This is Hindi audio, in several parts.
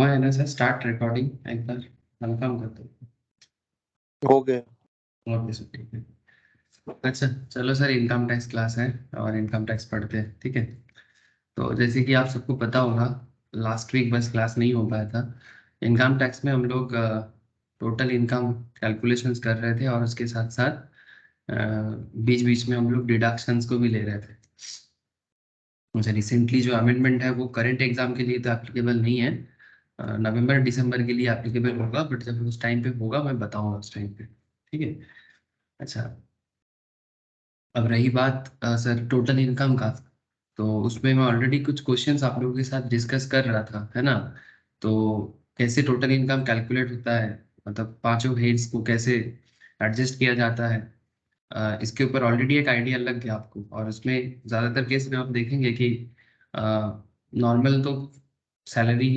हुआ है ना सर? स्टार्ट रिकॉर्डिंग एक बार कंफर्म कर दो। हो गया। ओके सर, ठीक है। अच्छा, चलो सर, इनकम टैक्स क्लास है और इनकम टैक्स पढ़ते हैं, ठीक है। तो जैसे कि आप सबको पता होगा, लास्ट वीक बस क्लास नहीं हो पाया था। इनकम टैक्स में हम लोग टोटल इनकम कैलकुलेशंस कर रहे थे और उसके साथ साथ बीच बीच में हम लोग डिडक्शंस को भी ले रहे थे। मुझे रिसेंटली जो अमेंडमेंट है वो करंट एग्जाम के लिए तो एप्लीकेबल नहीं है, नवंबर दिसंबर के लिए एप्लीकेबल होगा, बट जब उस टाइम पे होगा मैं बताऊंगा उस टाइम पे, ठीक है। अच्छा, अब रही बात सर टोटल इनकम का, तो उसमें मैं ऑलरेडी कुछ क्वेश्चंस आप लोगों के साथ डिस्कस कर रहा था, है ना। तो कैसे टोटल इनकम कैलकुलेट होता है, मतलब पांचों हेड्स को कैसे एडजस्ट किया जाता है, इसके ऊपर ऑलरेडी एक आइडिया लग गया आपको। और उसमें ज़्यादातर केस में आप देखेंगे कि नॉर्मल तो salary,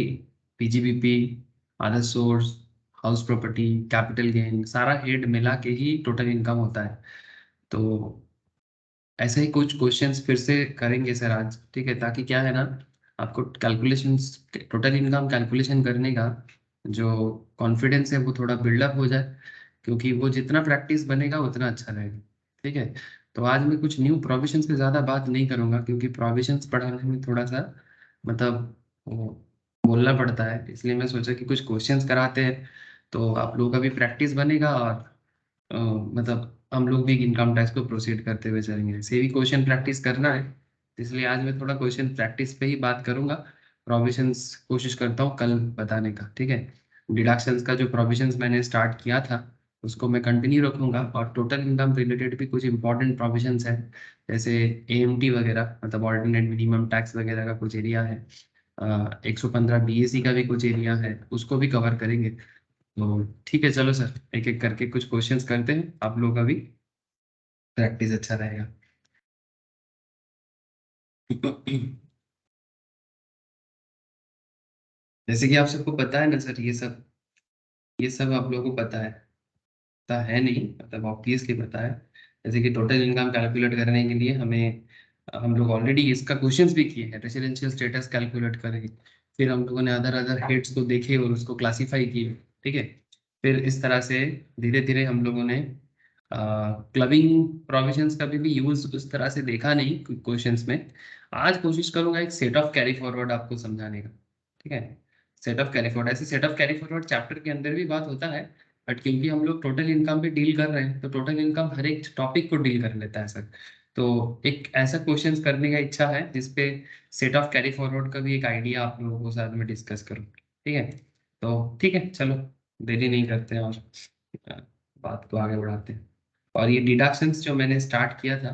PGBP, other source, house property, capital gain, सारा हेड मिला के ही टोटल इनकम होता है। तो ऐसे ही कुछ क्वेश्चंस फिर से करेंगे सर आज, ठीक है, ताकि क्या है ना, आपको कैलकुलेशंस, टोटल इनकम कैलकुलेशन करने का जो कॉन्फिडेंस है वो थोड़ा बिल्डअप हो जाए, क्योंकि वो जितना प्रैक्टिस बनेगा उतना अच्छा रहेगा, ठीक है। तो आज मैं कुछ न्यू प्रोविजंस पे ज़्यादा बात नहीं करूंगा, क्योंकि प्रोविजंस पढ़ाने में थोड़ा सा मतलब वो बोलना पड़ता है, इसलिए मैं सोचा कि कुछ क्वेश्चंस कराते हैं तो आप लोगों का भी प्रैक्टिस बनेगा और मतलब हम लोग भी इनकम टैक्स को प्रोसीड करते हुए चलेंगे। ऐसे भी क्वेश्चन प्रैक्टिस करना है, इसलिए आज मैं थोड़ा क्वेश्चन प्रैक्टिस पे ही बात करूंगा। प्रोविजंस कोशिश करता हूँ कल बताने का, ठीक है। डिडक्शंस का जो प्रोविजंस मैंने स्टार्ट किया था उसको मैं कंटिन्यू रखूंगा, और टोटल इनकम रिलेटेड भी कुछ इंपॉर्टेंट प्रोविजंस है, जैसे एएमटी वगैरह, मतलब ऑर्डिनेट मिनिमम टैक्स वगैरह का कुछ एरिया है, 115 बीएसई का भी कुछ एरिया है, उसको भी कवर करेंगे। तो ठीक है, चलो सर, एक एक करके कुछ क्वेश्चंस करते हैं, आप लोगों का भी प्रैक्टिस अच्छा रहेगा। जैसे कि आप सबको पता है ना सर, ये सब आप लोगों को पता है नहीं, मतलब ऑब्वियसली पता है। जैसे कि टोटल इनकम कैलकुलेट करने के लिए हमें, हम लोग ऑलरेडी इसका क्वेश्चंस भी किए हैं, रेसिडेंशियल स्टेटस कैलकुलेट करेंगे, फिर हम लोगों ने अदर अदर हेड्स को देखे और उसको क्लासीफाई किए, ठीक है। फिर इस तरह से धीरे धीरे हम लोगों ने क्लबिंग प्रोविजंस का भी यूज उस तरह से देखा नहीं क्वेश्चंस में। आज कोशिश करूंगा एक सेट ऑफ कैरी फॉरवर्ड आपको समझाने का, ठीक है। सेट ऑफ कैरी फॉरवर्ड, ऐसे set of carry forward chapter के अंदर भी बात होता है, बट क्योंकि हम लोग टोटल इनकम पे डील कर रहे हैं तो टोटल इनकम हर एक टॉपिक को डील कर लेता है सर। तो एक ऐसा क्वेश्चन करने का इच्छा है जिसपे सेट ऑफ कैरी फॉरवर्ड का भी एक आइडिया आप लोगों के साथ में डिस्कस करूँ, ठीक है। तो ठीक है, चलो देरी नहीं करते हैं और अ, बात को आगे बढ़ाते हैं। और ये डिडक्शंस जो मैंने स्टार्ट किया था,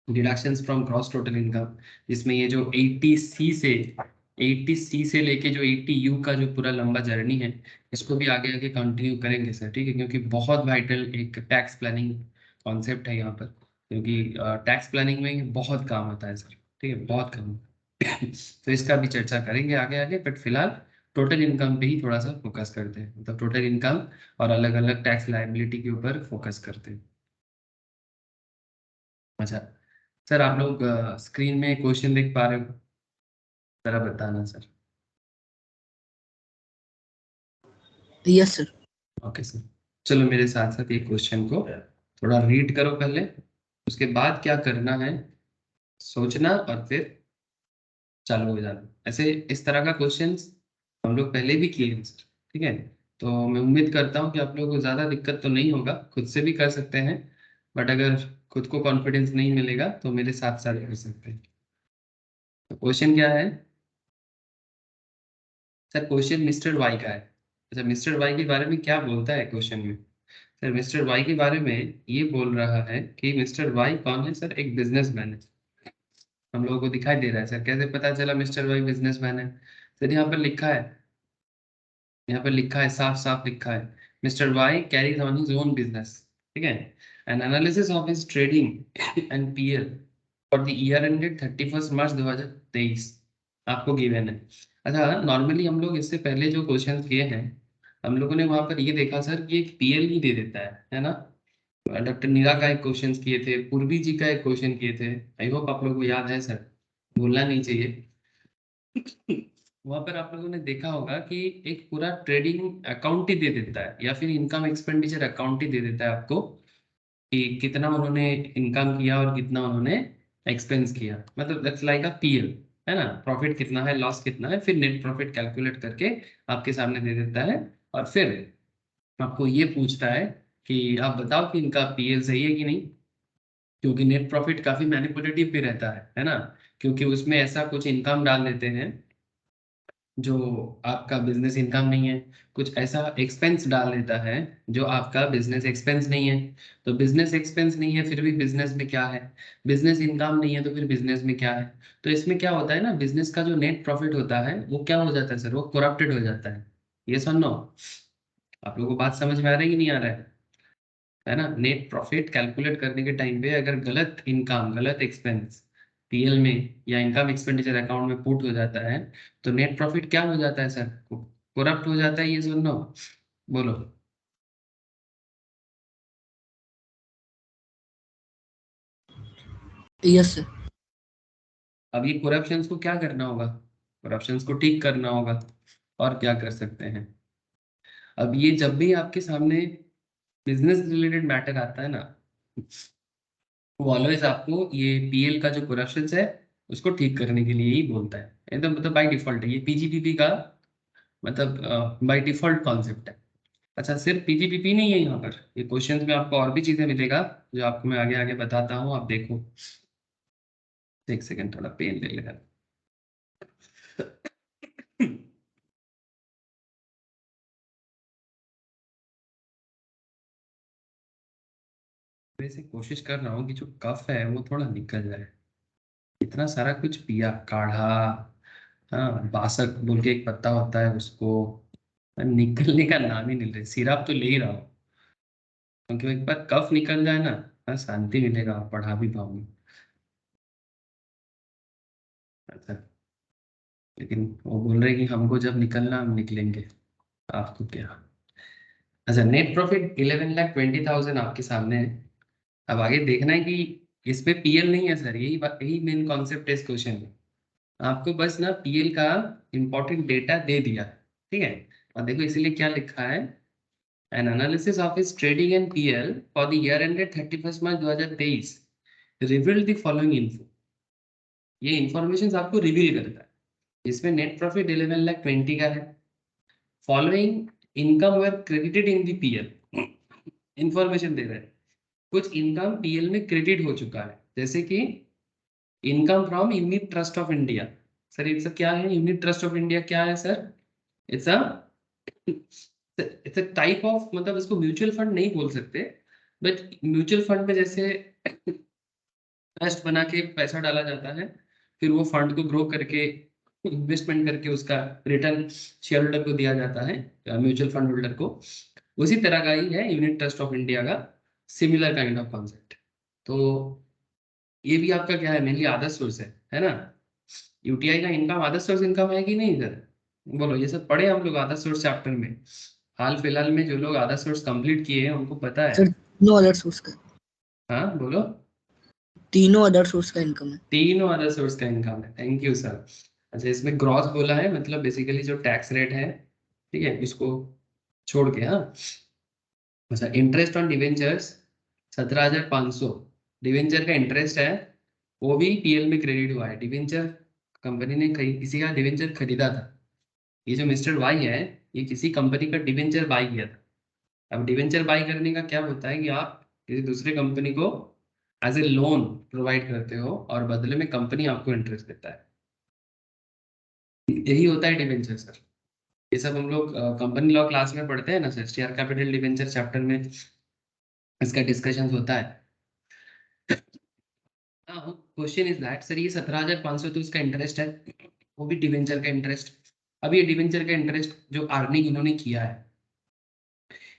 deductions from gross total income, जिसमें ये जो 80 सी से लेके जो 80 यू का जो पूरा लंबा जर्नी है, इसको भी आगे आगे कंटिन्यू करेंगे सर, ठीक है, क्योंकि बहुत वाइटल एक टैक्स प्लानिंग कॉन्सेप्ट है यहाँ पर, क्योंकि टैक्स प्लानिंग में ये बहुत काम आता है सर, ठीक है, बहुत काम आता है। तो इसका भी चर्चा करेंगे आगे आगे, बट फिलहाल टोटल इनकम पे ही थोड़ा सा फोकस करते हैं, मतलब टोटल इनकम और अलग अलग टैक्स लायबिलिटी के ऊपर फोकस करते हैं। अच्छा सर, आप लोग स्क्रीन में क्वेश्चन देख पा रहे हो? जरा बताना sir. Yes sir. Okay sir, चलो मेरे साथ साथ ये क्वेश्चन को थोड़ा रीड करो पहले, उसके बाद क्या करना है सोचना और फिर चालू हो जाना। ऐसे इस तरह का क्वेश्चंस हम लोग पहले भी किए हैं सर, ठीक है। तो मैं उम्मीद करता हूँ कि आप लोगों को ज़्यादा दिक्कत तो नहीं होगा, खुद से भी कर सकते हैं, बट अगर खुद को कॉन्फिडेंस नहीं मिलेगा तो मेरे साथ साथ कर सकते हैं। तो क्वेश्चन क्या है सर? क्वेश्चन मिस्टर वाई का है। अच्छा, मिस्टर वाई के बारे में क्या बोलता है क्वेश्चन में? सर मिस्टर वाई के बारे में ये बोल रहा है कि मिस्टर वाई कौन है सर? एक बिजनेसमैन है। हम लोगों को दिखाई दे रहा है सर, कैसे पता चला मिस्टर वाई बिजनेसमैन है? सर यहाँ पर लिखा है, यहाँ पर लिखा है, साफ साफ लिखा है, mister Y carries on his own business, ठीक है। An analysis of his trading and PL for the year ended 31 March 2023 आपको गिवन है। अच्छा, नॉर्मली हम लोग इससे पहले जो क्वेश्चन किए हैं, हम लोगों ने वहां पर ये देखा सर कि एक पीएल ही दे देता है ना। डॉक्टर नीरा का एक क्वेश्चन किए थे, पूर्वी जी का एक क्वेश्चन किए थे, आई होप आप लोगों को याद है सर, भूलना नहीं चाहिए। वहां पर आप लोगों ने देखा होगा कि एक पूरा ट्रेडिंग अकाउंट ही दे देता है या फिर इनकम एक्सपेंडिचर अकाउंट ही दे देता है आपको कि कितना उन्होंने इनकम किया और कितना उन्होंने एक्सपेंस किया, मतलब दैट्स लाइक अ पीएल, है ना। प्रॉफिट कितना है, लॉस कितना है, फिर नेट प्रॉफिट कैलकुलेट करके आपके सामने दे देता है। और फिर आपको ये पूछता है कि आप बताओ कि इनका पीएल सही है कि नहीं, क्योंकि नेट प्रॉफिट काफी मैनिपुलेटिव भी रहता है ना। क्योंकि उसमें ऐसा कुछ इनकम डाल देते हैं जो आपका बिजनेस इनकम नहीं है, कुछ ऐसा एक्सपेंस डाल देता है जो आपका बिजनेस एक्सपेंस नहीं है। तो बिजनेस एक्सपेंस नहीं है फिर भी बिजनेस में क्या है, बिजनेस इनकम नहीं है तो फिर बिजनेस में क्या है। तो इसमें क्या होता है ना, बिजनेस का जो नेट प्रॉफिट होता है वो क्या हो जाता है सर, वो करप्टेड हो जाता है। ये सुनो, आप लोगों को बात समझ में आ रहा है कि नहीं आ रहा है ना। नेट प्रॉफिट कैलकुलेट करने के टाइम पे अगर गलत इनकम गलत एक्सपेंस पीएल में या इनकम एक्सपेंडिचर अकाउंट में पुट हो जाता है तो नेट प्रॉफिट क्या हो जाता है सर, करप्ट हो जाता है। ये सुनो, बोलो। Yes sir. अब ये करप्शंस को क्या करना होगा, करप्शंस को ठीक करना होगा। और क्या कर सकते हैं, अब ये जब भी आपके सामने बिजनेस रिलेटेड मैटर आता है ना, वो ऑलवेज आपको ये पीएल का जो करप्शन है उसको ठीक करने के लिए ही बोलता है। एकदम मतलब बाय डिफॉल्ट है ये पीजीपीपी का, मतलब बाय डिफॉल्ट कॉन्सेप्ट है। अच्छा, सिर्फ पीजीपीपी नहीं है यहाँ पर, ये क्वेश्चंस में आपको और भी चीजें मिलेगा जो आपको मैं आगे आगे बताता हूँ, आप देखो। एक सेकंड, थोड़ा पेन ले लेगा। वैसे कोशिश कर रहा हूँ कि जो कफ है वो थोड़ा निकल जाए। इतना सारा कुछ पिया, काढ़ा, हाँ बासक बोल के एक पत्ता होता है उसको, निकलने का नाम ही नहीं ले, सिरप तो ले ही रहा हूँ क्योंकि एक बार कफ निकल जाए ना, हाँ शांति मिलेगा, आप पढ़ा भी पाऊंगी। अच्छा, लेकिन वो बोल रहे कि हमको जब निकलना हम निकलेंगे, आपको क्या। अच्छा, नेट प्रॉफिट 11,20,000 आपके सामने है। अब आगे देखना है कि इसमें पीएल नहीं है सर, यही मेन कॉन्सेप्ट है इस क्वेश्चन में। आपको बस ना पीएल का इंपॉर्टेंट डेटा दे दिया, ठीक है। और देखो इसीलिए क्या लिखा है, एन एनालिसिस ऑफ इस trading and PL for the year ended 31 March 2023 revealed the following info. ये इंफॉर्मेशन आपको रिवील करता है। इसमें नेट प्रॉफिट 11,20,000 का है, following income were credited in the P L, information दे रहा है कुछ इनकम पीएल में क्रेडिट हो चुका है, जैसे कि income from unit trust of India. Sir it's क्या है यूनिट ट्रस्ट ऑफ इंडिया, क्या है sir, it's a it's a type of, मतलब इसको म्यूचुअल फंड नहीं बोल सकते, बट म्यूचुअल फंड में जैसे ट्रस्ट बना के पैसा डाला जाता है, फिर वो फंड को ग्रो करके इन्वेस्टमेंट करके उसका रिटर्न शेयर होल्डर को दिया जाता है, म्यूचुअल फंड होल्डर को। उसी तरह का ही है यूनिट ट्रस्ट ऑफ इंडिया का, सिमिलर काइंड ऑफ कॉन्सेप्ट। तो ये भी आपका क्या है, मेनली आदर्श सोर्स है ना। यूटीआई का इनकम आदर्श सोर्स इनकम है कि नहीं सर, बोलो। ये सब पढ़े हम लोग आदर्श सोर्स चैप्टर में, हाल फिलहाल में जो लोग आदर्श सोर्स कंप्लीट किए हैं उनको पता है। सर तीनों अदर सोर्स का, हाँ बोलो। तीनों अदर सोर्स का इनकम है। तीनों अदर सोर्स का इनकम है, थैंक यू सर। अच्छा, इसमें ग्रॉस बोला है, मतलब बेसिकली जो टैक्स रेट है, ठीक है, इसको छोड़ के, हाँ। अच्छा, इंटरेस्ट ऑन डिवेंचर्स 17,500, डिवेंचर का इंटरेस्ट है, वो भी पीएल में क्रेडिट हुआ है। डिवेंचर कंपनी ने किसी का डिवेंचर खरीदा था, ये जो मिस्टर वाई है ये किसी कंपनी का डिवेंचर बाय किया था। अब डिवेंचर बाय करने का क्या होता है कि आप किसी दूसरे कंपनी को एज ए लोन प्रोवाइड करते हो और बदले में कंपनी आपको इंटरेस्ट देता है, यही होता है डिवेंचर सर। ये सब हम लोग कंपनी लॉ क्लास में पढ़ते हैं ना sir, share capital debenture chapter में इसका डिस्कशन होता है। हाँ, क्वेश्चन इज दैट सर ये 17,500 तो इसका इंटरेस्ट है, वो भी डिवेंचर का इंटरेस्ट। अब ये डिवेंचर का इंटरेस्ट जो अर्निंग इन्होंने किया है,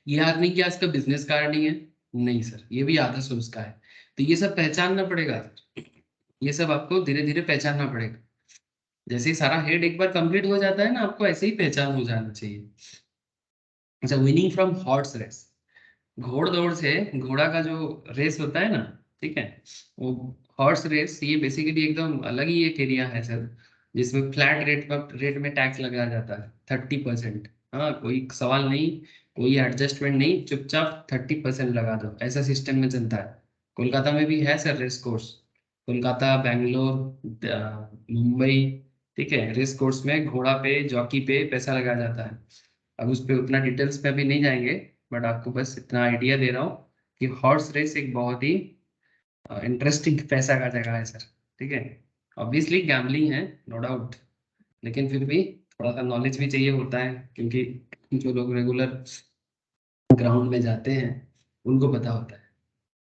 ये अर्निंग क्या इसका बिजनेस का अर्निंग है, नहीं सर, ये भी आधा सोर्स का है। तो ये सब पहचानना पड़ेगा सर, ये सब आपको धीरे धीरे पहचानना पड़ेगा। जैसे ही सारा हेड एक बार कंप्लीट हो जाता है ना, आपको ऐसे ही पहचान हो जाना चाहिए। अच्छा, विनिंग फ्रॉम हॉर्स रेस, घोड़ दौड़ से, घोड़ा का जो रेस होता है ना, ठीक है, वो हॉर्स रेस, ये बेसिकली एकदम अलग ही एक एरिया है सर, जिसमें फ्लैट रेट में टैक्स लगाया जाता है 30%। हाँ, कोई सवाल नहीं, कोई एडजस्टमेंट नहीं, चुपचाप 30% लगा दो, ऐसा सिस्टम में चलता है। कोलकाता में भी है sir race course, Kolkata, Bangalore, Mumbai, ठीक है। रेस कोर्स में घोड़ा पे, जॉकी पे पैसा लगाया जाता है। अब उस पर उतना डिटेल्स पे अभी नहीं जाएंगे, बट आपको बस इतना आइडिया दे रहा हूँ कि हॉर्स रेस एक बहुत ही इंटरेस्टिंग पैसा का जगह है सर, ठीक है। ऑब्वियसली गैम्बलिंग है, नो डाउट, लेकिन फिर भी थोड़ा सा नॉलेज भी चाहिए होता है, क्योंकि जो लोग रेगुलर ग्राउंड में जाते हैं उनको पता होता है।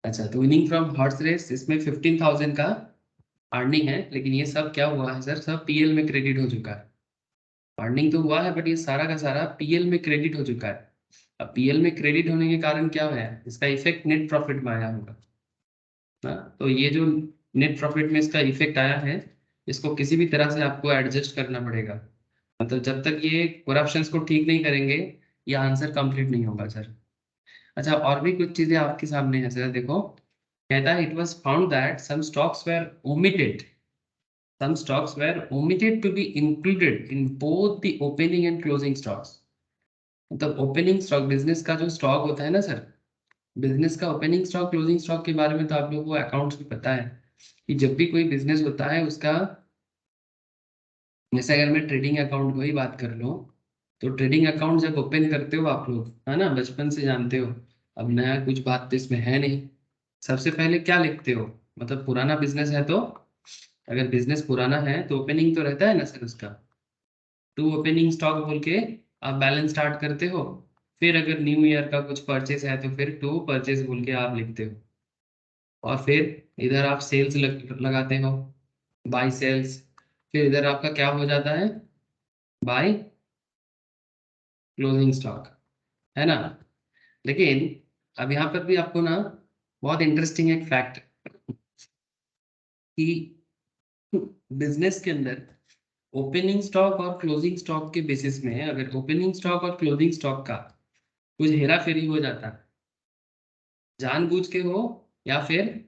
अच्छा, तो विनिंग फ्रॉम हॉर्स रेस, इसमें 15,000 का अर्निंग है, लेकिन ये सब क्या हुआ है सर, सब पीएल में क्रेडिट हो चुका है। अर्निंग तो हुआ है, बट ये सारा का सारा पीएल में क्रेडिट हो चुका है। अब पीएल में क्रेडिट होने के कारण क्या है, इसका इफेक्ट नेट प्रॉफिट में आया होगा ना। तो ये जो नेट प्रॉफिट में इसका इफेक्ट आया है, इसको किसी भी तरह से आपको एडजस्ट करना पड़ेगा। मतलब जब तक ये करप्शंस को ठीक नहीं करेंगे, ये आंसर कंप्लीट नहीं होगा सर। अच्छा, और भी कुछ चीजें आपके सामने है सर, देखो। कहता है it was found that some stocks were omitted to be included in both the opening and closing stocks। मतलब ओपनिंग स्टॉक, बिजनेस का जो स्टॉक होता है ना सर, बिजनेस का ओपनिंग स्टॉक, क्लोजिंग स्टॉक के बारे में तो आप लोगों को अकाउंट्स में पता है कि जब भी कोई बिजनेस होता है उसका, जैसे अगर मैं ट्रेडिंग अकाउंट को ही बात कर लूँ, तो ट्रेडिंग अकाउंट जब ओपन करते हो आप लोग, है ना, बचपन से जानते हो, अब नया कुछ बात तो इसमें है नहीं। सबसे पहले क्या लिखते हो, मतलब पुराना बिजनेस है तो, अगर बिजनेस पुराना है तो ओपनिंग तो रहता है ना सर उसका, टू ओपनिंग स्टॉक बोल के आप बैलेंस स्टार्ट करते हो। फिर अगर न्यू ईयर का कुछ परचेस है तो फिर टू परचेस बोल के आप लिखते हो, और फिर इधर आप सेल्स लगाते हो, बाय सेल्स। फिर इधर आपका क्या हो जाता है, बाय क्लोजिंग स्टॉक, है ना। लेकिन अब यहाँ पर भी आपको ना बहुत इंटरेस्टिंग एक फैक्ट, कि बिजनेस के अंदर ओपनिंग स्टॉक और क्लोजिंग स्टॉक के बेसिस में, अगर ओपनिंग स्टॉक और क्लोजिंग स्टॉक का कुछ हेरा फेरी हो जाता है, जानबूझ के हो या फिर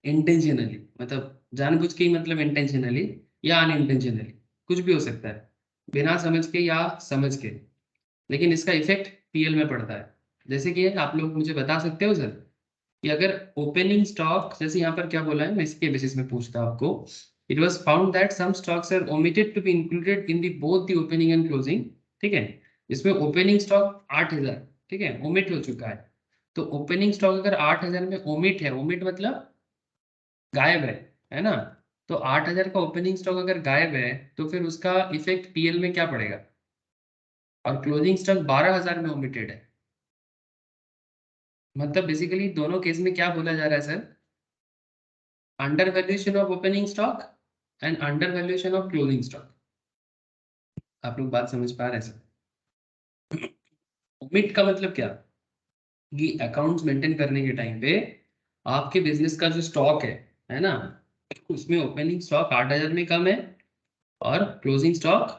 इंटेंशनली, मतलब जानबूझ के ही मतलब इंटेंशनली, या अनइंटेंशनली, कुछ भी हो सकता है, बिना समझ के या समझ के, लेकिन इसका इफेक्ट पीएल में पड़ता है। जैसे कि आप लोग मुझे बता सकते हो सर, कि अगर ओपनिंग स्टॉक, जैसे यहाँ पर क्या बोला है, मैं इसके बेसिस में पूछता हूँ आपको। It was found that some stocks are omitted to be included in the both the opening and closing, ठीक है। इसमें ओपनिंग स्टॉक 8,000, ठीक है, ओमिट हो चुका है। तो ओपनिंग स्टॉक अगर 8,000 में ओमिट है, ओमिट मतलब गायब है ना। तो 8,000 का ओपनिंग स्टॉक अगर गायब है, तो फिर उसका इफेक्ट पीएल में क्या पड़ेगा। और क्लोजिंग स्टॉक 12,000 में ओमिटेड है, मतलब बेसिकली दोनों केस में क्या बोला जा रहा है sir, under valuation of opening stock and under valuation of closing stock. आप लोग बात समझ पा रहे हैं सर। ओमिट का मतलब क्या, कि अकाउंट्स मेंटेन करने के टाइम पे आपके बिजनेस का जो स्टॉक है ना, उसमें ओपनिंग स्टॉक 8,000 में कम है और क्लोजिंग स्टॉक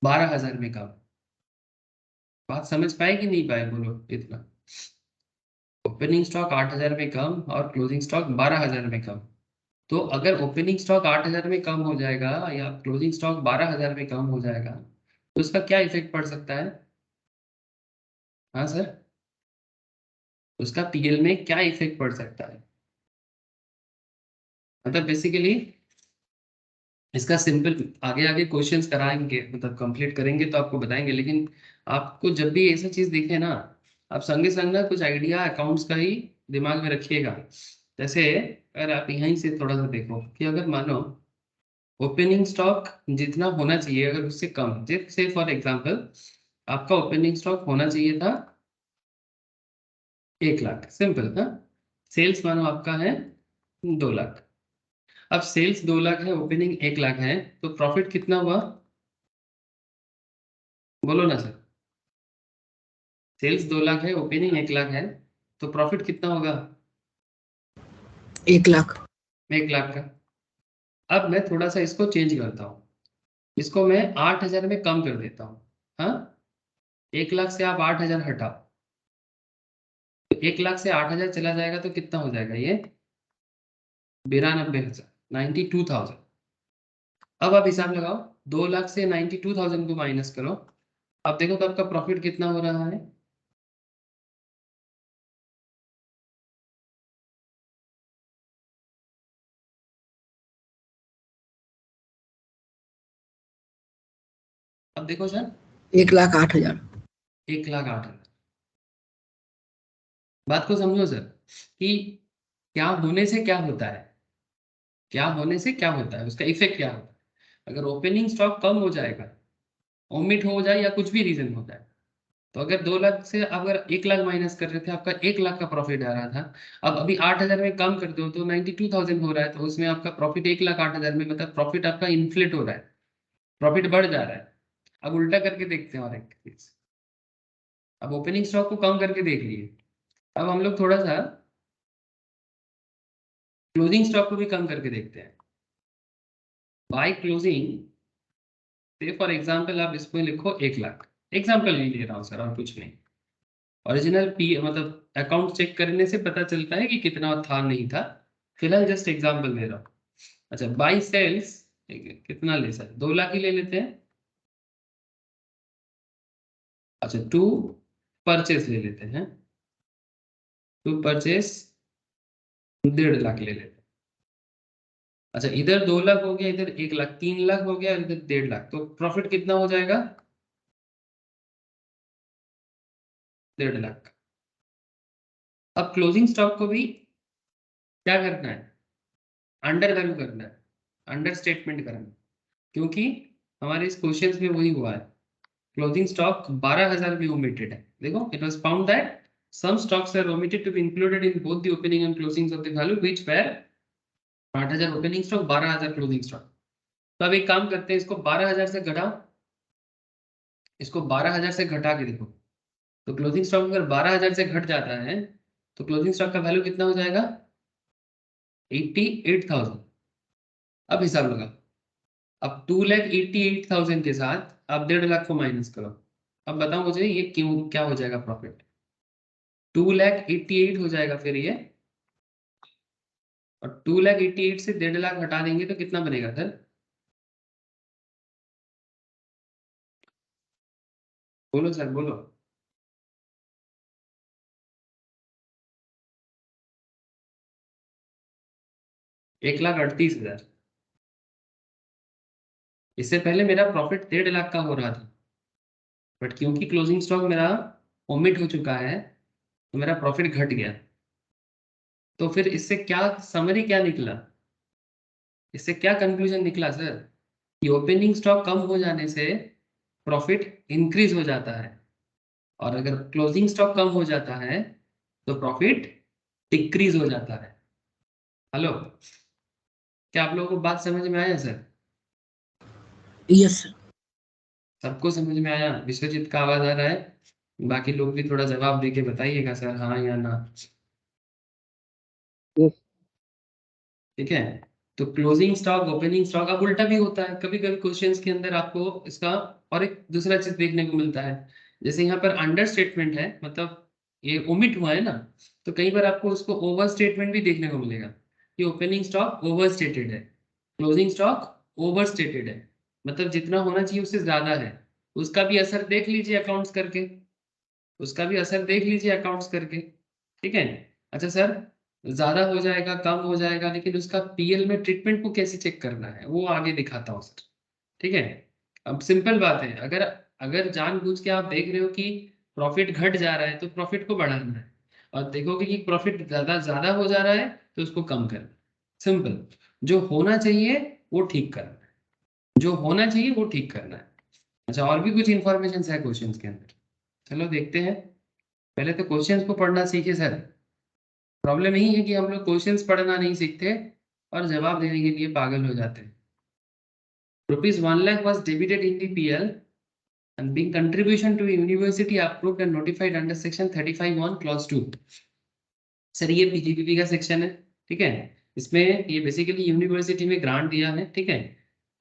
12,000 में कम। बात समझ पाए कि नहीं पाए, बोलो इतना। ओपनिंग स्टॉक 8,000 में कम और क्लोजिंग स्टॉक 12,000 में कम। तो अगर ओपनिंग स्टॉक 8,000 में कम हो जाएगा या क्लोजिंग स्टॉक 12,000 में कम हो जाएगा, तो उसका क्या इफेक्ट पड़ सकता है। हाँ सर, उसका पीएल में क्या इफेक्ट पड़ सकता है। मतलब बेसिकली इसका सिंपल, आगे आगे क्वेश्चंस कराएंगे, मतलब कंप्लीट करेंगे तो आपको बताएंगे, लेकिन आपको जब भी ऐसा चीज दिखे ना, आप संगे संग ना कुछ आइडिया अकाउंट्स का ही दिमाग में रखिएगा। जैसे अगर आप यहीं से थोड़ा सा देखो, कि अगर मानो ओपनिंग स्टॉक जितना होना चाहिए अगर उससे कम, जैसे फॉर एग्जांपल आपका ओपनिंग स्टॉक होना चाहिए था 1 लाख, सिंपल हाँ। सेल्स मानो आपका है 2 लाख। अब सेल्स 2 लाख है, ओपनिंग 1 लाख है, तो प्रॉफिट कितना हुआ, बोलो ना सर। सेल्स 2 लाख है, ओपनिंग 1 लाख है, तो प्रॉफिट कितना होगा, 1 लाख। 1 लाख का। अब मैं थोड़ा सा इसको चेंज करता हूँ, इसको मैं 8,000 में कम कर देता हूँ। हाँ, 1 लाख से आप 8,000 हटाओ, तो 1 लाख से 8,000 चला जाएगा तो कितना हो जाएगा ये, 92,000, 92,000। अब आप हिसाब लगाओ, 2 लाख से 92,000 को माइनस करो। अब देखो तो आपका प्रॉफिट कितना हो रहा है। अब देखो सर, 1,08,000। 1,08,000। बात को समझो सर कि क्या होने से क्या होता है, क्या होने से क्या होता है, उसका इफेक्ट क्या होता है। अगर ओपनिंग स्टॉक कम हो जाएगा, ओमिट हो जाए या कुछ भी रीजन हो जाए, तो अगर 2 लाख से अगर 1 लाख माइनस कर रहे थे, आपका 1 लाख का प्रॉफिट आ रहा था, अब अभी 8,000 में कम कर दो तो 92,000 हो रहा है, तो उसमें आपका प्रॉफिट 1,08,000 में, मतलब प्रॉफिट आपका इन्फ्लेट हो रहा है, प्रॉफिट बढ़ जा रहा है। अब उल्टा करके देखते हैं और एक चीज, अब ओपनिंग स्टॉक को कम करके देख लिए, अब हम लोग थोड़ा सा क्लोजिंग स्टॉक को भी कम करके देखते हैं। बाय क्लोजिंग, से फॉर एग्जाम्पल आप इसमें लिखो 1 लाख, एग्जाम्पल नहीं ले रहा हूँ सर और कुछ नहीं, ओरिजिनल पी मतलब अकाउंट चेक करने से पता चलता है कि कितना था नहीं था, फिलहाल जस्ट एग्जाम्पल ले रहा हूँ। अच्छा, बाई सेल्स कितना ले सर, 2 लाख ही ले लेते हैं। अच्छा, टू परचेस ले लेते हैं, टू परचेस 1.5 लाख ले लेते हैं। अच्छा, इधर 2 लाख हो गया, इधर 1 लाख, 3 लाख हो गया, इधर 1.5 लाख, तो प्रॉफिट कितना हो जाएगा, 1.5 लाख। अब क्लोजिंग स्टॉक को भी क्या करना है, अंडर वैल्यू करना है, अंडर स्टेटमेंट करना है, क्योंकि हमारे इस क्वेश्चन में वही हुआ है, क्लोजिंग स्टॉक 12,000 में ओमिटेड है। देखो, it was found that some stocks are omitted to be included in both the opening and closings of the value which were 8,000 opening stock, 12,000 closing stock. तो अब एक काम करते हैं, इसको 12,000 से घटाओ, इसको 12,000 से घटा के देखो, तो क्लोजिंग स्टॉक अगर 12,000 से घट जाता है तो क्लोजिंग स्टॉक का वैल्यू कितना हो जाएगा, 88,000। अब हिसाब लगा, अब 2,88,000 के साथ आप 1.5 लाख को माइनस करो। अब बताओ मुझे ये क्यों, क्या हो जाएगा प्रॉफिट, 2,88,000 हो जाएगा फिर ये, और 2,88,000 से 1.5 लाख हटा देंगे तो कितना बनेगा सर, बोलो सर बोलो। 1,38,000। इससे पहले मेरा प्रॉफिट 1.5 लाख का हो रहा था, बट क्योंकि क्लोजिंग स्टॉक मेरा ओमिट हो चुका है तो मेरा प्रॉफिट घट गया। तो फिर इससे क्या समरी क्या निकला, इससे क्या कंक्लूजन निकला सर, कि ओपनिंग स्टॉक कम हो जाने से प्रॉफिट इंक्रीज हो जाता है, और अगर क्लोजिंग स्टॉक कम हो जाता है तो प्रॉफिट डिक्रीज हो जाता है। हेलो, क्या आप लोगों को बात समझ में आया सर, यस सर। सबको समझ में आया, विश्वजीत का आवाज आ रहा है, बाकी लोग भी थोड़ा जवाब देके बताइएगा सर हाँ या ना। यस। ठीक है, तो क्लोजिंग स्टॉक ओपनिंग स्टॉक, अब उल्टा भी होता है कभी कभी क्वेश्चंस के अंदर, आपको इसका और एक दूसरा चीज देखने को मिलता है, जैसे यहाँ पर अंडर स्टेटमेंट है, मतलब ये ओमिट हुआ है ना, तो कई बार आपको उसको ओवर स्टेटमेंट भी देखने को मिलेगा कि ओपनिंग स्टॉक ओवर स्टेटेड है, क्लोजिंग स्टॉक ओवर स्टेटेड है, मतलब जितना होना चाहिए उससे ज्यादा है। उसका भी असर देख लीजिए अकाउंट्स करके, उसका भी असर देख लीजिए अकाउंट्स करके। ठीक है, अच्छा सर, ज्यादा हो जाएगा कम हो जाएगा, लेकिन उसका पीएल में ट्रीटमेंट को कैसे चेक करना है वो आगे दिखाता हूँ सर। ठीक है, अब सिंपल बात है, अगर अगर जानबूझ के आप देख रहे हो कि प्रॉफिट घट जा रहा है तो प्रॉफिट को बढ़ाना है, और देखोगे कि प्रॉफिट ज्यादा ज्यादा हो जा रहा है तो उसको कम करना है। सिंपल, जो होना चाहिए वो ठीक करना है, जो होना चाहिए वो ठीक करना है। अच्छा, और भी कुछ इंफॉर्मेशन है क्वेश्चन के अंदर, चलो देखते हैं। पहले तो क्वेश्चंस को पढ़ना सीखे सर। प्रॉब्लम यही है कि हम लोग क्वेश्चंस पढ़ना नहीं सीखते और जवाब देने के लिए पागल हो जाते हैं। Rupees 1 lakh was debited in the PL and being contribution to university approved and notified under section 35 on clause 2। Sir ये पीजीपीपी का सेक्शन है, ठीक है, इसमें ये बेसिकली यूनिवर्सिटी में ग्रांट दिया है, ठीक है,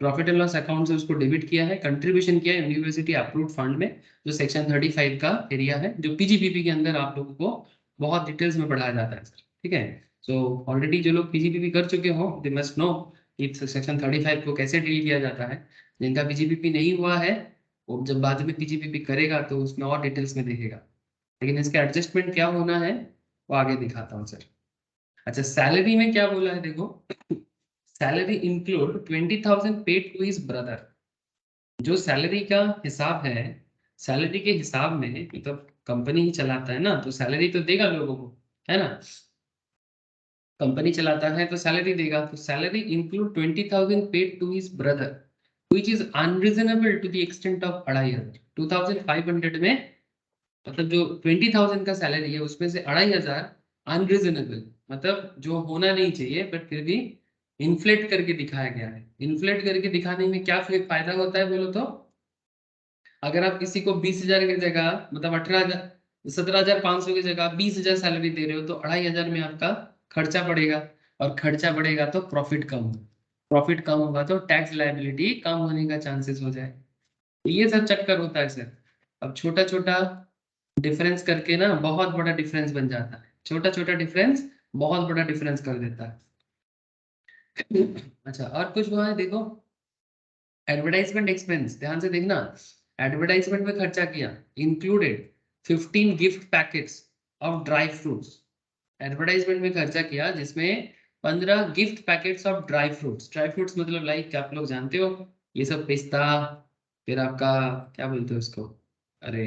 प्रॉफिट एंड लॉस अकाउंट से उसको डेबिट किया है, कंट्रीब्यूशन किया है यूनिवर्सिटी अप्रूव्ड फंड में, जो सेक्शन 35 का एरिया है, जो पीजीपीपी के अंदर आप लोगों को बहुत डिटेल्स में पढ़ाया जाता है सर। ठीक है, सो ऑलरेडी जो लोग पीजीपीपी कर चुके हो दे मस्ट नो कि सेक्शन 35 को कैसे डील किया जाता है। जिनका पीजीपीपी नहीं हुआ है वो जब बाद में पीजीपीपी करेगा तो उसमें और डिटेल्स में देखेगा, लेकिन इसके एडजस्टमेंट क्या होना है वो आगे दिखाता हूँ सर। अच्छा, सैलरी में क्या बोला है देखो, salary include 20,000 paid to his brother. जो सैलरी का हिसाब है, सैलरी के हिसाब में मतलब कंपनी ही चलाता है ना, तो सैलरी तो देगा लोगों को, है ना। कंपनी चलाता है तो सैलरी देगा, तो salary include 20,000 paid to his brother which is unreasonable to the extent of 2,500। 2,500 में मतलब जो 20,000 का सैलरी है उसमें से 2,500 अनरीजनेबल, मतलब जो होना नहीं चाहिए बट फिर भी इन्फ्लेट करके दिखाया गया है। इन्फ्लेट करके दिखाने में क्या फायदा होता है बोलो तो, अगर आप किसी को 20,000 की जगह मतलब 18,000 17,500 की जगह 20,000 सैलरी दे रहे हो तो 2,500 में आपका खर्चा बढ़ेगा, और खर्चा बढ़ेगा तो प्रॉफिट कम होगा, प्रॉफिट कम होगा तो टैक्स लायबिलिटी कम होने का चांसेस हो जाए। तो ये सब चक्कर होता है सर। अब छोटा छोटा डिफरेंस करके ना बहुत बड़ा डिफरेंस बन जाता है, छोटा छोटा डिफरेंस बहुत बड़ा डिफरेंस कर देता है। अच्छा, और कुछ हुआ है देखो, एडवर्टाइजमेंट एक्सपेंस ध्यान से देखना। एडवर्टाइजमेंट में खर्चा किया, included 15 gift packets of dry fruits. Advertisement में खर्चा किया जिसमें 15 gift packets of dry fruits. Dry fruits मतलब लाइक आप लोग जानते हो ये सब, पिस्ता, फिर आपका क्या बोलते हो उसको, अरे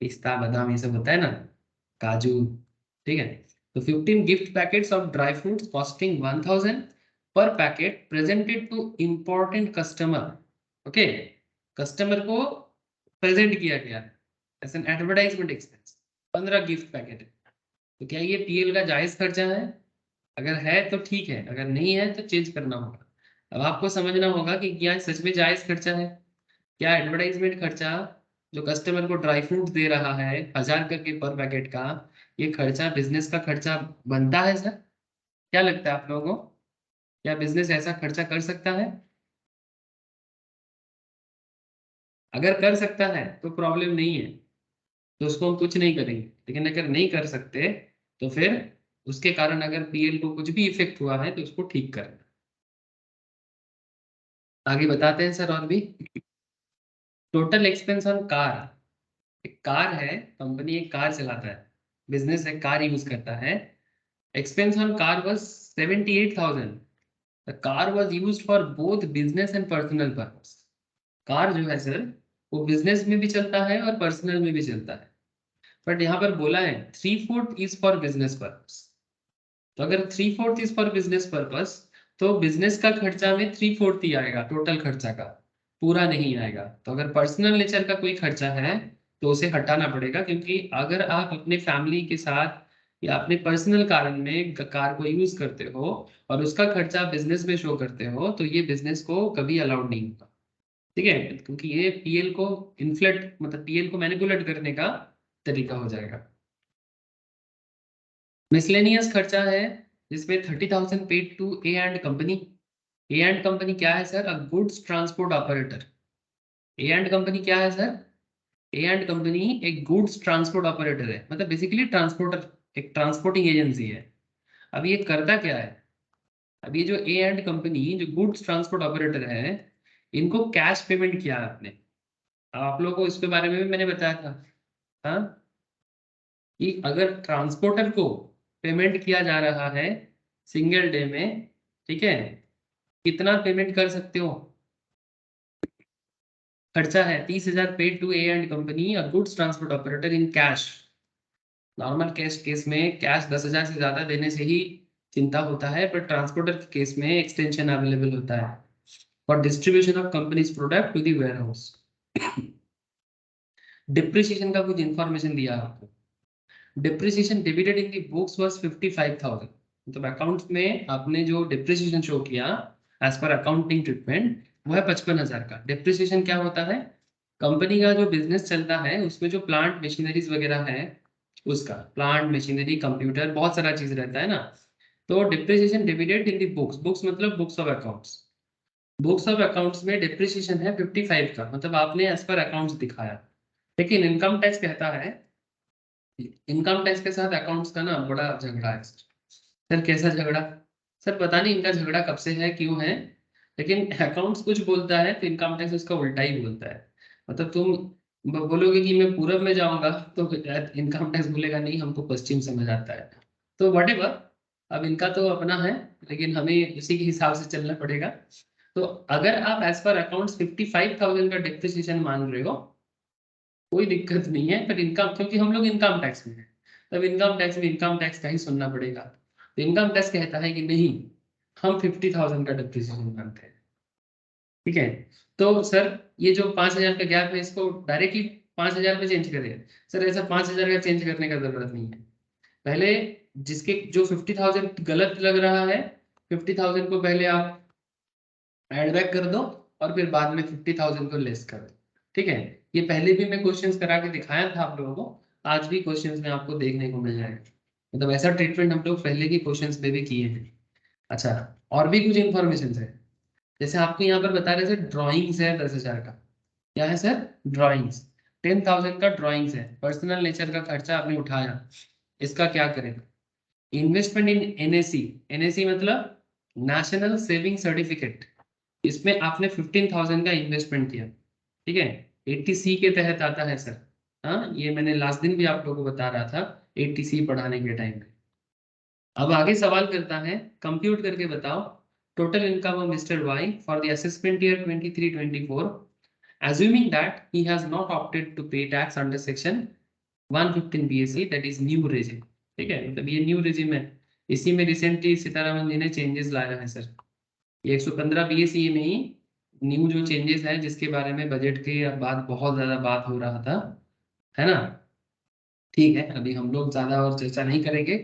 पिस्ता बादाम ये सब होता है ना, काजू, ठीक है। तो 15 gift packets of dry fruits costing 1,000 पर packet presented to important customer. Okay, customer को प्रेजेंट किया गया as an advertisement expense. 15 gift packet, तो क्या ये पीएल का जायज खर्चा है? अगर है तो ठीक है, अगर नहीं है तो चेंज करना होगा। अब आपको समझना होगा कि क्या सच में जायज खर्चा है, क्या एडवर्टाइजमेंट खर्चा जो कस्टमर को ड्राई फ्रूट दे रहा है 1,000 करके पर पैकेट का, ये खर्चा बिजनेस का खर्चा बनता है सर? क्या लगता है आप लोगों को, क्या बिजनेस ऐसा खर्चा कर सकता है? अगर कर सकता है तो प्रॉब्लम नहीं है, तो उसको हम कुछ नहीं करेंगे, लेकिन अगर नहीं कर सकते तो फिर उसके कारण अगर पीएल को कुछ भी इफेक्ट हुआ है तो उसको ठीक करना। आगे बताते हैं सर और भी। टोटल एक्सपेंस ऑन कार, एक कार है, कंपनी एक कार चलाता है, बिजनेस एक कार यूज करता है। Expense on car was 78,000। The car was used for both business and personal purpose. Car जो है सर वो बिजनेस में भी चलता है और पर्सनल में भी चलता है, बट यहाँ पर बोला है 3/4 इज फॉर बिजनेस पर्पस। तो अगर 3/4 इज फॉर बिजनेस पर्पस तो बिजनेस का खर्चा में 3/4 ही आएगा, टोटल खर्चा का पूरा नहीं आएगा। तो अगर पर्सनल नेचर का कोई खर्चा है तो उसे हटाना पड़ेगा, क्योंकि अगर आप अपने फैमिली के साथ या अपने पर्सनल कारण में कार को यूज करते हो और उसका खर्चा बिजनेस में शो करते हो तो ये बिजनेस को कभी अलाउड नहीं होगा, ठीक है, क्योंकि ये पीएल को इन्फ्लेट मतलब पीएल को मैनिपुलेट करने का तरीका हो जाएगा। मिसलेनियस खर्चा है जिसमें 30,000 paid to A and company. A and company क्या है sir? Uh goods transport operator. A and company क्या है सर? ए एंड कंपनी एक गुड्स ट्रांसपोर्ट ऑपरेटर है, मतलब बेसिकली ट्रांसपोर्टर, एक ट्रांसपोर्टिंग एजेंसी है। अब ये करता क्या है? अब ये जो ए एंड कंपनी जो गुड्स ट्रांसपोर्ट ऑपरेटर है, इनको कैश पेमेंट किया है आपने। अब आप लोगों को इसके बारे में भी मैंने बताया था, हाँ, कि अगर ट्रांसपोर्टर को पेमेंट किया जा रहा है सिंगल डे में, ठीक है, कितना पेमेंट कर सकते हो? खर्चा है 30,000 paid to A and company uh goods transport operator in cash. Normal cash case में कैश 10,000 से ज्यादा देने से ही चिंता होता है, पर ट्रांसपोर्टर के केस में एक्सटेंशन अवेलेबल होता है for distribution of companies product to the warehouse. Depreciation का कुछ इंफॉर्मेशन दिया आपको। Depreciation debited in the books was 55,000। मतलब अकाउंट में आपने जो डिप्रिसिएशन शो किया एज पर अकाउंटिंग ट्रीटमेंट वो है 55,000 का। डिप्रिसिएशन क्या होता है? कंपनी का जो बिजनेस चलता है उसमें जो प्लांट मशीनरीज वगैरह है, उसका प्लांट मशीनरी कंप्यूटर बहुत सारा चीज रहता है ना, तो depreciation debited in the books. Books मतलब books of accounts. Books of accounts में डिप्रिसिएशन है 55 का, मतलब आपने एज पर अकाउंट्स दिखाया। लेकिन इनकम टैक्स कहता है, इनकम टैक्स के साथ अकाउंट्स का ना बड़ा झगड़ा है। सर कैसा झगड़ा? सर पता नहीं इनका झगड़ा कब से है, क्यों है, लेकिन अकाउंट्स कुछ बोलता है तो इनकम टैक्स उसका उल्टा ही बोलता है। मतलब तुम बोलोगे कि मैं पूरब में जाऊंगा तो इनकम टैक्स बोलेगा नहीं हमको पश्चिम समझ आता है। तो वटेवर, अब इनका तो अपना है, लेकिन हमें उसी के हिसाब से चलना पड़ेगा। तो अगर आप एज पर अकाउंट्स 55,000 का डिप्रिसिएशन मान रहे हो, कोई दिक्कत नहीं है, पर इनकम, क्योंकि हम लोग इनकम टैक्स में हैं, तब इनकम टैक्स में इनकम टैक्स का ही सुनना पड़ेगा। तो इनकम टैक्स कहता है कि नहीं, हम 50,000 का डिप्रिसिएशन मानते हैं। ठीक है, तो सर ये जो 5,000 का गैप है इसको डायरेक्टली 5,000 पे चेंज करें। सर ऐसा 5,000 का चेंज करने का जरूरत नहीं है। पहले जिसके जो 50,000 गलत लग रहा है, 50,000 को पहले आप ऐड बैक कर दो और फिर बाद में 50,000 को लेस कर दो। ठीक है, ये पहले भी मैं क्वेश्चंस करा के दिखाया था आप लोगों को, आज भी क्वेश्चंस में आपको देखने को मिल जाएगा। मतलब ऐसा ट्रीटमेंट हम लोग पहले की क्वेश्चंस में भी किए हैं। अच्छा, और भी कुछ इंफॉर्मेशन है, जैसे आपको यहाँ पर बता रहे थे ड्रॉइंग्स है 10,000 का। क्या है सर? ड्रॉइंग्स। 10,000 का ड्रॉइंग्स है, पर्सनल नेचर का खर्चा आपने उठाया, इसका क्या करेगा? इन्वेस्टमेंट इन एनएसी, एनएसी मतलब नेशनल सेविंग सर्टिफिकेट, इसमें आपने 15,000 का इन्वेस्टमेंट किया। ठीक है, 80C के तहत आता है सर। हाँ, ये मैंने लास्ट दिन भी आप लोगों को बता रहा था 80C पढ़ाने के टाइम पे। अब आगे सवाल करता है, कंप्यूट करके बताओ total income of mister Y for the assessment year 23-24, assuming that he has not opted to pay tax under section 115 BSE, that is new regime। ठीक है, मतलब ये न्यू regime है, इसी में रिसेंटली सीतारामन जी ने चेंजेस लाया है सर। ये 115 BSE में ही न्यू जो चेंजेस है, जिसके बारे में बजट के बाद बहुत ज्यादा बात हो रहा था, है ना। ठीक है, अभी हम लोग ज्यादा और चर्चा नहीं करेंगे,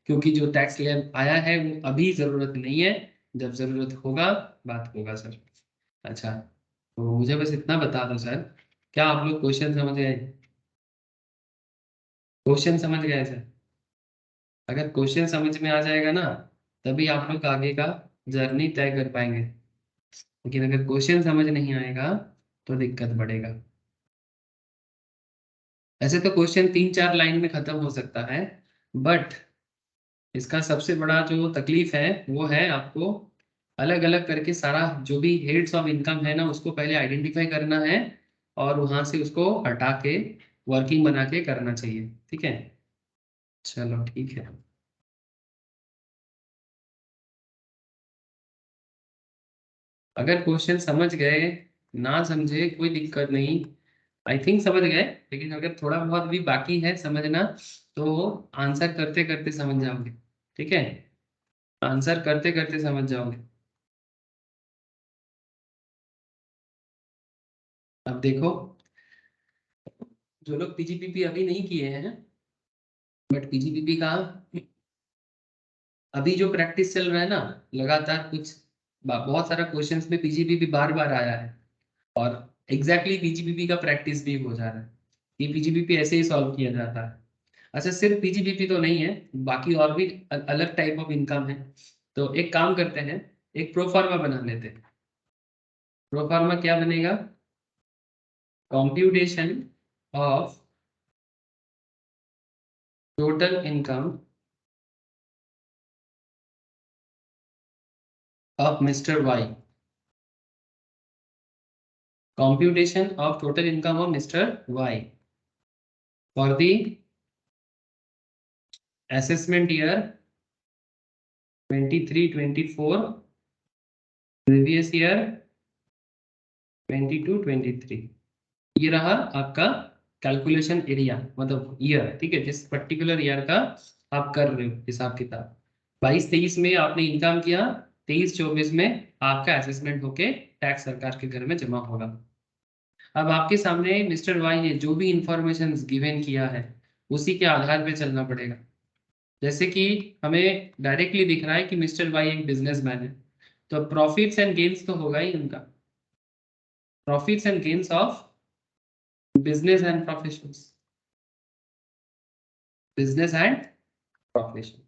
क्योंकि जो टैक्स स्लैब आया है वो अभी जरूरत नहीं है, जब जरूरत होगा बात होगा सर। अच्छा, तो मुझे बस इतना बता दो सर, क्या आप लोग क्वेश्चन समझ गए? क्वेश्चन समझ गए सर? अगर क्वेश्चन समझ में आ जाएगा ना, तभी आप लोग आगे का जर्नी तय कर पाएंगे, लेकिन अगर क्वेश्चन समझ नहीं आएगा तो दिक्कत बढ़ेगा। ऐसे तो क्वेश्चन 3-4 लाइन में खत्म हो सकता है, बट इसका सबसे बड़ा जो तकलीफ है वो है आपको अलग अलग करके सारा जो भी हेड्स ऑफ इनकम है ना, उसको पहले आइडेंटिफाई करना है और वहां से उसको हटा के वर्किंग बना के करना चाहिए। ठीक है, चलो ठीक है। अगर क्वेश्चन समझ गए, ना समझे कोई दिक्कत नहीं, आई थिंक समझ गए, लेकिन अगर थोड़ा बहुत भी बाकी है समझना तो आंसर करते करते समझ जाओगे। ठीक है, आंसर करते करते समझ जाओगे। अब देखो, जो लोग पीजीपीपी अभी नहीं किए हैं, बट पीजीपीपी का अभी जो प्रैक्टिस चल रहा है ना, लगातार कुछ बहुत सारा क्वेश्चंस में पीजीपीपी बार बार आया है, और एग्जैक्टली पीजीपीपी का प्रैक्टिस भी हो जा रहा है। ये पीजीपीपी ऐसे ही सॉल्व किया जाता है। अच्छा, सिर्फ पीजीपीपी तो नहीं है, बाकी और भी अलग टाइप ऑफ इनकम है। तो एक काम करते हैं, एक प्रोफार्मा बना लेते हैं। प्रोफार्मा क्या बनेगा? Computation of total income of mister Y. Computation of total income of Mr. Y for the assessment year 23-24, previous year 22-23। ये रहा आपका कैलकुलेशन एरिया, मतलब ईयर। ठीक है, जिस पर्टिकुलर ईयर का आप कर रहे हो हिसाब किताब। 22-23 में आपने इनकम किया, 23-24 में आपका असेसमेंट होके टैक्स सरकार के घर में जमा होगा। अब आपके सामने मिस्टर वाई ने जो भी इंफॉर्मेशन गिवन किया है उसी के आधार पे चलना पड़ेगा। जैसे कि हमें डायरेक्टली दिख रहा है कि मिस्टर वाई एक बिजनेसमैन है, तो प्रॉफिट्स एंड गेन्स तो होगा ही उनका, profits and gains of business and professions, business and profession,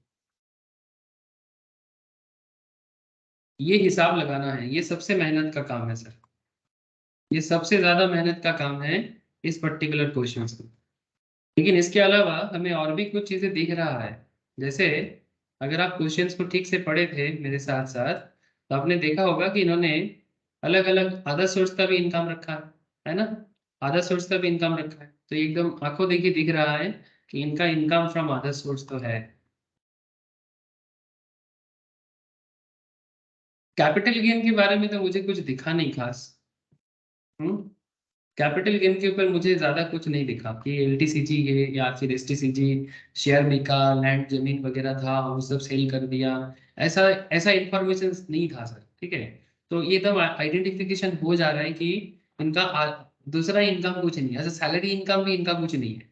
ये हिसाब लगाना है। ये सबसे मेहनत का काम है सर, ये सबसे ज्यादा मेहनत का काम है इस पर्टिकुलर क्वेश्चन में। लेकिन इसके अलावा हमें और भी कुछ चीजें दिख रहा है, जैसे अगर आप क्वेश्चंस को ठीक से पढ़े थे मेरे साथ साथ, तो आपने देखा होगा कि इन्होंने अलग अलग अदर सोर्स का भी इनकम रखा है ना, अदर सोर्स का भी इनकम रखा है। तो एकदम आंखों देखी दिख रहा है कि इनका इनकम फ्रॉम अदर सोर्स तो है। कैपिटल गेन के बारे में तो मुझे कुछ दिखा नहीं खास। कैपिटल गेन के ऊपर मुझे ज्यादा कुछ नहीं दिखा कि एलटीसीजी है या फिर एसटीसीजी, शेयर बिका, लैंड जमीन वगैरह था वो सब सेल कर दिया, ऐसा ऐसा इंफॉर्मेशन नहीं था सर। ठीक है, तो ये तब आइडेंटिफिकेशन हो जा रहा है कि इनका दूसरा इनकम कुछ नहीं है। ऐसा सैलरी इनकम भी इनका कुछ नहीं है,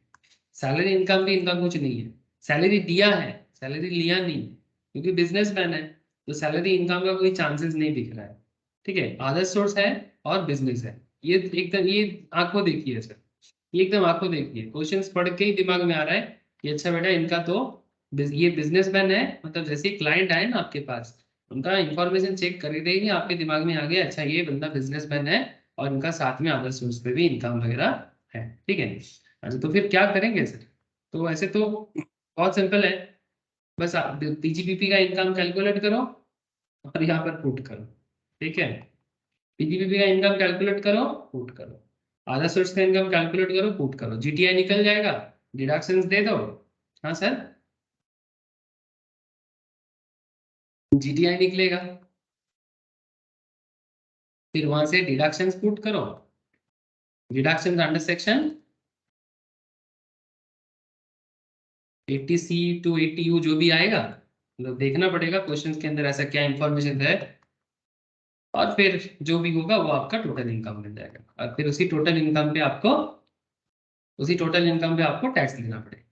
सैलरी इनकम भी इनका कुछ नहीं है। सैलरी दिया है, सैलरी लिया नहीं, क्योंकि बिजनेसमैन है, तो सैलरी इनकम का कोई चांसेस नहीं दिख रहा है। ठीक है, अदर सोर्स है और बिजनेस है। ये एकदम ये आंखों देखिए सर, ये एकदम आंखों देखिए, क्वेश्चंस पढ़ के ही दिमाग में आ रहा है कि अच्छा बेटा इनका तो ये बिजनेसमैन है, मतलब जैसे क्लाइंट आए ना आपके पास, उनका इंफॉर्मेशन चेक कर रही ही आपके दिमाग में आ गया अच्छा ये बंदा बिजनेसमैन है और इनका साथ में अदर सोर्स पे भी इनकम वगैरह है। ठीक है, अच्छा तो फिर क्या करेंगे सर? तो ऐसे तो बहुत सिंपल है, बस आप पीजीपीपी का इनकम कैलकुलेट करो और यहाँ पर पुट करो। ठीक है, पीजीपीपी का इनकम कैलकुलेट करो, पुट करो, आधा सोर्स का इनकम कैलकुलेट करो, पुट करो, जीटीआई निकल जाएगा, डिडक्शंस दे दो। हाँ सर, जीटीआई निकलेगा, फिर वहां से डिडक्शंस पुट करो, deductions under section 80C to 80U जो भी आएगा, मतलब देखना पड़ेगा क्वेश्चंस के अंदर ऐसा क्या इंफॉर्मेशन है, और फिर जो भी होगा वो आपका टोटल इनकम मिल जाएगा, और फिर उसी टोटल इनकम पे आपको टैक्स देना पड़ेगा।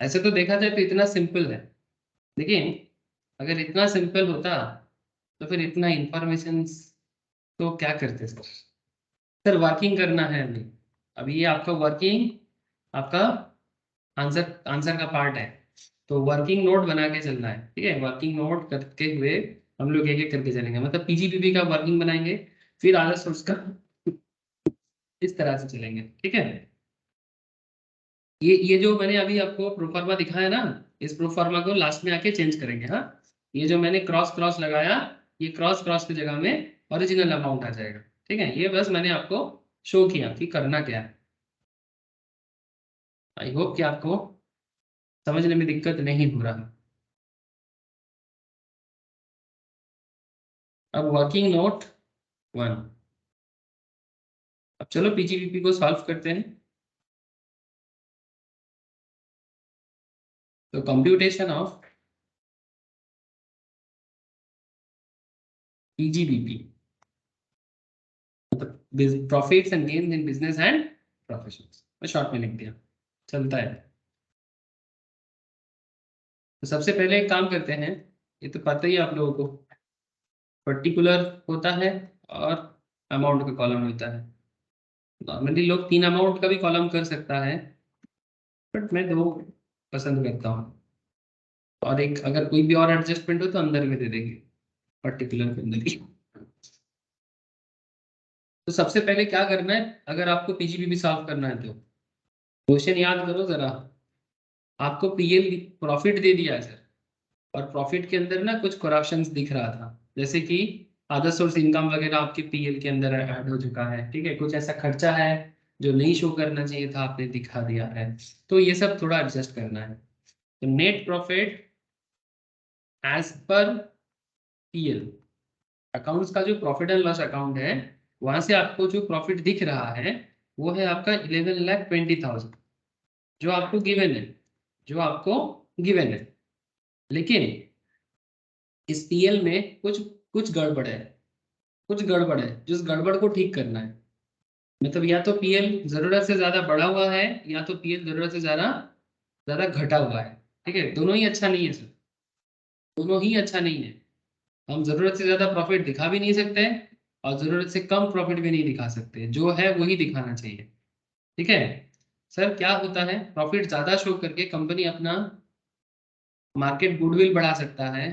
ऐसे तो देखा जाए तो इतना सिंपल है, लेकिन अगर इतना सिंपल होता तो फिर इतना इंफॉर्मेशन तो क्या करते सर? सर वर्किंग करना है अभी, अभी ये आपका वर्किंग, आपका आंसर आंसर का पार्ट है। तो वर्किंग नोट बना के चलना है। ठीक है, वर्किंग नोट करते हुए हम लोग एक एक करके चलेंगे, मतलब पीजीपीपी का वर्किंग बनाएंगे, फिर आदर सोर्स का, इस तरह से चलेंगे। ठीक है, ये जो मैंने अभी आपको प्रोफार्मा दिखाया ना, इस प्रोफार्मा को लास्ट में आके चेंज करेंगे। हाँ, ये जो मैंने क्रॉस क्रॉस लगाया, ये क्रॉस क्रॉस की जगह में ओरिजिनल अमाउंट आ जाएगा। ठीक है, ये बस मैंने आपको शो किया कि करना क्या है। आई होप कि आपको समझने में दिक्कत नहीं हो रहा। अब वर्किंग नोट 1, अब चलो पीजीपीपी को सॉल्व करते हैं। तो कंप्यूटेशन ऑफ पीजीबीपी, मतलब profits and gains in business and professions, मैं शॉर्ट में लिख दिया, चलता है। तो सबसे पहले एक काम करते हैं, ये तो पता ही है आप लोगों को, पर्टिकुलर होता है और अमाउंट का कॉलम होता है। नॉर्मली लोग 3 अमाउंट का भी कॉलम कर सकता है, बट मैं 2 पसंद करता हूँ, और एक अगर कोई भी और एडजस्टमेंट हो तो अंदर में दे देंगे, पर्टिकुलर के अंदर ही। तो सबसे पहले क्या करना है, अगर आपको पीजीपीपी सॉल्व करना है तो क्वेश्चन याद करो जरा। आपको पीएल प्रॉफिट दे दिया है सर, और प्रॉफिट के अंदर ना कुछ करप्शंस दिख रहा था, जैसे कि अदर सोर्स इनकम वगैरह आपके पीएल के अंदर ऐड हो चुका है। ठीक है, कुछ ऐसा खर्चा है जो नहीं शो करना चाहिए था, आपने दिखा दिया है, तो ये सब थोड़ा एडजस्ट करना है। तो net profit as per PL accounts का जो प्रॉफिट एंड लॉस अकाउंट है, वहां से आपको जो प्रॉफिट दिख रहा है वो है आपका 11,20,000, जो आपको गिवन है, जो आपको गिवन है। लेकिन इस पीएल में कुछ कुछ गड़बड़ है, कुछ गड़बड़ है, जिस गड़बड़ को ठीक करना है। मतलब या तो पीएल जरूरत से ज्यादा बढ़ा हुआ है, या तो पीएल जरूरत से ज्यादा ज्यादा घटा हुआ है। ठीक है, दोनों ही अच्छा नहीं है सर, दोनों ही अच्छा नहीं है। हम जरूरत से ज्यादा प्रॉफिट दिखा भी नहीं सकते, और जरूरत से कम प्रॉफिट भी नहीं दिखा सकते, जो है वही दिखाना चाहिए। ठीक है सर, क्या होता है, प्रॉफिट ज्यादा शो करके कंपनी अपना मार्केट गुडविल बढ़ा सकता है,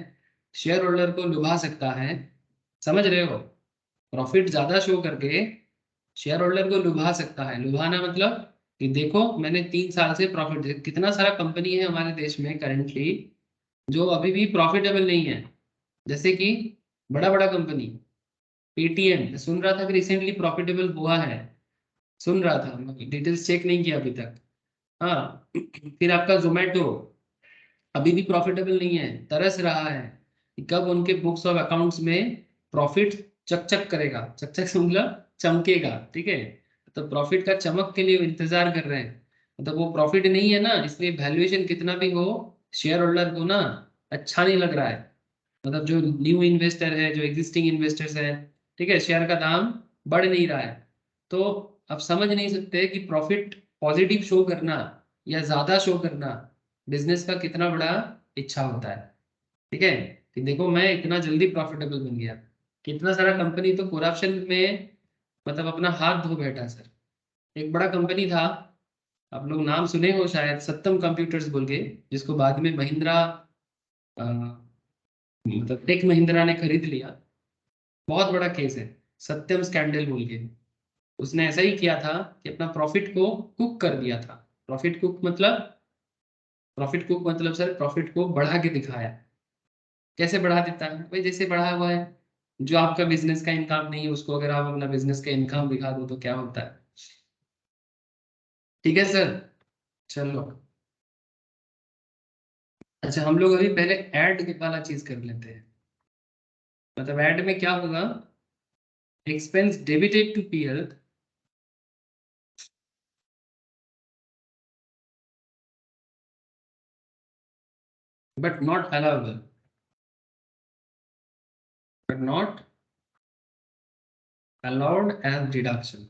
शेयर होल्डर को लुभा सकता है, समझ रहे हो? प्रॉफिट ज्यादा शो करके शेयर होल्डर को लुभा सकता है। लुभाना मतलब कि देखो मैंने 3 साल से प्रॉफिट, कितना सारा कंपनी है हमारे देश में करेंटली जो अभी भी प्रॉफिटेबल नहीं है, जैसे कि बड़ा बड़ा कंपनी पेटीएम, सुन रहा था कि रिसेंटली प्रॉफिटेबल हुआ है, सुन रहा था, डिटेल्स चेक नहीं किया अभी तक। हाँ, फिर आपका जोमेटो अभी भी प्रॉफिटेबल नहीं है, तरस रहा है कि कब उनके बुक्स ऑफ अकाउंट्स में प्रॉफिट चकचक करेगा, चकचक से मतलब चमकेगा, ठीक है। तो प्रॉफिट का चमक के लिए इंतजार कर रहे हैं, मतलब वो प्रॉफिट नहीं है ना, इसलिए वैल्यूएशन कितना भी हो शेयर होल्डर को ना अच्छा नहीं लग रहा है। मतलब जो न्यू इन्वेस्टर है, जो एग्जिस्टिंग इन्वेस्टर्स है, ठीक है, शेयर का दाम बढ़ नहीं रहा है। तो आप समझ नहीं सकते कि प्रॉफिट पॉजिटिव शो करना या ज्यादा शो करना बिजनेस का कितना बड़ा इच्छा होता है, ठीक है। कि देखो मैं इतना जल्दी प्रॉफिटेबल बन गया, कितना सारा कंपनी तो करप्शन में मतलब अपना हाथ धो बैठा सर। एक बड़ा कंपनी था, आप लोग नाम सुने हो शायद, सत्यम कंप्यूटर्स बोल के, जिसको बाद में महिंद्रा मतलब टेक महिंद्रा ने खरीद लिया। बहुत बड़ा केस है, सत्यम स्कैंडल बोल के। उसने ऐसा ही किया था कि अपना प्रॉफिट को कुक कर दिया था। प्रॉफिट कुक मतलब सर प्रॉफिट को बढ़ा के दिखाया। कैसे बढ़ा देता है भाई, जैसे बढ़ा हुआ है, जो आपका बिजनेस का इनकम नहीं है उसको अगर आप अपना बिजनेस का इनकम दिखा दो तो क्या होता है, ठीक है सर। चलो, अच्छा हम लोग अभी पहले ऐड वाला चीज कर लेते हैं। मतलब ऐड में क्या होगा, expense debited to PL but not allowable, but not allowed as deduction.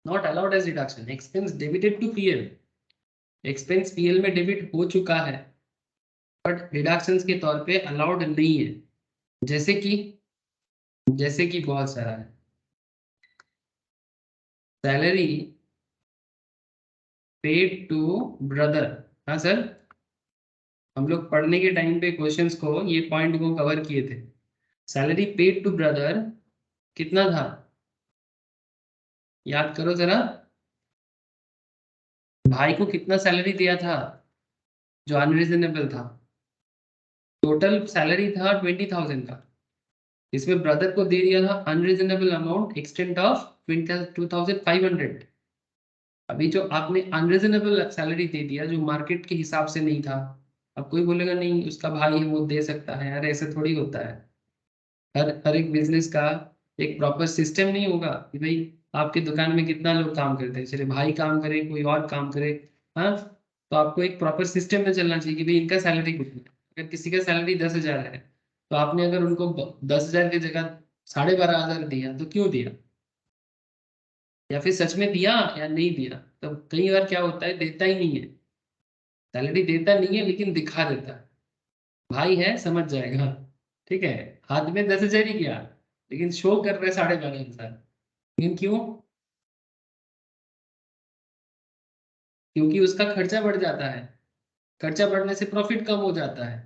Not allowed as deduction. Expense debited to PL. Expense PL में डेबिट हो चुका है बट डिडक्शंस के तौर पे अलाउड नहीं है। जैसे कि बहुत सारा है, सैलरी पेड टू ब्रदर। हाँ सर, हम लोग पढ़ने के टाइम पे क्वेश्चंस को ये पॉइंट को कवर किए थे। सैलरी पेड टू ब्रदर कितना था, याद करो जरा। भाई को कितना सैलरी दिया था जो अनरीजनेबल था, टोटल सैलरी था 20,000 का, इसमें ब्रदर को दे दिया था अनरीजनेबल अमाउंट एक्सटेंट ऑफ 22,500। अभी जो आपने अनरीजनेबल सैलरी दे दिया जो मार्केट के हिसाब से नहीं था, अब कोई बोलेगा नहीं उसका भाई है वो दे सकता है, यार ऐसे थोड़ी होता है। हर हर एक बिजनेस का एक प्रॉपर सिस्टम नहीं होगा कि भाई आपकी दुकान में कितना लोग काम करते हैं, चले भाई काम करे कोई और काम करे। हाँ, तो आपको एक प्रॉपर सिस्टम में चलना चाहिए कि भाई इनका सैलरी कितना है। अगर किसी का सैलरी 10,000 है तो आपने अगर उनको 10,000 की जगह 12,500 दिया तो क्यों दिया, या फिर सच में दिया या नहीं दिया। तो कई बार क्या होता है देता ही नहीं है, सैलरी देता नहीं है लेकिन दिखा देता है, भाई है समझ जाएगा, ठीक है, हाथ में 10,000 ही गया लेकिन शो कर रहे 12,500। लेकिन क्यों, क्योंकि उसका खर्चा बढ़ जाता है, खर्चा बढ़ने से प्रॉफिट कम हो जाता है।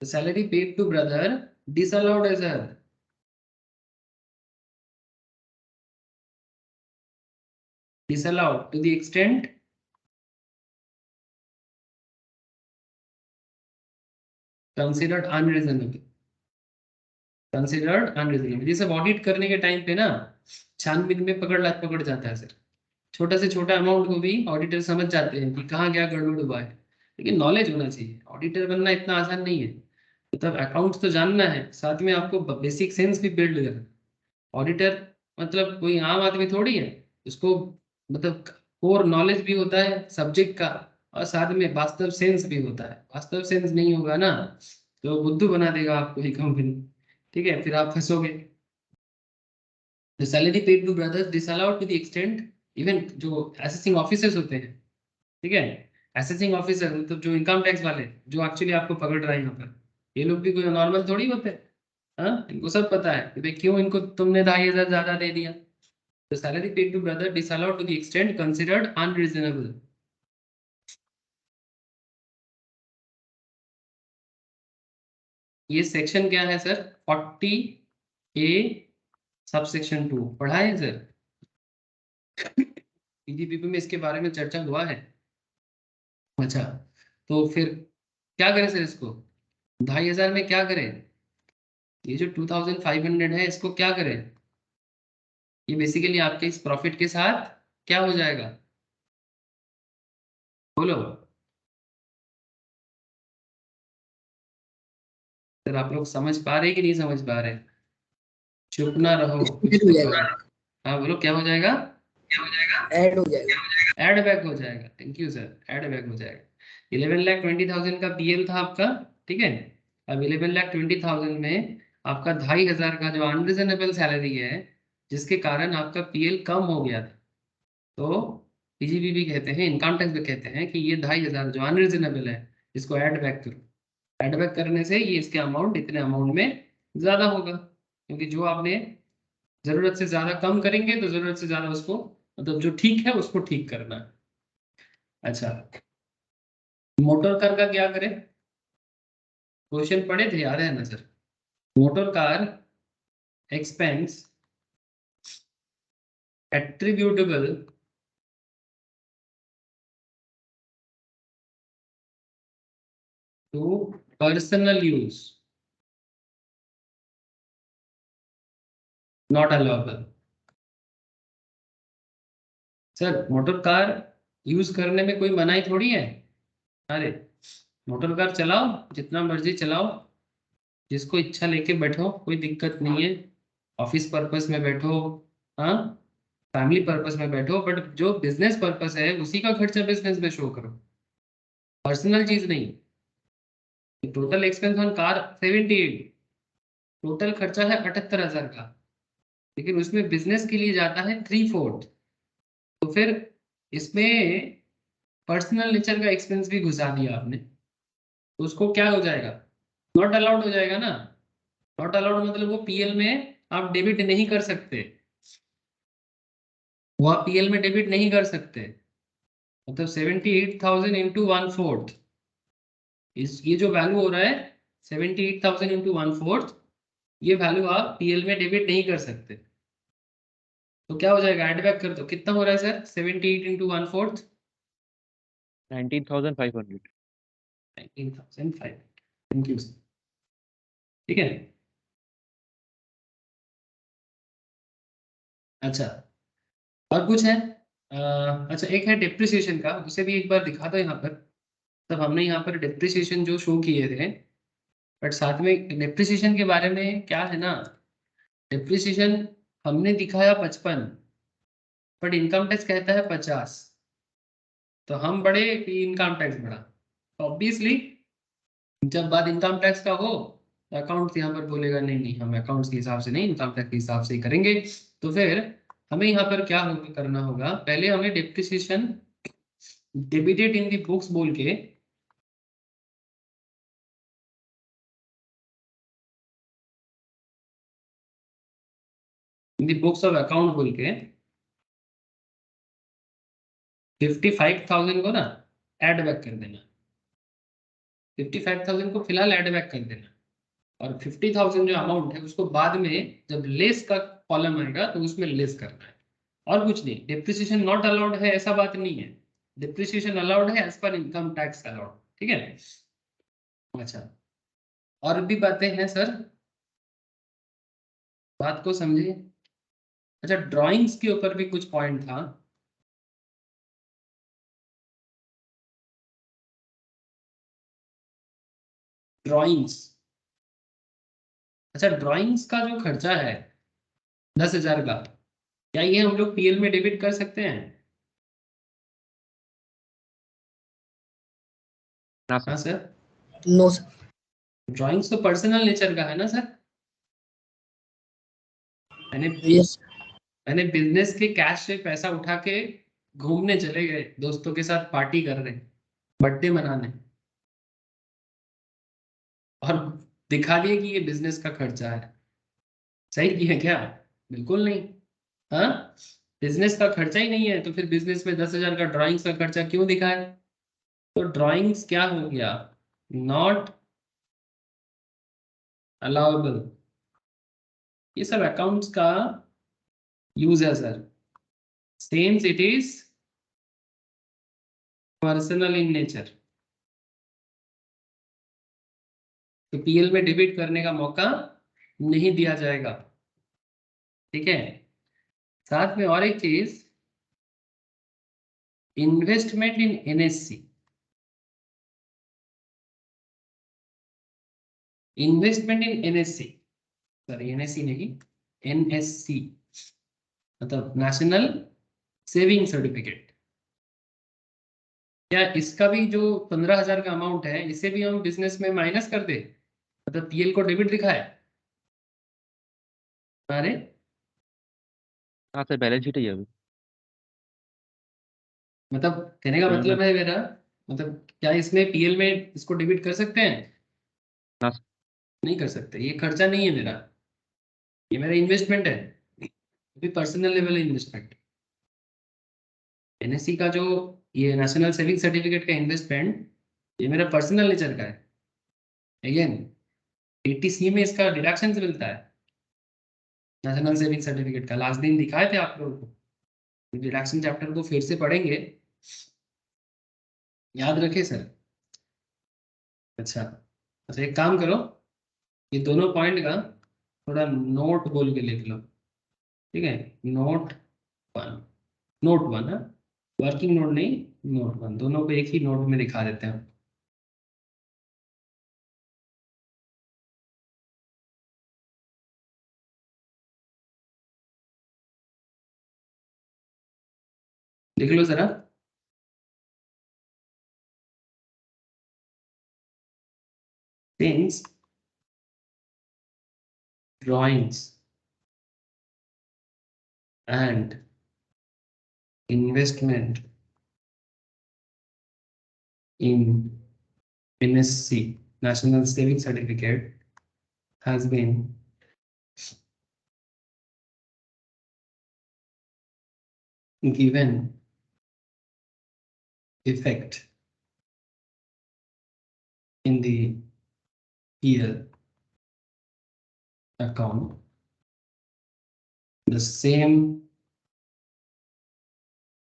तो salary paid to brother disallowed है sir, disallowed to the extent considered unreasonable, considered unreasonable. जैसे ऑडिट करने के टाइम पे ना छानबीन में पकड़ जाता है सर, छोटा से छोटा अमाउंट को भी ऑडिटर समझ जाते हैं कि कहाँ क्या गड़बड़ हुआ है। लेकिन नॉलेज होना चाहिए, ऑडिटर बनना इतना आसान नहीं है। मतलब अकाउंट्स तो जानना है, साथ में आपको बेसिक सेंस भी बिल्ड करना। ऑडिटर मतलब कोई आम आदमी थोड़ी है, उसको मतलब कोर नॉलेज भी होता है सब्जेक्ट का, और साथ में वास्तव सेंस भी होता है। वास्तव सेंस नहीं होगा ना तो बुद्धू बना देगा आपको ही कंपनी, ठीक है, फिर आप फंसोगे। The salary paid to brothers disallowed to the extent, even जो असेसिंग ऑफिसर्स होते हैं, ठीक है, असेसिंग ऑफिसर मतलब जो इनकम टैक्स वाले जो एक्चुअली आपको पकड़ रहा है यहाँ पर, ये लोग भी कोई नॉर्मल थोड़ी होते हैं। हाँ, इनको सब पता है कि भाई क्यों इनको तुमने 2,500 ज्यादा दे दिया। तो salary paid to brother disallowed to the extent considered unreasonable. ये सेक्शन क्या है सर, 40A सबसेक्शन 2 पढ़ा है सर। पीजीपीपी में इसके बारे में चर्चा हुआ है? अच्छा, तो फिर क्या करें सर इसको? 2500 में क्या करें? ये जो 2500 है इसको क्या करें? ये बेसिकली आपके इस प्रॉफिट के साथ क्या हो जाएगा? बोलो सर, आप लोग समझ पा रहे कि नहीं समझ पा रहे? चुप ना रहो, कुछ इसमें हो तो जाएगा, करो। हाँ बोलो, क्या हो जाएगा? ऐड हो जाएगा। एड बैक हो जाएगा। Thank you sir, add back हो जाएगा। 11,20,000 का पीएल था आपका, ठीक है। अब 11,20,000 में आपका 2,500 का जो अनरिजनेबल सैलरी है, जिसके कारण आपका पीएल कम हो गया था, तो पीजीबी भी कहते हैं, इनकम टैक्स भी कहते हैं कि ये 2,500 जो अनरिजनेबल है, इसको ऐड बैक करो। ऐड बैक करने से ये इसके अमाउंट इतने अमाउंट में ज्यादा होगा, क्योंकि जो आपने जरूरत से ज्यादा कम करेंगे तो जरूरत से ज्यादा उसको, मतलब जो ठीक है उसको ठीक करना है। अच्छा, मोटर कार का क्या करें? क्वेश्चन पढ़े थे, याद है ना sir? Motor car expense attributable to personal use not allowable. Sir motor car use करने में कोई मनाही थोड़ी है। अरे, मोटर कार चलाओ, जितना मर्जी चलाओ, जिसको इच्छा लेके बैठो, कोई दिक्कत नहीं है। ऑफिस पर्पस में बैठो, हाँ, फैमिली पर्पस में बैठो, बट जो बिजनेस पर्पस है उसी का खर्चा बिजनेस में शो करो, पर्सनल चीज नहीं। Total expense on car 78, total खर्चा है 78,000 का, लेकिन उसमें बिजनेस के लिए जाता है 3/4। तो फिर इसमें पर्सनल नेचर का एक्सपेंस भी घुसा दिया आपने, तो उसको क्या हो जाएगा? नॉट अलाउड हो जाएगा ना। नॉट अलाउड मतलब वो पीएल में आप डेबिट नहीं कर सकते, वो आप पीएल में डेबिट नहीं कर सकते। मतलब 78,000 इंटू 1/4, इस ये जो वैल्यू हो रहा है 78,000 इंटू 1/4, ये वैल्यू आप पीएल में डेबिट नहीं कर सकते। तो क्या हो जाएगा? एड बैक कर दो, कितना हो रहा है sir? 78 into 1/4, 19,500। 19,500। Thank you sir, ठीक है। अच्छा, और कुछ है? अच्छा, एक है डिप्रिसिएशन का, उसे भी एक बार दिखा दो यहाँ पर। तब हमने यहाँ पर डिप्रिसिएशन जो शो किए थे, बट साथ में डिप्रिसिएशन के बारे में क्या है ना, डिप्रिसिएशन हमने दिखाया 55, बट इनकम टैक्स कहता है 50। तो हम बढ़े कि इनकम टैक्स बढ़ा? तो ऑब्वियसली जब बात इनकम टैक्स का हो, तो अकाउंट्स यहाँ पर बोलेगा नहीं नहीं, हम अकाउंट्स के हिसाब से नहीं, इनकम टैक्स के हिसाब से ही करेंगे। तो फिर हमें यहाँ पर क्या करना होगा? पहले हमें depreciation debited in the books बोल के, इन दी बुक्स ऑफ अकाउंट बोल के 55,000 को ना ऐड बैक कर देना। 55,000 को फिलहाल ऐड बैक कर देना, और 50,000 जो अमाउंट है उसको बाद में जब लेस का कॉलम आएगा तो उसमें लेस करना है। और कुछ नहीं। डिप्रिसिएशन नॉट अलाउड है ऐसा बात नहीं है, डिप्रिसिएशन अलाउड है as per income tax allowed, ठीक है। अच्छा, और भी बातें हैं सर? बात को समझिए। अच्छा, ड्राइंग्स के ऊपर भी कुछ पॉइंट था। ड्राइंग्स, अच्छा ड्राइंग्स का जो खर्चा है 10,000 का, क्या ये हम लोग पीएल में डेबिट कर सकते हैं? ना हाँ सर। Sir, no sir. ड्राइंग्स तो पर्सनल नेचर का है ना सर। मैंने यस। मैंने बिजनेस के कैश से पैसा उठा के घूमने चले गए, दोस्तों के साथ पार्टी कर रहे, बर्थडे मनाने, और दिखा दिए कि ये बिजनेस का खर्चा है। सही किया क्या? बिल्कुल नहीं। हाँ, बिजनेस का खर्चा ही नहीं है तो फिर बिजनेस में 10,000 का ड्राइंग्स का खर्चा क्यों दिखाए? तो ड्राइंग्स क्या हो गया? Not allowable. ये सब अकाउंट्स का यूज है sir, seems it is personal in nature, तो पीएल में डेबिट करने का मौका नहीं दिया जाएगा। ठीक है, साथ में और एक चीज, investment in NSC, investment in NSC, sorry NSC नहीं, एनएससी मतलब नेशनल सेविंग सर्टिफिकेट, क्या इसका भी जो 15,000 का अमाउंट है इसे भी हम बिजनेस में माइनस कर दे, मतलब पीएल को डेबिट दिखाए? अरे हाँ सर, बैलेंस शीट है ये अभी। मतलब कहने का मतलब है मेरा, मतलब क्या इसमें पीएल में इसको डेबिट कर सकते हैं? हाँ। नहीं कर सकते, ये खर्चा नहीं है मेरा, ये मेरा इन्वेस्टमेंट है, अभी पर्सनल लेवल इन्वेस्टमेंट। एनएससी का जो ये नेशनल सेविंग सर्टिफिकेट का इन्वेस्टमेंट, ये मेरा पर्सनल नेचर का है। अगेन एटीसी में इसका डिडक्शन मिलता है, नेशनल सेविंग सर्टिफिकेट का लास्ट दिन दिखाए थे आप लोगों को, डिडक्शन चैप्टर को फिर से पढ़ेंगे, याद रखे सर। अच्छा अच्छा, एक काम करो, ये दोनों पॉइंट का थोड़ा नोट बोल के लिख लो। ठीक है, नोट वन, नोट वन है, वर्किंग नोट नहीं, नोट वन, दोनों को एक ही नोट में दिखा देते हैं। लिख लो जरा। Since drawings and investment in NSC, National Saving Certificate, has been given effect in the PL account, the same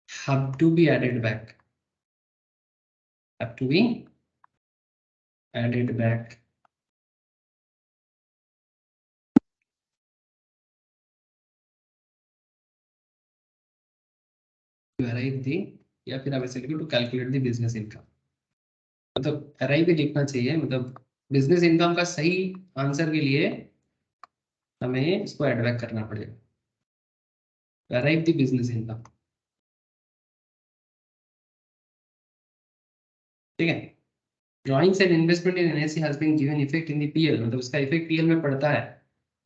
have to be added back, have to be added back to arrive the, या फिर आप ऐसे लिखो to calculate the business income, मतलब अराइव भी लिखना चाहिए, मतलब बिजनेस इनकम का सही आंसर के लिए हमें इसको एड बैक करना पड़ेगा, अराइव द बिजनेस इनकम। ठीक है, drawings and investment in NSC has been given effect in the PL, मतलब उसका इफेक्ट पीएल में पड़ता है।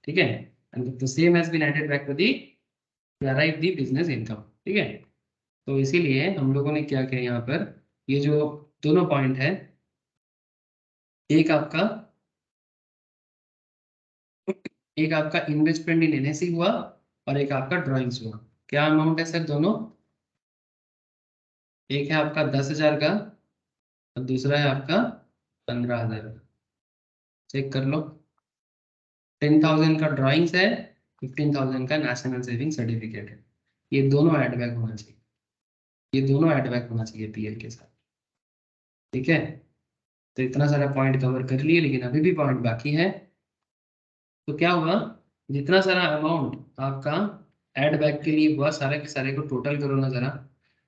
ठीक है, and the same has been added back to the arrive the business income. ठीक है, तो इसीलिए हम लोगों ने क्या किया यहाँ पर, ये जो दोनों पॉइंट है, एक आपका इन्वेस्टमेंट इन एनएससी हुआ और एक आपका ड्राइंग्स हुआ। क्या अमाउंट है सर दोनों? एक है आपका 10,000 का और दूसरा है आपका 15,000 का। चेक कर लो, 10,000 का ड्राइंग्स है, 15,000 का नेशनल सेविंग सर्टिफिकेट है, ये दोनों ऐड बैक होना चाहिए, ये दोनों ऐड बैक होना चाहिए पीएल के साथ। ठीक है, तो इतना सारा पॉइंट कवर कर लिए, लेकिन अभी भी पॉइंट बाकी है। तो क्या हुआ, जितना सारा अमाउंट आपका ऐड बैक के लिए हुआ, सारे के सारे को टोटल करो ना जरा,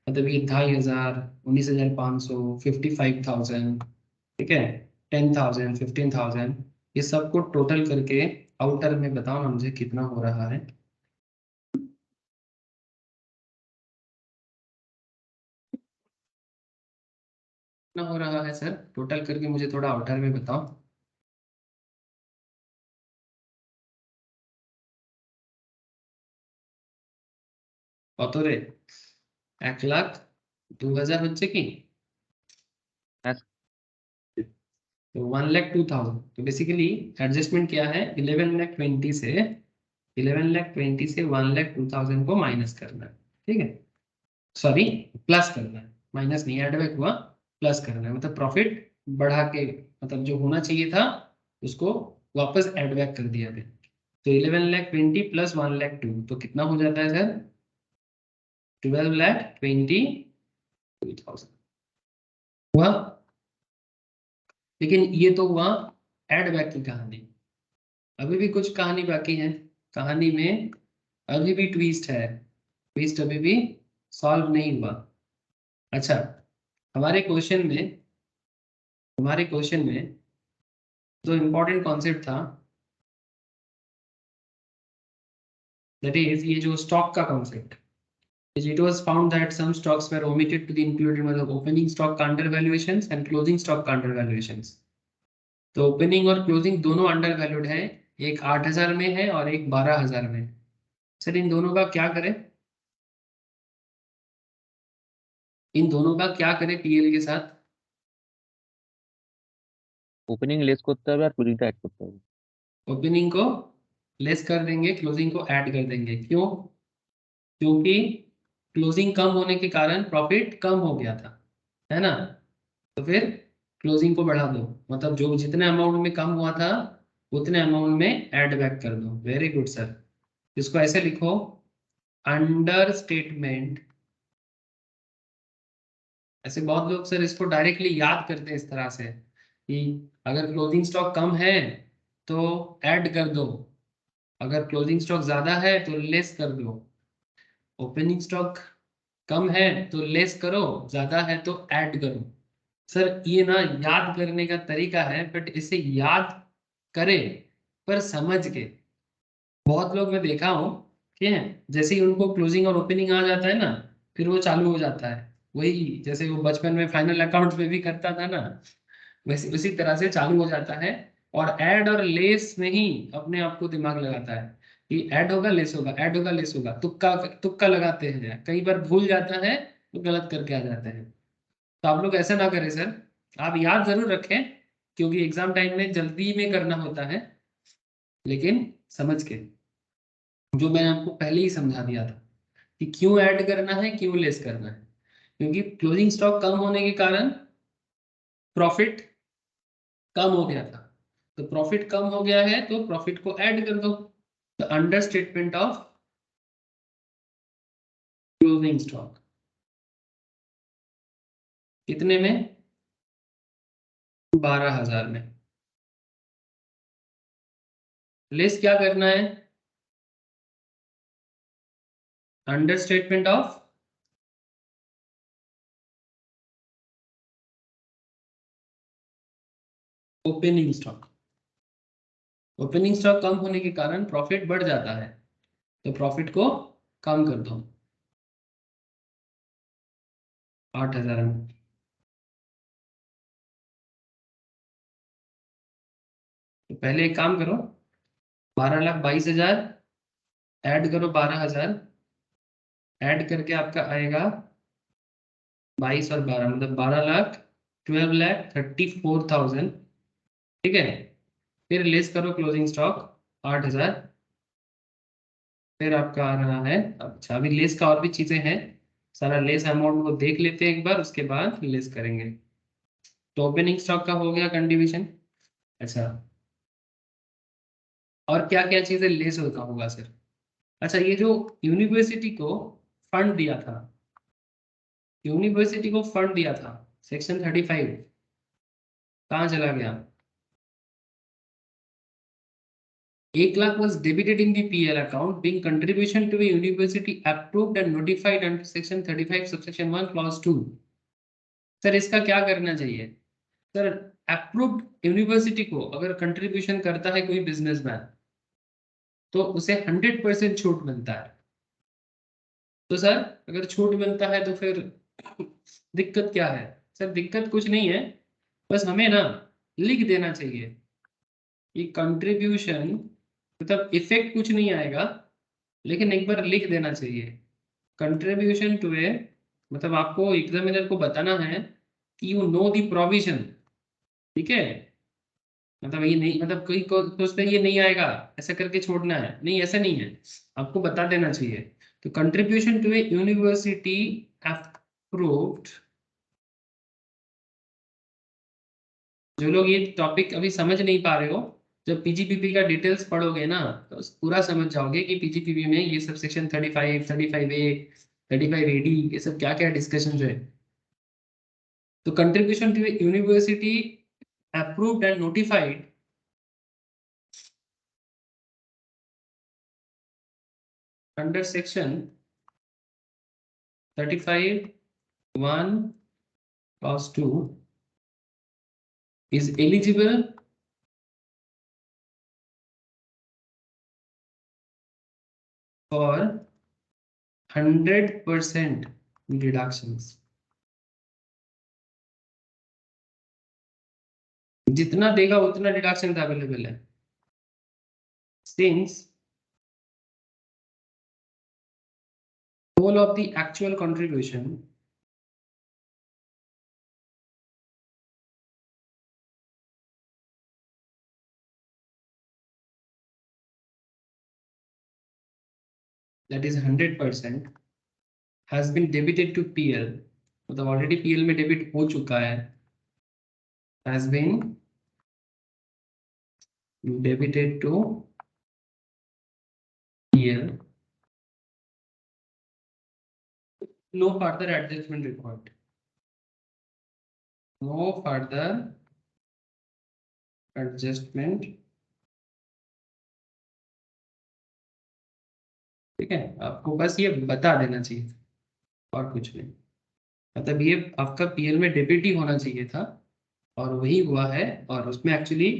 मतलब ये 2,500, 19,500, 55,000, ठीक है, 10,000, 15,000, ये सबको टोटल करके आउटर में बताओ ना मुझे कितना हो रहा है। कितना हो रहा है सर टोटल करके, मुझे थोड़ा आउटर में बताओ। কত রে? 1,02,000 হচ্ছে কি? Yes. तो 1,02,000, तो बेसिकली एडजस्टमेंट क्या है, 11,20,000 से 11,20,000 से 1,02,000 को माइनस करना है। ठीक है, सॉरी प्लस करना है, माइनस नहीं एड बैक हुआ, प्लस करना है, मतलब प्रॉफिट बढ़ा के, मतलब जो होना चाहिए था उसको वापस एड बैक कर दिया गया। तो 11,20,000 प्लस 1,02,000 तो कितना हो जाता है सर? 12,22,000। हुआ। लेकिन ये तो हुआ एड बैक की कहानी, अभी भी कुछ कहानी बाकी है। कहानी में अभी भी ट्विस्ट है, ट्विस्ट अभी भी सॉल्व नहीं हुआ। अच्छा, हमारे क्वेश्चन में जो इम्पोर्टेंट कॉन्सेप्ट था, दैट इज ये जो स्टॉक का concept, it was found that some stocks were omitted to the included मतलब opening stock counter valuations and closing stock counter valuations। तो ओपनिंग और क्लोजिंग दोनों अंडर वैल्यूड है, एक 8,000 में है और एक 12,000 में। सर इन दोनों का क्या करें, इन दोनों का क्या करें पीएल के साथ? ওপেনিং লেস করতে হবে আর ক্লোজিংটা অ্যাড করতে হবে। ओपनिंग को लेस कर देंगे, क्लोजिंग को ऐड कर देंगे। क्यों? क्योंकि क्लोजिंग कम होने के कारण प्रॉफिट कम हो गया था, है ना? तो फिर क्लोजिंग को बढ़ा दो, मतलब जो जितने अमाउंट में कम हुआ था उतने अमाउंट में ऐड बैक कर दो। Very good sir. इसको ऐसे लिखो, अंडर स्टेटमेंट। ऐसे बहुत लोग सर इसको डायरेक्टली याद करते हैं इस तरह से कि अगर क्लोजिंग स्टॉक कम है तो ऐड कर दो, अगर क्लोजिंग स्टॉक ज्यादा है तो लेस कर दो। ओपनिंग स्टॉक कम है तो लेस करो, ज्यादा है तो ऐड करो। सर ये ना याद करने का तरीका है, बट इसे याद करें पर समझ के। बहुत लोग मैं देखा हूँ, ठीक है, जैसे ही उनको क्लोजिंग और ओपनिंग आ जाता है ना, फिर वो चालू हो जाता है, वही जैसे वो बचपन में फाइनल अकाउंट्स में भी करता था ना, वैसे उसी तरह से चालू हो जाता है। और ऐड और लेस में ही अपने आप को दिमाग लगाता है कि ऐड होगा लेस होगा, ऐड होगा लेस होगा, तुक्का तुक्का लगाते हैं, कई बार भूल जाता है तो गलत करके आ जाते हैं। तो आप लोग ऐसा ना करें सर, आप याद जरूर रखें, क्योंकि एग्जाम टाइम में जल्दी में करना होता है, लेकिन समझ के, जो मैंने आपको पहले ही समझा दिया था कि क्यों ऐड करना है क्यों लेस करना है। क्योंकि क्लोजिंग स्टॉक कम होने के कारण प्रॉफिट कम हो गया था, तो प्रॉफिट कम हो गया है तो प्रॉफिट को ऐड कर दो। The under statement of closing stock कितने में? 12,000 में। लेस क्या करना है? Under statement of opening stock. Opening stock कम होने के कारण प्रॉफिट बढ़ जाता है, तो प्रॉफिट को कम कर दो 8,000 में। तो पहले एक काम करो, 12,22,000 ऐड करो 12,000, ऐड करके आपका आएगा 22 और 12 मतलब 12,00,000, 12,34,000। ठीक है, फिर लेस करो क्लोजिंग स्टॉक 8,000, फिर आपका आ रहा है। अच्छा अभी लेस का और भी चीजें हैं, सारा लेस अमाउंट को देख लेते हैं एक बार, उसके बाद लेस करेंगे। तो ओपनिंग स्टॉक का हो गया कंट्रीब्यूशन। अच्छा, और क्या क्या चीजें लेस होता होगा सर? अच्छा, ये जो यूनिवर्सिटी को फंड दिया था, यूनिवर्सिटी को फंड दिया था, सेक्शन 35 कहाँ चला गया? 1,00,000 was debited in the PL account being contribution to a university approved and notified under section 35 subsection 1 clause 2। Sir इसका क्या करना चाहिए? सर अप्रूव्ड यूनिवर्सिटी को अगर कंट्रीब्यूशन करता है कोई बिजनेसमैन, तो उसे 100% छूट मिलता है। तो सर अगर छूट मिलता है तो फिर दिक्कत क्या है? सर दिक्कत कुछ नहीं है, बस हमें ना लिख देना चाहिए कि कंट्रीब्यूशन, मतलब इफेक्ट कुछ नहीं आएगा, लेकिन एक बार लिख देना चाहिए कंट्रीब्यूशन टू ए, मतलब आपको एग्जामिनर को बताना है कि यू नो द प्रोविजन। ठीक है, मतलब ये नहीं, मतलब कोई को सोचते हैं ये नहीं आएगा ऐसा करके छोड़ना है, नहीं ऐसा नहीं है, आपको बता देना चाहिए। तो contribution to a university approved, जो लोग ये टॉपिक अभी समझ नहीं पा रहे हो, जब पीजीपीपी का डिटेल्स पढ़ोगे ना तो पूरा समझ जाओगे कि पीजीपीपी में ये सब सेक्शन 35, 35A, 35AD, ये सब क्या क्या डिस्कशन है। तो contribution to university approved and notified under section 35(1) clause 2 is eligible for 100% deductions. जितना देगा उतना डिडक्शन अवेलेबल है. Since whole of the actual contribution that is 100% has been debited to PL. मतलब ऑलरेडी PL में डेबिट हो चुका है. Has been debited to PL. No further adjustment required. No further adjustment. ठीक है, आपको बस ये बता देना चाहिए और कुछ नहीं. मतलब ये आपका पीएल में डेबिट ही होना चाहिए था और वही हुआ है. और उसमें एक्चुअली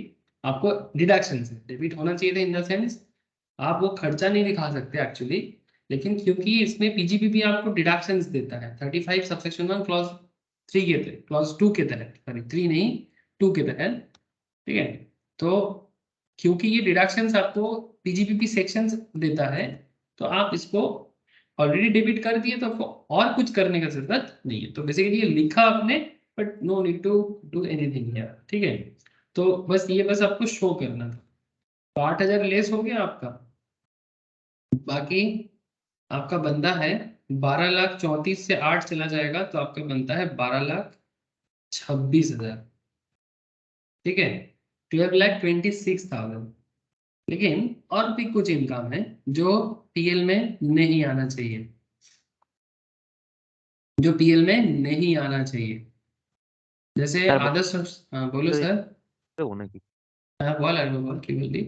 आपको डिडक्शन से डेबिट होना चाहिए था इन द सेंस आप वो खर्चा नहीं दिखा सकते एक्चुअली. लेकिन क्योंकि इसमें पीजीपीपी आपको डिडक्शंस देता है 35 सबसेक्शन 1 क्लॉज 3 के तहत, क्लॉज 2 के तहत, सॉरी 3 नहीं 2 के तहत. ठीक है, तो क्योंकि ये डिडक्शंस आपको पीजीपीपी सेक्शंस देता है तो आप इसको ऑलरेडी डेबिट कर दिए तो आपको और कुछ करने का जरूरत नहीं है. तो बेसिकली ये लिखा आपने but no need to do anything here. ठीक है, तो बस ये बस आपको शो करना था. तो 8,000 लेस हो गया आपका. बाकी आपका बनता है 12,34,000 से 8 चला जाएगा तो आपका बनता है 12,26,000. ठीक है, 12,26,000. लेकिन और भी कुछ इनकम है जो पीएल में नहीं आना चाहिए, जो पीएल में नहीं आना चाहिए. जैसे सर, आदर्श. हाँ बोलो सर. होना কি हाँ बोल আর बोल কি বললি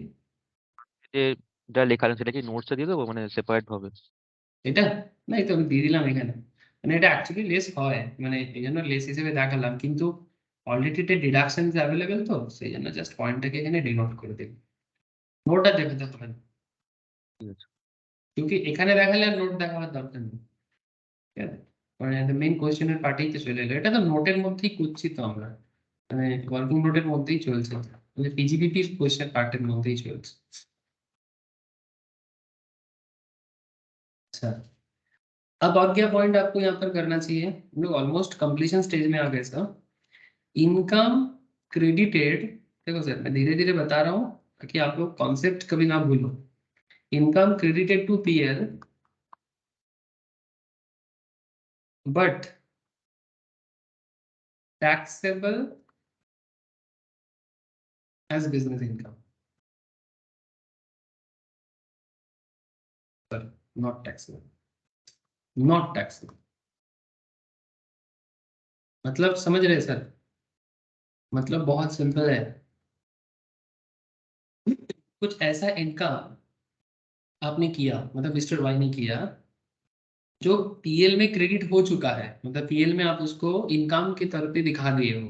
যে যা লেখা আছে সেটা কি নোটসে দিয়ে দেবো মানে সেপারেট ভাবে? এটা না, এই তো আমি দিয়ে দিলাম এখানে. মানে এটা অ্যাকচুয়ালি লেস হয়, মানে এই জন্য লেস হিসেবে দেখালাম, কিন্তু অলরেডি এটা ডিডাকশনস অ্যাভেলেবেল তো সেই জন্য জাস্ট পয়েন্টটাকে এখানে ডিনোট করে দেব. নোটটা দেখাতে হবে না, ঠিক আছে। क्योंकि এখানে দেখালে আর নোট দেখাবার দরকার নেই. ঠিক আছে, মানে মেইন কোশ্চেনের পার্টিতে চলে এলো. এটা তো নোটের মধ্যেই করছি তো আমরা, মানে ওয়ার্কিং নোটের মধ্যেই চলছে, মানে পিজিপিপি কোশ্চেন পার্টের মধ্যেই চলছে. अच्छा, अब और क्या पॉइंट आपको यहाँ पर करना चाहिए. हम लोग ऑलमोस्ट कंप्लीशन स्टेज में आ गए सर. इनकम क्रेडिटेड, देखो सर मैं धीरे धीरे बता रहा हूँ ताकि आप लोग कॉन्सेप्ट कभी ना भूलो. Income credited to PL but taxable as business income. Not taxable, not taxable. मतलब समझ रहे सर, मतलब बहुत सिंपल है. कुछ ऐसा इनकम आपने किया, मतलब मिस्टर वाई ने किया, जो पीएल में क्रेडिट हो चुका है, मतलब पीएल में आप उसको इनकम के तौर पे दिखा दिए हो,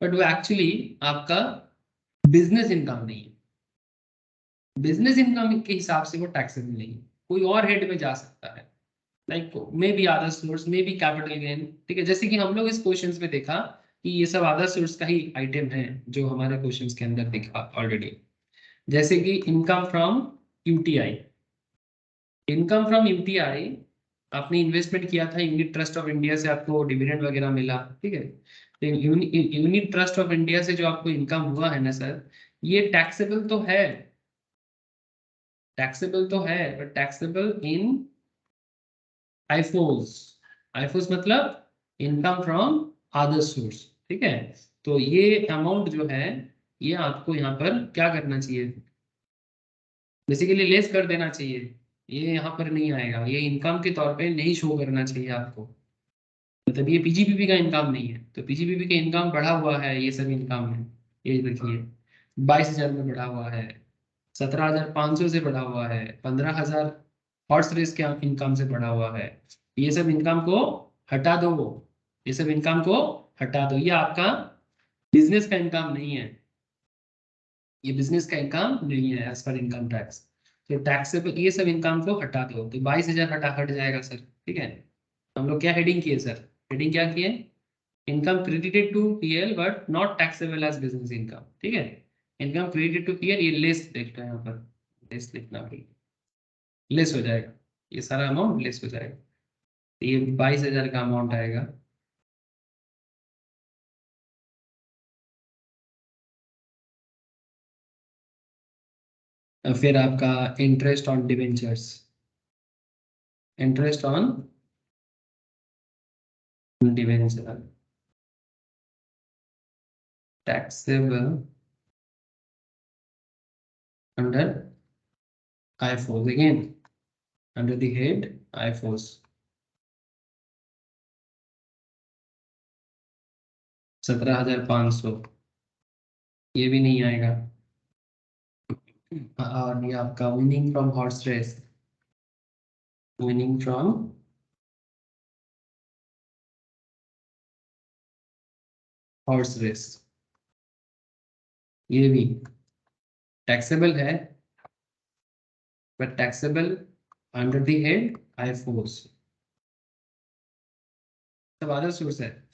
बट वो एक्चुअली आपका बिजनेस इनकम नहीं है. बिजनेस इनकम के हिसाब से वो टैक्सेबल नहीं है, कोई और हेड में जा सकता है, like may be other source, may be capital gain. ठीक है, जैसे कि हम लोग इस क्वेश्चंस में देखा कि ये सब अदर सोर्स का ही आइटम है जो हमारे क्वेश्चंस के अंदर दिखा ऑलरेडी. जैसे कि income from UTI. Income from UTI आपने इन्वेस्टमेंट किया था यूनिट ट्रस्ट ऑफ इंडिया से, आपको डिविडेंड वगैरह मिला. ठीक है, तो यूनिट ट्रस्ट ऑफ इंडिया से जो आपको इनकम हुआ है ना सर, ये टैक्सेबल तो है, टैक्सेबल तो है, बट टैक्सेबल इन आईफोस. आईफोस मतलब इनकम फ्रॉम अदर सोर्स. ठीक है, तो ये अमाउंट जो है ये आपको यहाँ पर क्या करना चाहिए, बेसिकली लेस कर देना चाहिए. ये यहाँ पर नहीं आएगा, ये इनकम के तौर पे नहीं शो करना चाहिए आपको. मतलब ये पीजीपीपी का इनकम नहीं है। तो पीजीपीपी का इनकम बढ़ा हुआ है, ये सब इनकम है। ये देखिए 22,000 में बढ़ा हुआ है, 17,500 से बढ़ा हुआ है, 15,000 हॉर्स रेस के इनकम से बढ़ा हुआ है। ये सब इनकम को हटा दो, ये सब इनकम को हटा दो। ये आपका बिजनेस का इनकम नहीं है, ये बिजनेस का इनकम नहीं है एज पर इनकम टैक्स। तो टैक्सेबल ये सब इनकम को हटा दो, तो 22,000 हट जाएगा सर। ठीक है, हम लोग क्या हेडिंग किए सर, हेडिंग क्या किए, income credited to PL but not taxable as business income. ठीक है, इनकम क्रेडिटेड टू पीएल, ये लेस देखते हैं यहाँ पर, लेस लिखना भी, लेस हो जाएगा, ये सारा अमाउंट लेस हो जाएगा। तो ये 22,000 का अमाउंट आएगा। और फिर आपका interest on debentures, interest on debenture taxable under IFOs, again under the head IFOs, 17,500, ये भी नहीं आएगा। और ये आपका winning from horse race, winning from horse race, ये भी टैक्सेबल है, but taxable under the head IFOs। सब अदर सोर्स है,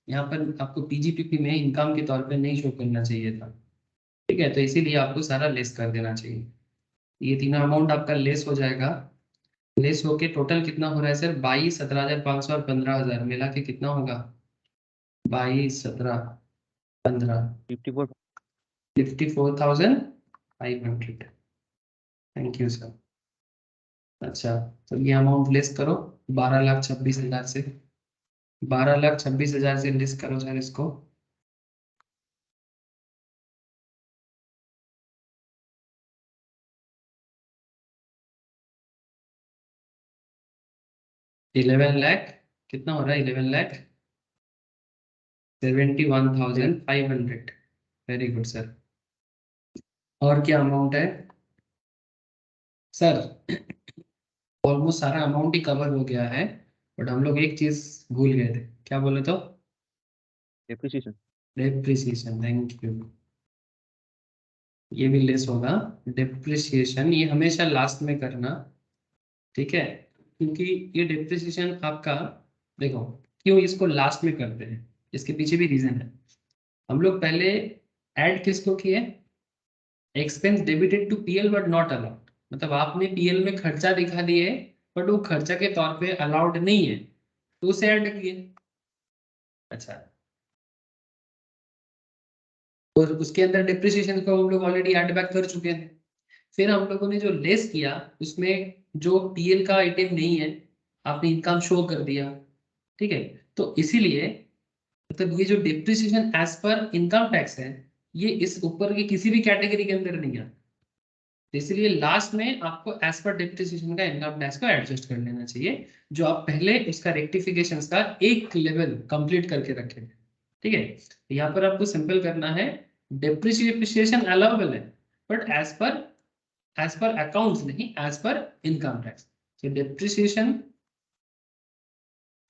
यहाँ पर आपको पीजीपीपी में इनकम के तौर पे नहीं शो करना चाहिए था। ठीक है, तो इसीलिए आपको सारा लेस कर देना चाहिए। ये तीनों अमाउंट आपका लेस हो जाएगा। लेस होके टोटल कितना हो रहा है सर, 22, 17,500 और 15,000 मिला के कितना होगा, 22, 17, 15, 54। 54,500। Thank you sir. अच्छा, तो ये अमाउंट लेस करो 12,26,000 से, 12,26,000 से लेस करो सर इसको। इलेवन लाख कितना हो रहा है, 11,71,500। Very good sir. और क्या अमाउंट है सर, ऑलमोस्ट सारा अमाउंट ही कवर हो गया है, बट हम लोग एक चीज भूल गए थे, क्या बोले तो, डेप्रिसिएशन। डेप्रिसिएशन। थैंक यू, ये भी लेस होगा। डेप्रिसिएशन ये हमेशा लास्ट में करना, ठीक है, क्योंकि ये डेप्रिसिएशन आपका, देखो क्यों इसको लास्ट में करते हैं, इसके पीछे भी रीजन है। हम लोग पहले ऐड किसको किए, expense debited to PL but not allowed, मतलब आपने पीएल में खर्चा दिखा दिए बट वो खर्चा के तौर पे अलाउड नहीं है, तो उसे ऐड किए। अच्छा, और उसके अंदर डिप्रिसिएशन को हम लोग ऑलरेडी ऐड बैक कर चुके थे। फिर हम लोगों ने जो लेस किया उसमें जो पीएल का आइटम नहीं है, आपने इनकम शो कर दिया। ठीक है, तो इसीलिए मतलब ये जो depreciation as per income tax है, ये इस ऊपर की किसी भी कैटेगरी के अंदर नहीं आता। तो इसलिए लास्ट में आपको एज पर डिप्रिसिएशन का इनकम टैक्स को एडजस्ट कर लेना चाहिए, जो आप पहले उसका रेक्टिफिकेशन का एक लेवल कंप्लीट करके रखे थे। ठीक है, तो यहाँ पर आपको सिंपल करना है, डिप्रिसिएशन अलाउबल है बट एज पर अकाउंट्स नहीं, as per income tax. so depreciation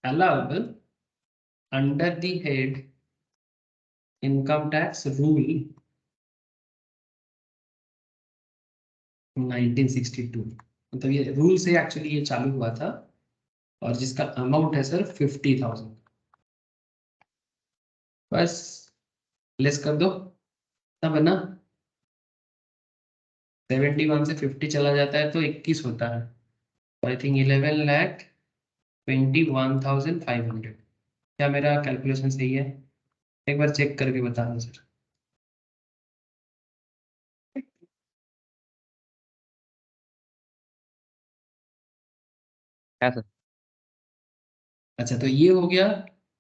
allowable under the head income tax rule 1962, मतलब ये रूल से एक्चुअली ये चालू हुआ था, और जिसका अमाउंट है सर 50,000। बस लेस कर दो, तब बना 71 से 50 चला जाता है तो 21 होता है, आई थिंक 11,21,500। क्या मेरा कैलकुलेशन सही है, एक बार चेक करके बता दो सर। है सर। अच्छा, तो ये हो गया,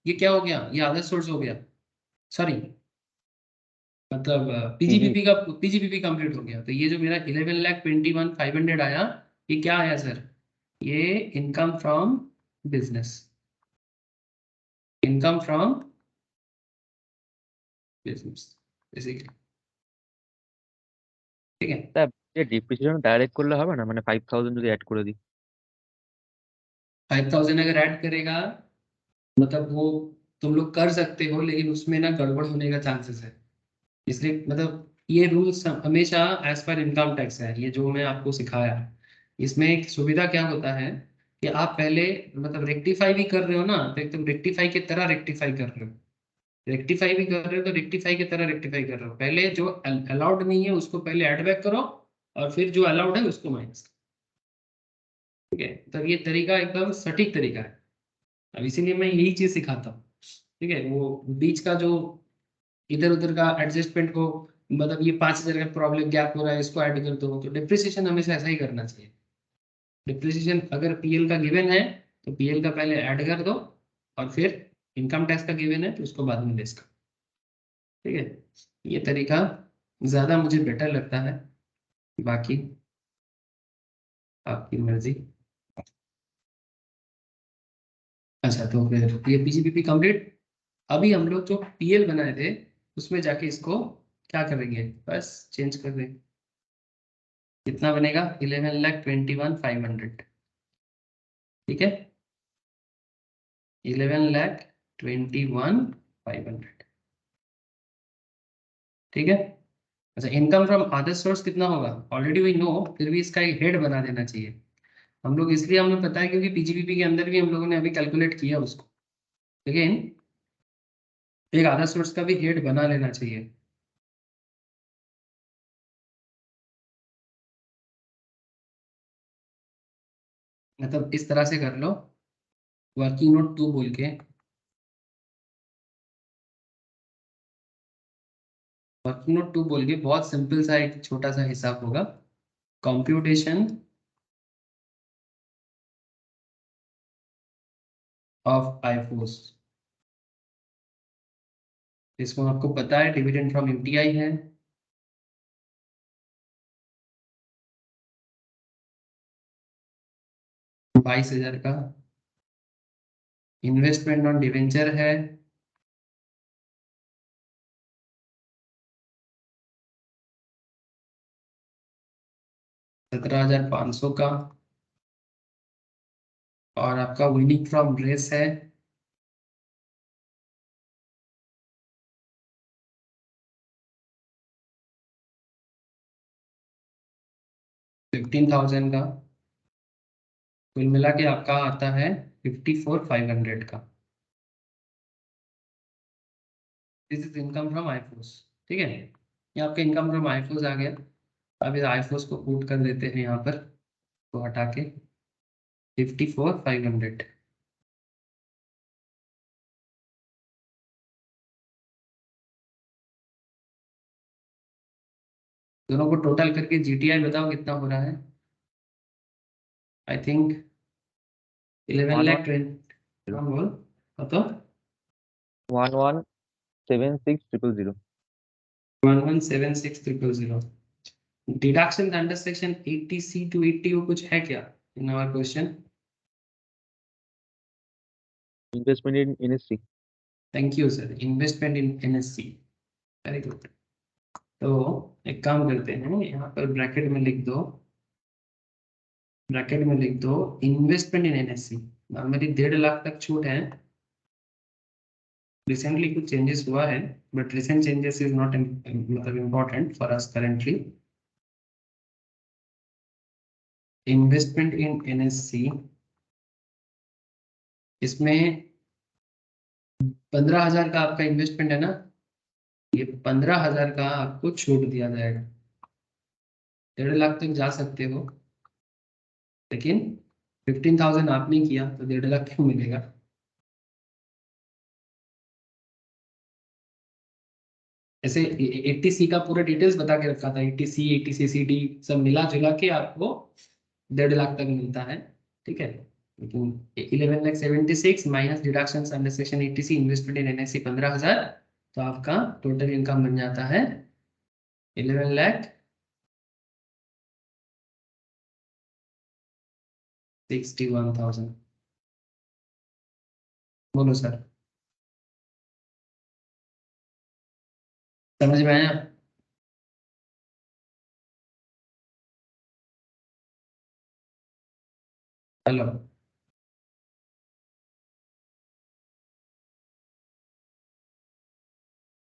ये क्या हो गया, ये अदर सोर्स हो गया, सॉरी मतलब हम्म। पीजीपीपी कंप्लीट हो गया। तो ये जो मेरा 11,21,500 आया, ये क्या आया सर, ये income from business. Income from business basically, ठीक है। তা ডিপ্রিসিয়েশন ডাইরেক্ট করলে হবে না, মানে 5000 যদি অ্যাড করে দিই? 5000 अगर ऐड करेगा मतलब वो तुम लोग कर सकते हो, लेकिन उसमें ना गड़बड़ होने का चांसेस है। इसलिए मतलब ये रूल्स हमेशा एज पर इनकम टैक्स है, ये जो मैं आपको सिखाया। इसमें एक सुविधा क्या होता है कि आप पहले मतलब रेक्टिफाई भी कर रहे हो ना, तो एकदम रेक्टिफाई की तरह रेक्टिफाई कर रहे हो। रेक्टिफाई भी कर रहे हो तो रेक्टिफाई की तरह रेक्टिफाई कर रहे हो। पहले जो अलाउड नहीं है उसको पहले ऐड बैक करो, और फिर जो अलाउड है उसको माइनस। ठीक है, तो ये तरीका एकदम सटीक तरीका है। अब इसीलिए मैं यही चीज सिखाता हूँ। ठीक है, वो बीच का जो इधर उधर का एडजस्टमेंट को, मतलब ये 5000 का प्रॉब्लम गैप हो रहा है, इसको ऐड कर दो, तो डिप्रिसिएशन हमेशा ऐसा ही करना चाहिए। डिप्रिसिएशन अगर पीएल का गिवन है तो पीएल का पहले ऐड कर दो, और फिर इनकम टैक्स का गिवन है तो उसको बाद में लेस करो। ठीक है, ये तरीका ज्यादा मुझे बेटर लगता है, बाकी आपकी मर्जी। अच्छा, तो फिर ये पीजीबीपी कंप्लीट। अभी हम लोग जो पीएल बनाए थे उसमें जाके इसको क्या करेंगे, बस चेंज कर देंगे। कितना बनेगा, 11,21,500। ठीक है, 11,21,500। ठीक है। अच्छा, इनकम फ्रॉम अदर सोर्स कितना होगा, ऑलरेडी वी नो, फिर भी इसका एक हेड बना देना चाहिए हम लोग। इसलिए हमें पता है क्योंकि पीजीबीपी के अंदर भी हम लोगों ने अभी कैलकुलेट किया उसको, लेकिन एक अदर सोर्स का भी हेड बना लेना चाहिए। मतलब इस तरह से कर लो, वर्किंग नोट 2 बोल के, वर्किंग नोट 2 बोल के बहुत सिंपल सा एक छोटा सा हिसाब होगा। कंप्यूटेशन ऑफ आईफोस, इसमें आपको पता है डिविडेंड फ्रॉम यूटीआई है, 22,000 का। इन्वेस्टमेंट ऑन डिवेंचर है 17,500 का, और आपका विनिंग फ्रॉम रेस है 15,000 का। कुल मिला के आपका आता है 54,500 का। This is income from IFOS. ठीक है, ये आपका इनकम फ्रॉम आईफोस आ गया। अब इस आईफोस को पुट कर देते हैं यहाँ पर, तो हटा के 54,500। दोनों को टोटल करके जीटीआई बताओ कितना हो रहा है। I think 11 lakh 20। हाँ बोल, बताओ। 1176,000। 1176,000। Deduction under section 80C to 80 को कुछ है क्या in our question. Investment in NSC. Thank you sir, investment in NSC, very good. तो एक काम करते हैं, यहाँ पर ब्रैकेट में लिख दो, ब्रैकेट में लिख दो investment in NSC. Normally 1.5 lakh तक छूट है, रिसेंटली कुछ चेंजेस हुआ है, but recent changes is not मतलब important for us currently. Investment in NSC, इसमें 15,000 का आपका इन्वेस्टमेंट है ना, ये 15,000 का आपको छूट दिया जाएगा। 1.5 लाख तक जा सकते हो, लेकिन 15,000 आपने किया तो 1.5 लाख क्यों मिलेगा। ऐसे 80C का पूरा डिटेल्स बता के रखा था, 80C 80CCD सब मिला जुला के आपको 1.5 लाख तक मिलता है। ठीक है, लेकिन 11,76,000 minus deduction under section 80C investment in NSC 15,000, तो आपका टोटल इनकम बन जाता है 11,61,000। बोलो सर। समझ में आया? हेलो,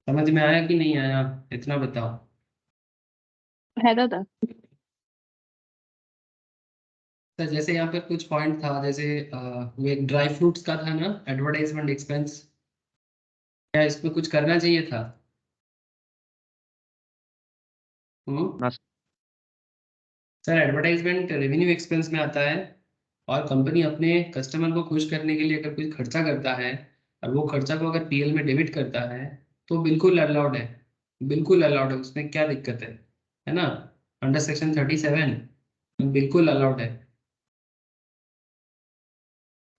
समझ में आया कि नहीं आया, इतना बताओ। है दादा। तो जैसे यहाँ पर कुछ पॉइंट था, जैसे वो एक ड्राई फ्रूट्स का था ना, एडवर्टाइजमेंट एक्सपेंस, क्या इसमें कुछ करना चाहिए था? ना सर, एडवर्टाइजमेंट रेवेन्यू एक्सपेंस में आता है, और कंपनी अपने कस्टमर को खुश करने के लिए अगर कुछ खर्चा करता है, और वो खर्चा को अगर पीएल में डेबिट करता है, तो बिल्कुल अलाउड है, बिल्कुल अलाउड है, उसमें क्या दिक्कत है ना? अंडर सेक्शन 37 बिल्कुल अलाउड है।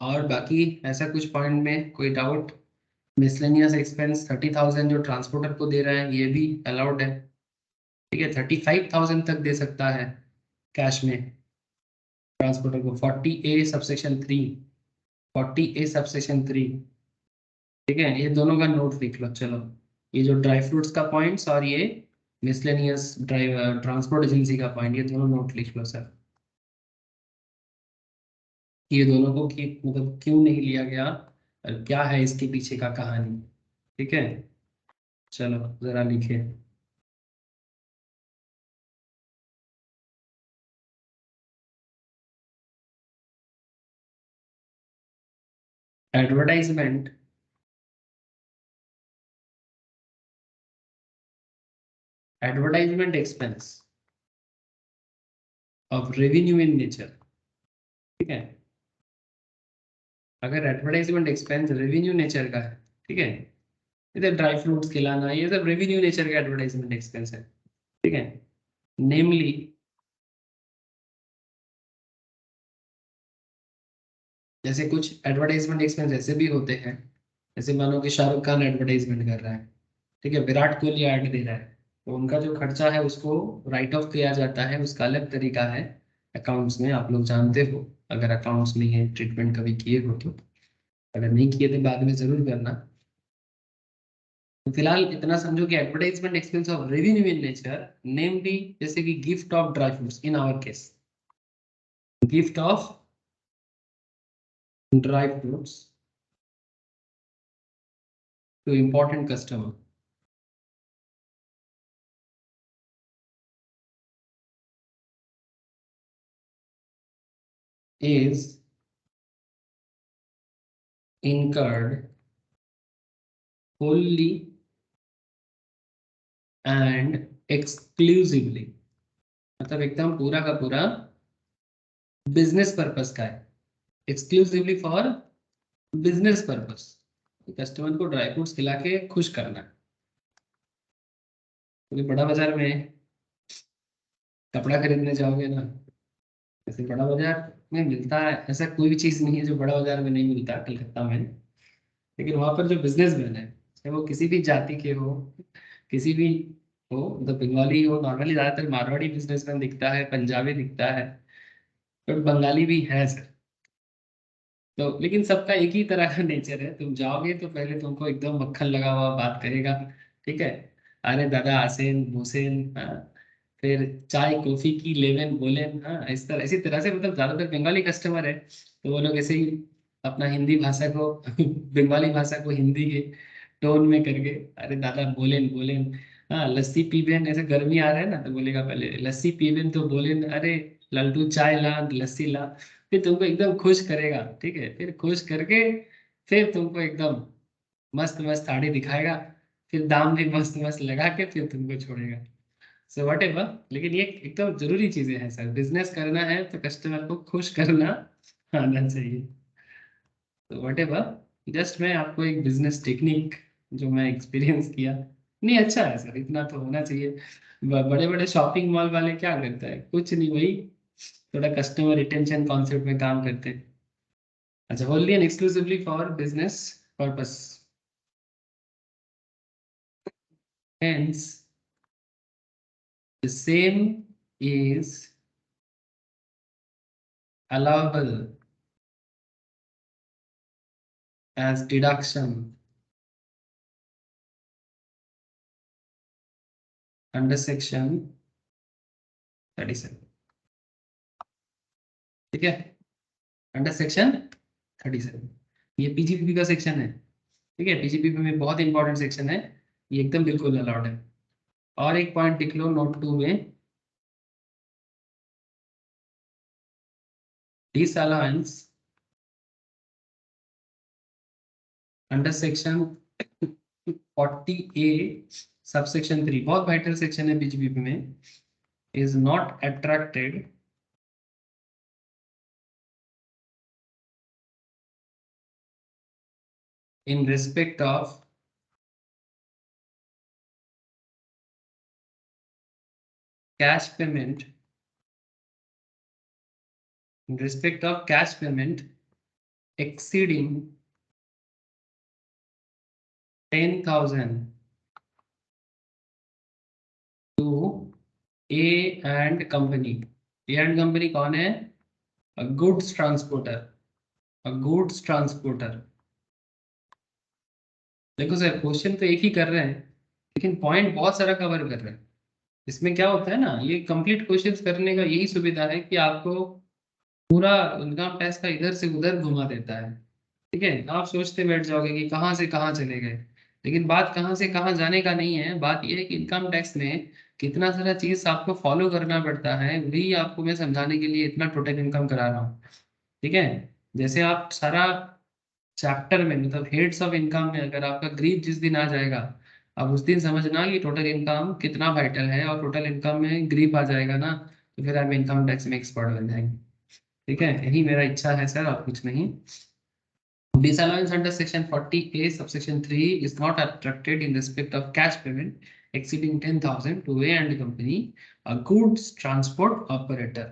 और बाकी ऐसा कुछ पॉइंट में कोई डाउट? मिसलेनियस एक्सपेंस 30,000 जो ट्रांसपोर्टर को दे रहा है, ये भी अलाउड है, ठीक है। 35,000 तक दे सकता है कैश में ट्रांसपोर्टर को, 40A सबसेक्शन 3, 40A सबसेक्शन 3, ठीक है। ये दोनों का नोट लिख लो, चलो। ये जो ड्राई फ्रूट्स का पॉइंट्स और ये मिसलेनियस ड्राइव ट्रांसपोर्ट एजेंसी का पॉइंट, ये दोनों नोट लिख लो सर। ये दोनों को मतलब क्यों नहीं लिया गया, और क्या है इसके पीछे का कहानी, ठीक है। चलो जरा लिखिए। Advertisement advertisement expense of revenue in nature, ठीक है। अगर एडवर्टाइजमेंट एक्सपेंस रेवेन्यू नेचर का है, ठीक है, इधर ड्राई फ्रूट्स खिलाना, ये सब रेवेन्यू नेचर का एडवर्टाइजमेंट एक्सपेंस है, ठीक है। नेमली जैसे कुछ एडवर्टाइजमेंट एक्सपेंस ऐसे भी होते हैं, जैसे मानो कि शाहरुख खान एडवर्टाइजमेंट कर रहा है, ठीक है, विराट कोहली ऐड दे रहा है, तो उनका जो खर्चा है उसको राइट ऑफ किया जाता है, उसका अलग तरीका है अकाउंट्स में, आप लोग जानते हो, अगर अकाउंट्स में ये ट्रीटमेंट कभी किए हो तो। अगर नहीं किए तो बाद में जरूर करना। तो फिलहाल इतना समझो कि advertisement expense of revenue in nature, namely जैसे कि gift of dry fruits in our case, gift of dry fruits to important customer is incurred wholly and exclusively, मतलब एकदम पूरा का पूरा बिजनेस पर्पस का है, exclusively for business purpose, customer को ड्राई फ्रूट्स खिला के खुश करना है। क्योंकि बड़ा बाजार में कपड़ा खरीदने जाओगे ना, जैसे बड़ा बाजार में मिलता है, ऐसा कोई भी चीज नहीं है जो बड़ा बाजार में नहीं मिलता कलकत्ता में, लेकिन वहां पर जो बिजनेसमैन है, चाहे वो किसी भी जाति के हो, किसी भी हो, मतलब बंगाली हो, नॉर्मली ज्यादातर मारवाड़ी बिजनेसमैन दिखता है, पंजाबी दिखता है, बट बंगाली भी है सर। तो लेकिन सबका एक ही तरह का नेचर है, तुम जाओगे तो पहले तुमको एकदम मक्खन लगा हुआ बात करेगा, ठीक है, अरे दादा आसेन भूसेन, हाँ, फिर चाय कॉफी की लेवन बोलेन, हाँ, इस तरह इसी तरह से, मतलब ज्यादातर बंगाली कस्टमर है, तो वो लोग ऐसे ही अपना हिंदी भाषा को बंगाली भाषा को हिंदी के टोन में करके, अरे दादा बोलेन बोलेन, हाँ लस्सी पीबेन, ऐसे गर्मी आ रहा है ना तो बोलेगा पहले लस्सी पीबेन, तो बोलेन अरे लल्टू चाय ला लस्सी ला, फिर तुमको एकदम खुश करेगा, ठीक है, फिर खुश करके फिर तुमको एकदम मस्त मस्त साड़ी दिखाएगा, फिर दाम भी मस्त मस्त लगा के फिर तुमको छोड़ेगा। सो वट एवर, लेकिन ये एकदम जरूरी चीजें हैं सर, बिजनेस करना है तो कस्टमर को खुश करना आना चाहिए। तो वट एवर, जस्ट मैं आपको एक बिजनेस टेक्निक जो मैं एक्सपीरियंस किया, नहीं अच्छा है सर, इतना तो होना चाहिए। बड़े बड़े शॉपिंग मॉल वाले क्या करते हैं, कुछ नहीं भाई, थोड़ा कस्टमर रिटेंशन कॉन्सेप्ट में काम करते हैं। अच्छा, only and exclusively for business purpose, hence the same is allowable as deduction under section 37, ठीक है, अंडर सेक्शन 37, ये पीजीपीपी का सेक्शन है, ठीक है, पीजीपीपी में बहुत इंपॉर्टेंट सेक्शन है, ये एकदम बिल्कुल अलाउड है। और एक पॉइंट लिख लो नोट 2 में, disallowance under section 40A subsection 3, बहुत वाइटल सेक्शन है पीजीपीपी में, is not attracted in respect of cash payment, in respect of cash payment exceeding 10,000 to A and company. A and company कौन है? A goods transporter, a goods transporter। देखो सर क्वेश्चन तो एक ही कर रहे हैं लेकिन पॉइंट बहुत सारा कवर कर रहे हैं। इसमें क्या होता है ना, ये कंप्लीट क्वेश्चंस करने का यही सुविधा है कि आपको पूरा इनकम टैक्स का इधर से उधर घुमा देता है, ठीक है। आप सोचते बैठ जाओगे कि कहाँ से कहाँ चले गए, लेकिन बात कहाँ से कहाँ जाने का नहीं है, बात यह है कि इनकम टैक्स में कितना सारा चीज आपको फॉलो करना पड़ता है, वही आपको मैं समझाने के लिए इतना टोटल इनकम करा रहा हूँ, ठीक है। जैसे आप सारा चैप्टर में मतलब हेड्स ऑफ इनकम में अगर आपका ग्रीप जिस दिन आ जाएगा, अब उस दिन समझना कि टोटल इनकम कितना वाइटल है, और टोटल इनकम में ग्रीप आ जाएगा ना, तो फिर आप इनकम टैक्स में एक्सपर्ट बन जाएंगे, ठीक है। यही मेरा इच्छा है सर, और कुछ नहीं। Disallowance under section 40A subsection 3 is not attracted in respect of cash payment exceeding 10,000 to A and company, a goods transport operator.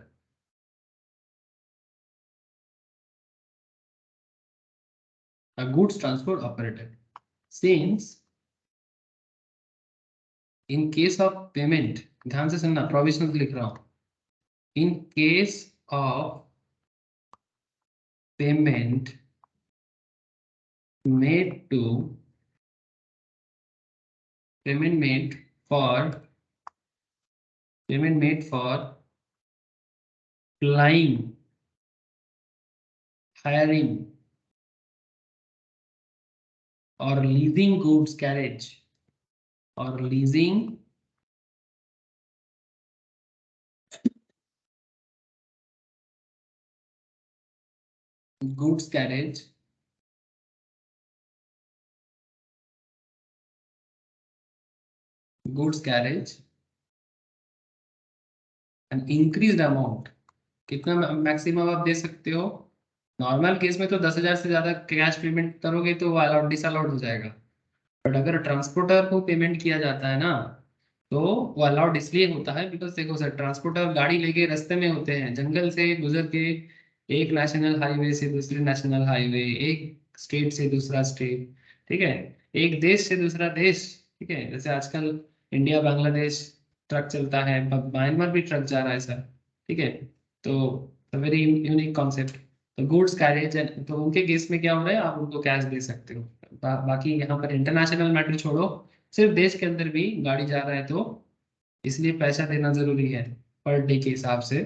A goods transport operator. Since in case of payment, ध्यान से सुनना, provisional लिख रहा हूँ, in case of payment made to payment made for flying, hiring or leasing goods carriage or leasing goods carriage an increased amount, कितना मैक्सिमम आप दे सकते हो? नॉर्मल केस में तो 10,000 से ज्यादा कैश पेमेंट करोगे तो वो अलाउड डिसअलाउड हो जाएगा, बट अगर ट्रांसपोर्टर को पेमेंट किया जाता है ना, तो वो अलाउड इसलिए होता है बिकॉज देखो सर, ट्रांसपोर्टर गाड़ी लेके रास्ते में होते हैं, जंगल से गुजर के एक नेशनल हाईवे से दूसरे नेशनल हाईवे, एक स्टेट से दूसरा स्टेट, ठीक है, एक देश से दूसरा देश, ठीक है। जैसे आजकल इंडिया बांग्लादेश ट्रक चलता है, म्यांमार भी ट्रक जा रहा है सर, ठीक है। तो वेरी यूनिक कॉन्सेप्ट। तो गुड्स कैरेज, तो उनके केस में क्या हो रहा है, आप उनको कैश दे सकते हो। बाकी यहाँ पर इंटरनेशनल मैटर छोड़ो, सिर्फ देश के अंदर भी गाड़ी जा रहा है तो इसलिए पैसा देना जरूरी है पर डे के हिसाब से।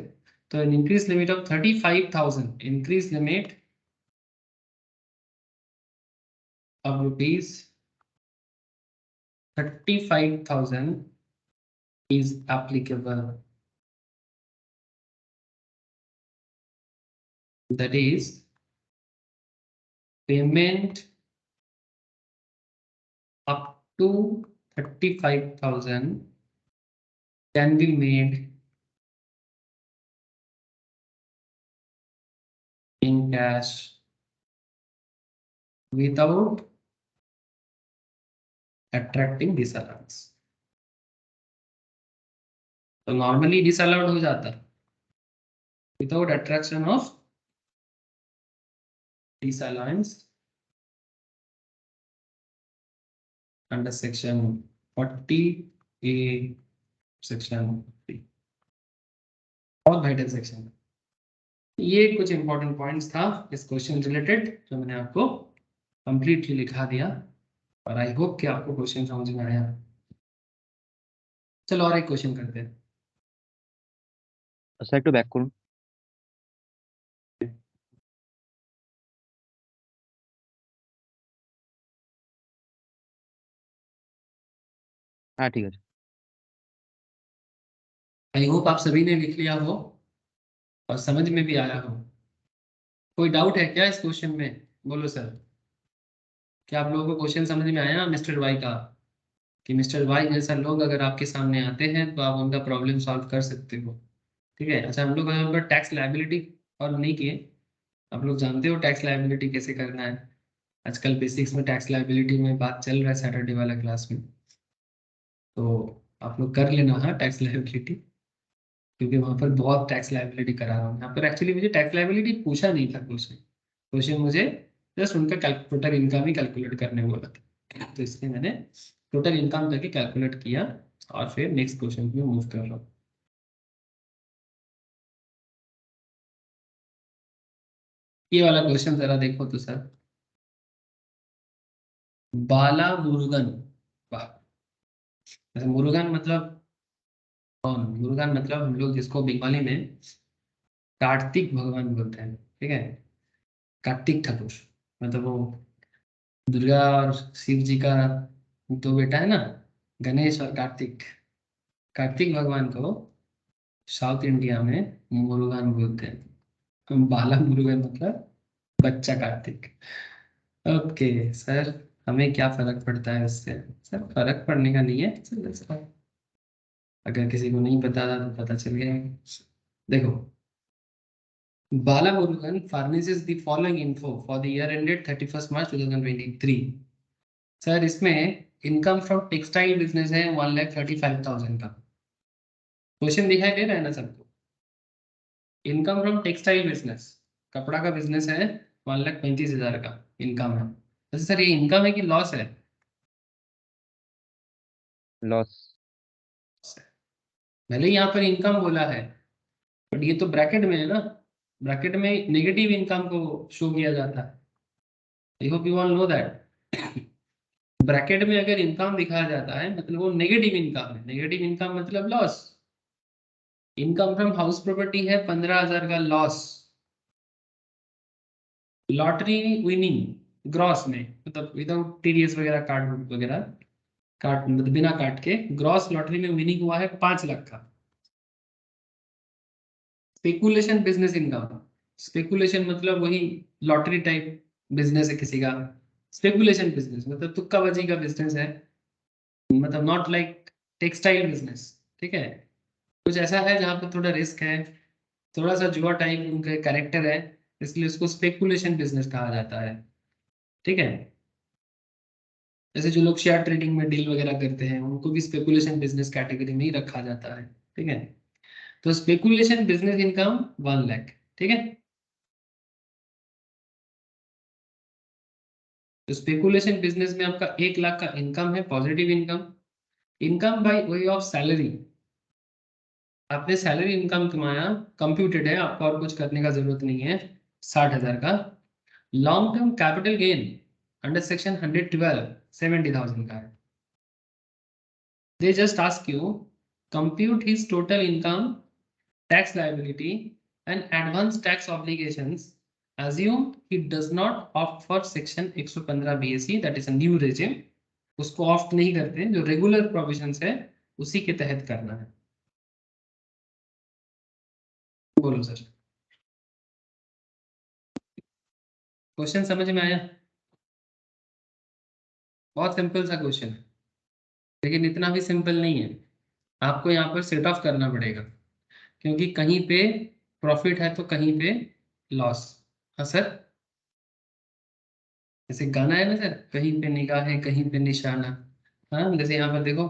तो an increase limit of 35,000, increase limit of rupees 35,000 is applicable. That is payment up to 35,000 can be made in cash without attracting disallowance. तो नॉर्मली डिसअलाउड हो जाता है without attraction of disallowance under section 40A section 3, बहुत वाइटल सेक्शन। ये कुछ इंपॉर्टेंट पॉइंट्स था इस क्वेश्चन रिलेटेड जो मैंने आपको कंप्लीटली लिखा दिया, और आई होप कि आपको क्वेश्चन समझ में आया। चलो और एक क्वेश्चन करते हैं। স্যার একটু ব্যাক করুন। হ্যাঁ ঠিক আছে। आई होप आप सभी ने लिख लिया हो और समझ में भी आया हो। कोई डाउट है क्या इस क्वेश्चन में? बोलो सर। क्या आप लोगों को क्वेश्चन समझ में आया मिस्टर वाई का? कि मिस्टर वाई जैसा लोग अगर आपके सामने आते हैं तो आप उनका प्रॉब्लम सॉल्व कर सकते हो। ठीक है। अच्छा, हम लोग यहाँ पर टैक्स लायबिलिटी और नहीं किए। आप लोग जानते हो टैक्स लायबिलिटी कैसे करना है। आजकल बेसिक्स में टैक्स लायबिलिटी में बात चल रहा है सैटरडे वाला क्लास में। तो आप लोग कर लेना हाँ टैक्स लायबिलिटी, क्योंकि वहां पर बहुत टैक्स लायबिलिटी करा रहा हूँ। यहाँ पर एक्चुअली मुझे टैक्स लायबिलिटी पूछा नहीं था क्वेश्चन। क्वेश्चन मुझे जस्ट उनका टोटल इनकम ही कैलकुलेट करने बोला था, तो इसलिए मैंने टोटल इनकम करके कैलकुलेट किया और फिर नेक्स्ट क्वेश्चन में मूव कर रहा हूँ। ये वाला क्वेश्चन जरा देखो तो सर। बाला मुरुगन, वाह। वैसे मुरुगन मतलब कौन? मुरुगन मतलब हम लोग जिसको बंगाली में कार्तिक भगवान बोलते हैं। ठीक है, कार्तिक ठाकुर। मतलब वो दुर्गा और शिव जी का दो बेटा है ना, गणेश और कार्तिक। कार्तिक भगवान को साउथ इंडिया में मुरुगन बोलते हैं। बाला मुरुगन मतलब बच्चा कार्तिक। ओके सर, हमें क्या फर्क पड़ता है उससे? सर फर्क पड़ने का नहीं है सर, अगर किसी को नहीं पता था तो पता चल गया। देखो, Balamurugan furnishes the following info for the year ended 31st March 2023। Sir इसमें इनकम फ्रॉम टेक्सटाइल बिजनेस है 1,35,000 का। क्वेश्चन दिखाई दे रहा है ना सबको? इनकम फ्रॉम टेक्सटाइल बिजनेस, कपड़ा का बिजनेस है, 1,35,000 का इनकम है। वैसे सर ये इनकम है कि लॉस है? লস। भले ही यहाँ पर इनकम बोला है, बट ये तो ब्रैकेट में है ना। ब्रैकेट में नेगेटिव इनकम को शो किया जाता है। I hope you all know that. Bracket में अगर इनकम दिखाया जाता है मतलब वो नेगेटिव इनकम है। नेगेटिव इनकम मतलब loss. Income from house property है 15,000 का लॉस। लॉटरी विनिंग ग्रॉस में, मतलब विदाउट टीडीएस वगैरह काट वगैरह, काट मतलब बिना काट के ग्रॉस लॉटरी में विनिंग हुआ है 5 लाख का। स्पेकुलेशन बिजनेस इनकम, स्पेकुलेशन मतलब वही लॉटरी टाइप बिजनेस है किसी का। स्पेकुलेशन बिजनेस मतलब तुक्काबाजी का बिजनेस है, मतलब नॉट लाइक टेक्सटाइल बिजनेस। ठीक है, कुछ ऐसा है जहाँ पे थोड़ा रिस्क है, थोड़ा सा जुआ टाइप उनका कैरेक्टर है, इसलिए उसको स्पेकुलेशन बिजनेस कहा जाता है। ठीक है, जैसे जो लोग शेयर ट्रेडिंग में डील वगैरह करते हैं उनको भी स्पेकुलेशन बिजनेस कैटेगरी में ही रखा जाता है। ठीक है, तो स्पेकुलेशन बिजनेस इनकम 1 लाख। ठीक है, तो स्पेकुलेशन बिजनेस में आपका 1 लाख का इनकम है, positive income. Income by way of salary, आपने सैलरी इनकम कमाया, कंप्यूटेड है, आपको और कुछ करने का जरूरत नहीं है, 60,000 का। Long term capital gain under section 112 70,000 का है। They just ask you compute his total income, tax liability and advance tax obligations, assume he does not opt for section 115 BSE, that is a new regime। उसको ऑप्ट नहीं करते, जो रेगुलर प्रोविजंस है उसी के तहत करना है। बोलो सर, क्वेश्चन समझ में आया? बहुत सिंपल सा क्वेश्चन है, लेकिन इतना भी सिंपल नहीं है। आपको यहाँ पर सेट ऑफ करना पड़ेगा, क्योंकि कहीं पे प्रॉफिट है तो कहीं पे लॉस। हाँ सर, जैसे गाना है ना सर, कहीं पे निगाहें कहीं पे निशाना। हाँ, जैसे यहाँ पर देखो,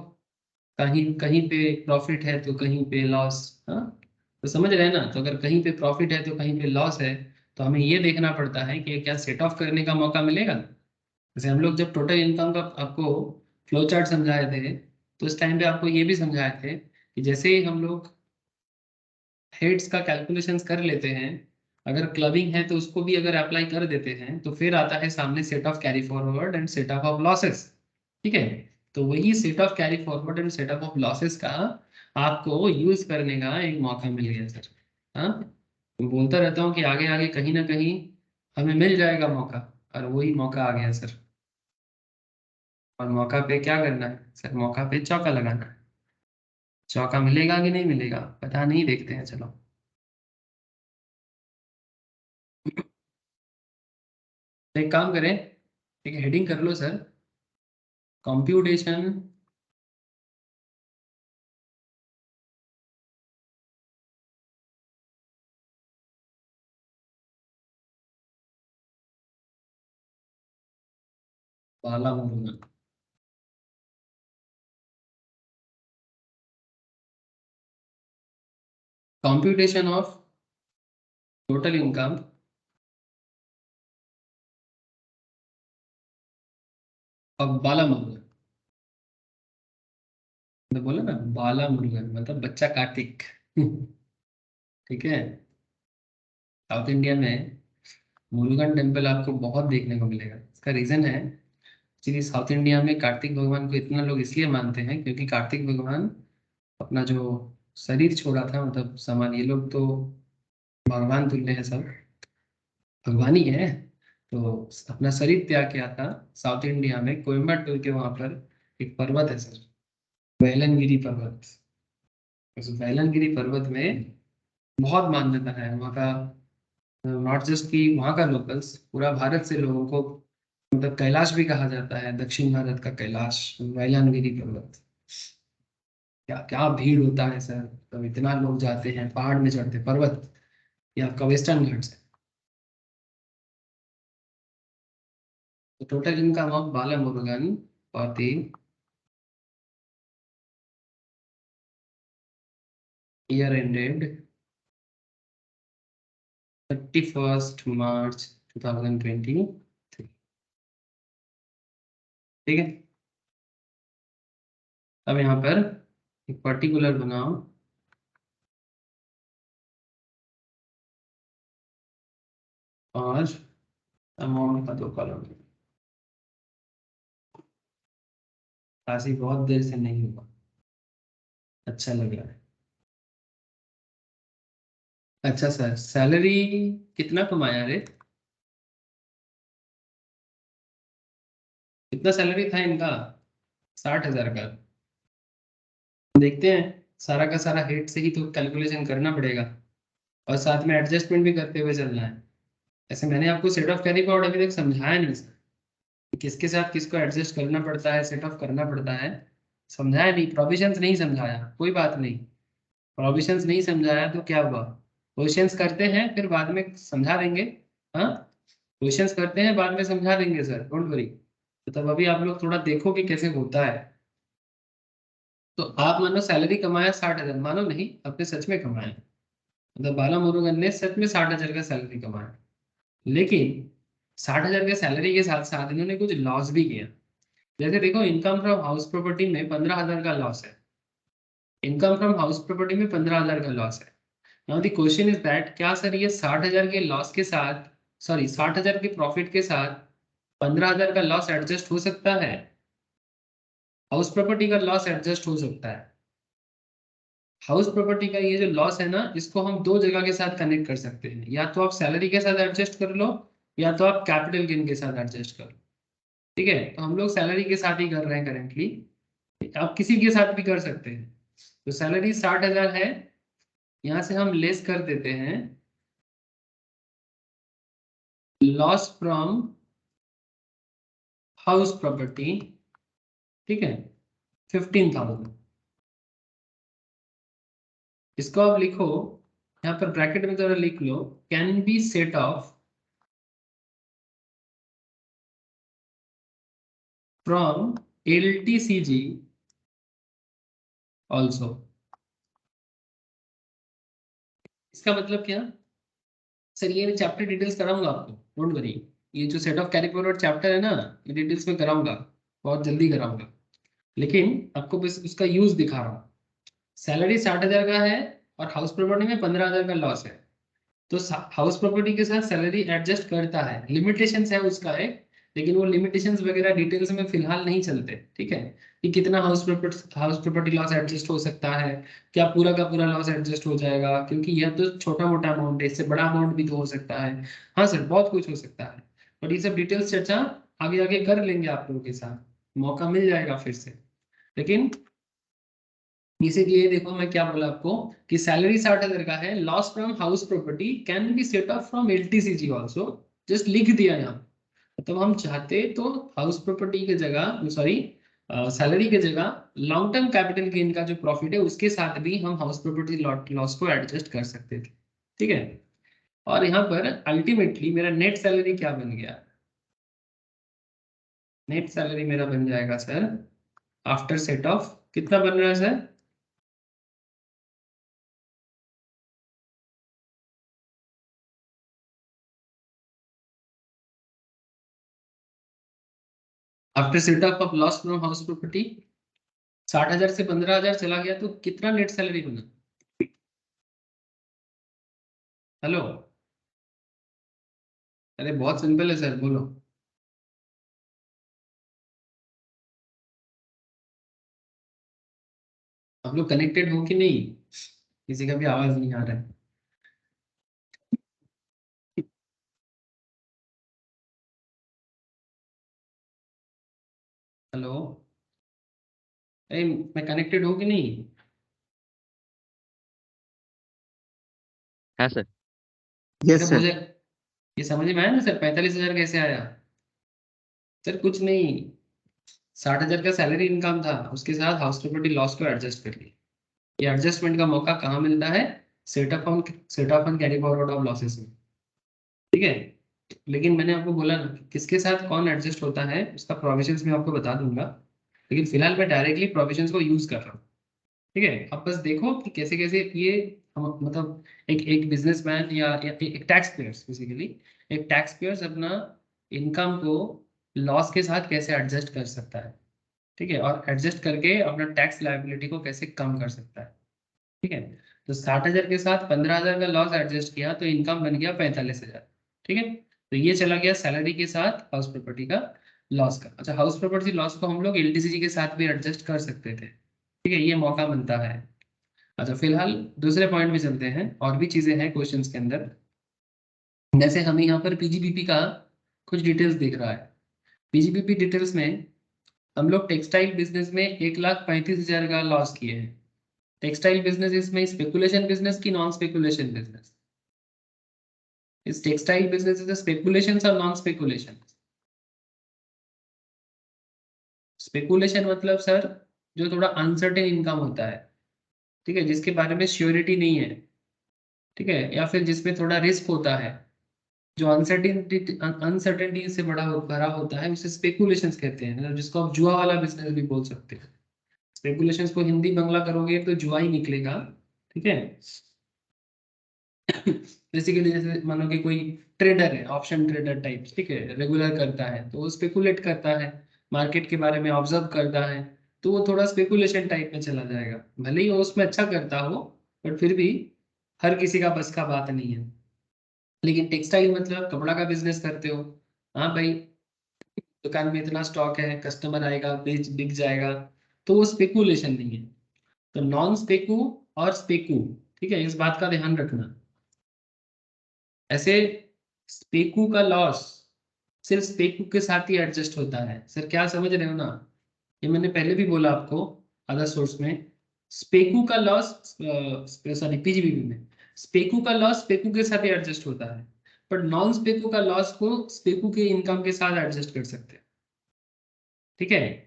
कहीं कहीं पे प्रॉफिट है तो कहीं पे लॉस। हाँ, तो समझ रहे हैं ना? तो अगर कहीं पे प्रॉफिट है तो कहीं पे लॉस है, तो हमें ये देखना पड़ता है कि क्या सेट ऑफ करने का मौका मिलेगा। जैसे हम लोग जब टोटल इनकम का आपको फ्लो चार्ट समझाए थे, तो उस टाइम पे आपको ये भी समझाए थे कि जैसे ही हम लोग हेड्स का कैलकुलेशंस कर लेते हैं, अगर क्लबिंग है तो उसको भी अगर अप्लाई कर देते हैं, तो फिर आता है सामने set of carry forward and set of losses. ठीक है, तो वही set of carry forward and set of losses का आपको यूज करने का एक मौका मिल गया सर। हाँ, मैं बोलता रहता हूँ कि आगे आगे कहीं ना कहीं हमें मिल जाएगा मौका, और वही मौका आ गया सर। और मौका पे क्या करना है सर? मौका पे चौका लगाना है। चौका मिलेगा कि नहीं मिलेगा पता नहीं, देखते हैं चलो। तो एक काम करें, एक हेडिंग कर लो सर, कंप्यूटेशन वाला मुद्दा। Computation of total income of Bala Murugan. तो बोला ना बाला मुर्गन मतलब बच्चा कार्तिक। ठीक है। साउथ इंडिया में मुरुगन टेम्पल आपको बहुत देखने को मिलेगा। इसका रीजन है, एक्चुअली साउथ इंडिया में कार्तिक भगवान को इतना लोग इसलिए मानते हैं क्योंकि कार्तिक भगवान अपना जो शरीर छोड़ा था, मतलब समान, ये लोग तो भगवान तुल्य है सब, भगवान ही है, तो अपना शरीर त्याग किया था। साउथ इंडिया में कोयम्बटूर के वहां पर एक पर्वत है सर, वेलनगिरी पर्वत। उस वेलनगिरी पर्वत में बहुत मान्यता है वहाँ का। नॉट जस्ट कि वहाँ का लोकल्स, पूरा भारत से लोगों को, मतलब कैलाश भी कहा जाता है, दक्षिण भारत का कैलाश वेलनगिरी पर्वत। क्या क्या भीड़ होता है सर, तो इतना लोग जाते हैं, पहाड़ में चढ़ते, पर्वत, ये आपका वेस्टर्न घाट्स है। तो total income of Bala Murugan for the year ended 31 March 2023। ठीक है। अब यहाँ पर एक पर्टिकुलर बनाओ, और अमाउंट का 2 कॉलम। खांसी बहुत देर से नहीं हुआ, अच्छा लग रहा है। अच्छा सर, सैलरी कितना कमाया रे? कितना सैलरी था इनका? 60,000 का। देखते हैं, सारा का सारा हेड से ही तो कैलकुलेशन करना पड़ेगा, और साथ में एडजस्टमेंट भी करते हुए चलना है। ऐसे मैंने आपको सेट ऑफ कैरी फॉरवर्ड अभी तक समझाया नहीं सर, कि किसके साथ किसको एडजस्ट करना पड़ता है, सेट ऑफ करना पड़ता है, समझाया नहीं। प्रोविजंस नहीं समझाया, कोई बात नहीं। प्रोविजंस नहीं समझाया तो क्या हुआ, क्वेश्चंस करते हैं फिर बाद में समझा देंगे। हाँ, क्वेश्चंस करते हैं बाद में समझा देंगे सर, डोंट वरी। तो तब अभी आप लोग थोड़ा देखो कि कैसे होता है। तो आप मानो सैलरी कमाया 60,000, मानो नहीं, आपने सच में कमाया, मतलब बाला मुरुगन ने सच में 60,000 का सैलरी कमाया। लेकिन 60,000 के सैलरी के साथ साथ इन्होंने कुछ लॉस भी किया। जैसे देखो, इनकम फ्रॉम हाउस प्रॉपर्टी में 15,000 का लॉस है। इनकम फ्रॉम हाउस प्रॉपर्टी में 15,000 का लॉस है। Now the question is that, क्या सर ये 60,000 के लॉस के साथ, सॉरी 60,000 के प्रॉफिट के साथ 15,000 का लॉस एडजस्ट हो सकता है? हाउस प्रॉपर्टी का लॉस एडजस्ट हो सकता है। हाउस प्रॉपर्टी का ये जो लॉस है ना, इसको हम दो जगह के साथ कनेक्ट कर सकते हैं, या तो आप सैलरी के साथ एडजस्ट कर लो, या तो आप कैपिटल गेन के साथ एडजस्ट कर लो। ठीक है, तो हम लोग सैलरी के साथ ही कर रहे हैं करेंटली, आप किसी के साथ भी कर सकते हैं। तो सैलरी 60,000 है, यहाँ से हम लेस कर देते हैं लॉस फ्रॉम हाउस प्रॉपर्टी। ठीक है, 15,000। इसको आप लिखो, यहाँ पर ब्रैकेट में जरा लिख लो, can be set off from LTCG also. इसका मतलब क्या सर? ये चैप्टर डिटेल्स कराऊंगा आपको, डोंट वरी। ये जो set of carry forward chapter है ना, ये डिटेल्स में कराऊंगा, बहुत जल्दी कराऊंगा। लेकिन आपको बस उसका यूज दिखा रहा हूँ। सैलरी 60,000 का है, और हाउस प्रॉपर्टी में 15,000 का लॉस है। तो हाउस प्रॉपर्टी के साथ सैलरी एडजस्ट करता है, लिमिटेशन है उसका एक, लेकिन वो लिमिटेशंस वगैरह डिटेल्स में फिलहाल नहीं चलते, ठीक है, कि कितना हाउस प्रॉपर्टी लॉस एडजस्ट हो सकता है, क्या पूरा का पूरा लॉस एडजस्ट हो जाएगा, क्योंकि यह तो छोटा मोटा अमाउंट है, इससे बड़ा अमाउंट भी तो हो सकता है। हाँ सर, बहुत कुछ हो सकता है, बट ये सब डिटेल्स चर्चा आगे आगे कर लेंगे आप लोगों के साथ, मौका मिल जाएगा फिर से। लेकिन इसीलिए देखो मैं क्या बोला आपको कि सैलरी 60,000 का है, loss from house property can be set off from LTCG also, just लिख दिया यहाँ। तो हम चाहते तो हाउस प्रॉपर्टी की जगह, सॉरी, सैलरी की जगह लॉन्ग टर्म कैपिटल गेन का जो प्रॉफिट है उसके साथ भी हम हाउस प्रॉपर्टी लॉस को एडजस्ट कर सकते थे, ठीक है। और यहाँ पर अल्टीमेटली मेरा नेट सैलरी क्या बन गया, नेट सैलरी मेरा बन जाएगा सर आफ्टर सेट ऑफ, कितना बन रहा है sir, after set of loss from house property 60,000 से 15,000 चला गया तो कितना नेट सैलरी बना। हेलो, अरे बहुत सिंपल है सर, बोलो। आप लोग कनेक्टेड हो कि नहीं, किसी का भी आवाज नहीं आ रहा है। हेलो, अरे मैं कनेक्टेड हूँ कि नहीं। है सर। अरे यस सर। मुझे ये समझ में आया ना सर, 45,000 कैसे आया। सर कुछ नहीं, 60,000 का सैलरी इनकम था, उसके साथ हाउस प्रॉपर्टी लॉस को एडजस्ट कर लिया। ये एडजस्टमेंट का मौका कहाँ मिलता है, set of on carry forward of losses में, ठीक है। लेकिन मैंने आपको बोला ना कि किसके साथ कौन एडजस्ट होता है उसका प्रोविजंस मैं आपको बता दूंगा, लेकिन फिलहाल मैं डायरेक्टली प्रोविजंस को यूज कर रहा हूँ, ठीक है। आप बस देखो कि कैसे कैसे ये मतलब एक एक बिजनेसमैन या एक टैक्स पेयर्स बेसिकली, एक टैक्स पेयर्स अपना इनकम को लॉस के साथ कैसे एडजस्ट कर सकता है, ठीक है, और एडजस्ट करके अपना टैक्स लायबिलिटी को कैसे कम कर सकता है, ठीक है। तो 60,000 के साथ 15,000 का लॉस एडजस्ट किया तो इनकम बन गया 45,000, ठीक है। तो ये चला गया सैलरी के साथ हाउस प्रॉपर्टी का लॉस का। अच्छा, हाउस प्रॉपर्टी लॉस को हम लोग एलटीसीजी के साथ भी एडजस्ट कर सकते थे, ठीक है, ये मौका बनता है। अच्छा, फिलहाल दूसरे पॉइंट में चलते हैं, और भी चीजें हैं क्वेश्चंस के अंदर। जैसे हमें यहाँ पर पीजीबीपी का कुछ डिटेल्स दिख रहा है। पीजीबीपी डिटेल्स में हम लोग टेक्सटाइल बिजनेस में 1,35,000 का लॉस किए हैं। टेक्सटाइल बिजनेस इसमें स्पेकुलेशन बिजनेस की नॉन स्पेकुलेशन बिजनेस, इस टेक्सटाइल बिजनेस इज स्पेकुलेशन और नॉन स्पेकुलेशन। स्पेकुलेशन मतलब सर जो थोड़ा अनसर्टेन इनकम होता है, ठीक है, जिसके बारे में श्योरिटी नहीं है, ठीक है, या फिर जिसमें थोड़ा रिस्क होता है, जो अनसर्टेनिटी से भरा होता है, उसे स्पेकुलेशंस कहते हैं, मतलब जिसको आप जुआ वाला बिजनेस भी बोल सकते हैं। स्पेकुलेशंस को हिंदी बंगला करोगे तो जुआ ही निकलेगा, ठीक है। बेसिकली जैसे मानो कि कोई ट्रेडर है, ऑप्शन ट्रेडर टाइप, ठीक है, रेगुलर करता है तो वो स्पेकुलेट करता है, मार्केट के बारे में ऑब्जर्व करता है, तो वो थोड़ा स्पेकुलेशन टाइप में चला जाएगा, भले ही वो उसमें अच्छा करता हो, बट फिर भी हर किसी का बस का बात नहीं है। लेकिन टेक्सटाइल मतलब कपड़ा का बिजनेस करते हो, हाँ भाई, दुकान में इतना स्टॉक है, कस्टमर आएगा, बेच बिक जाएगा, तो वो स्पेकुलेशन नहीं है। तो नॉन स्पेकू और स्पेकू, ठीक है, इस बात का ध्यान रखना। ऐसे स्पेकू का लॉस सिर्फ स्पेकू के साथ ही एडजस्ट होता है, सर क्या समझ रहे हो ना, ये मैंने पहले भी बोला आपको अदर सोर्स में। स्पेकू का लॉस, सॉरी, पीजीबीबी में स्पेकू का लॉस स्पेकू के साथ ही एडजस्ट होता है, पर नॉन स्पेकू का लॉस को स्पेकू के इनकम के साथ एडजस्ट कर सकते हैं, ठीक है।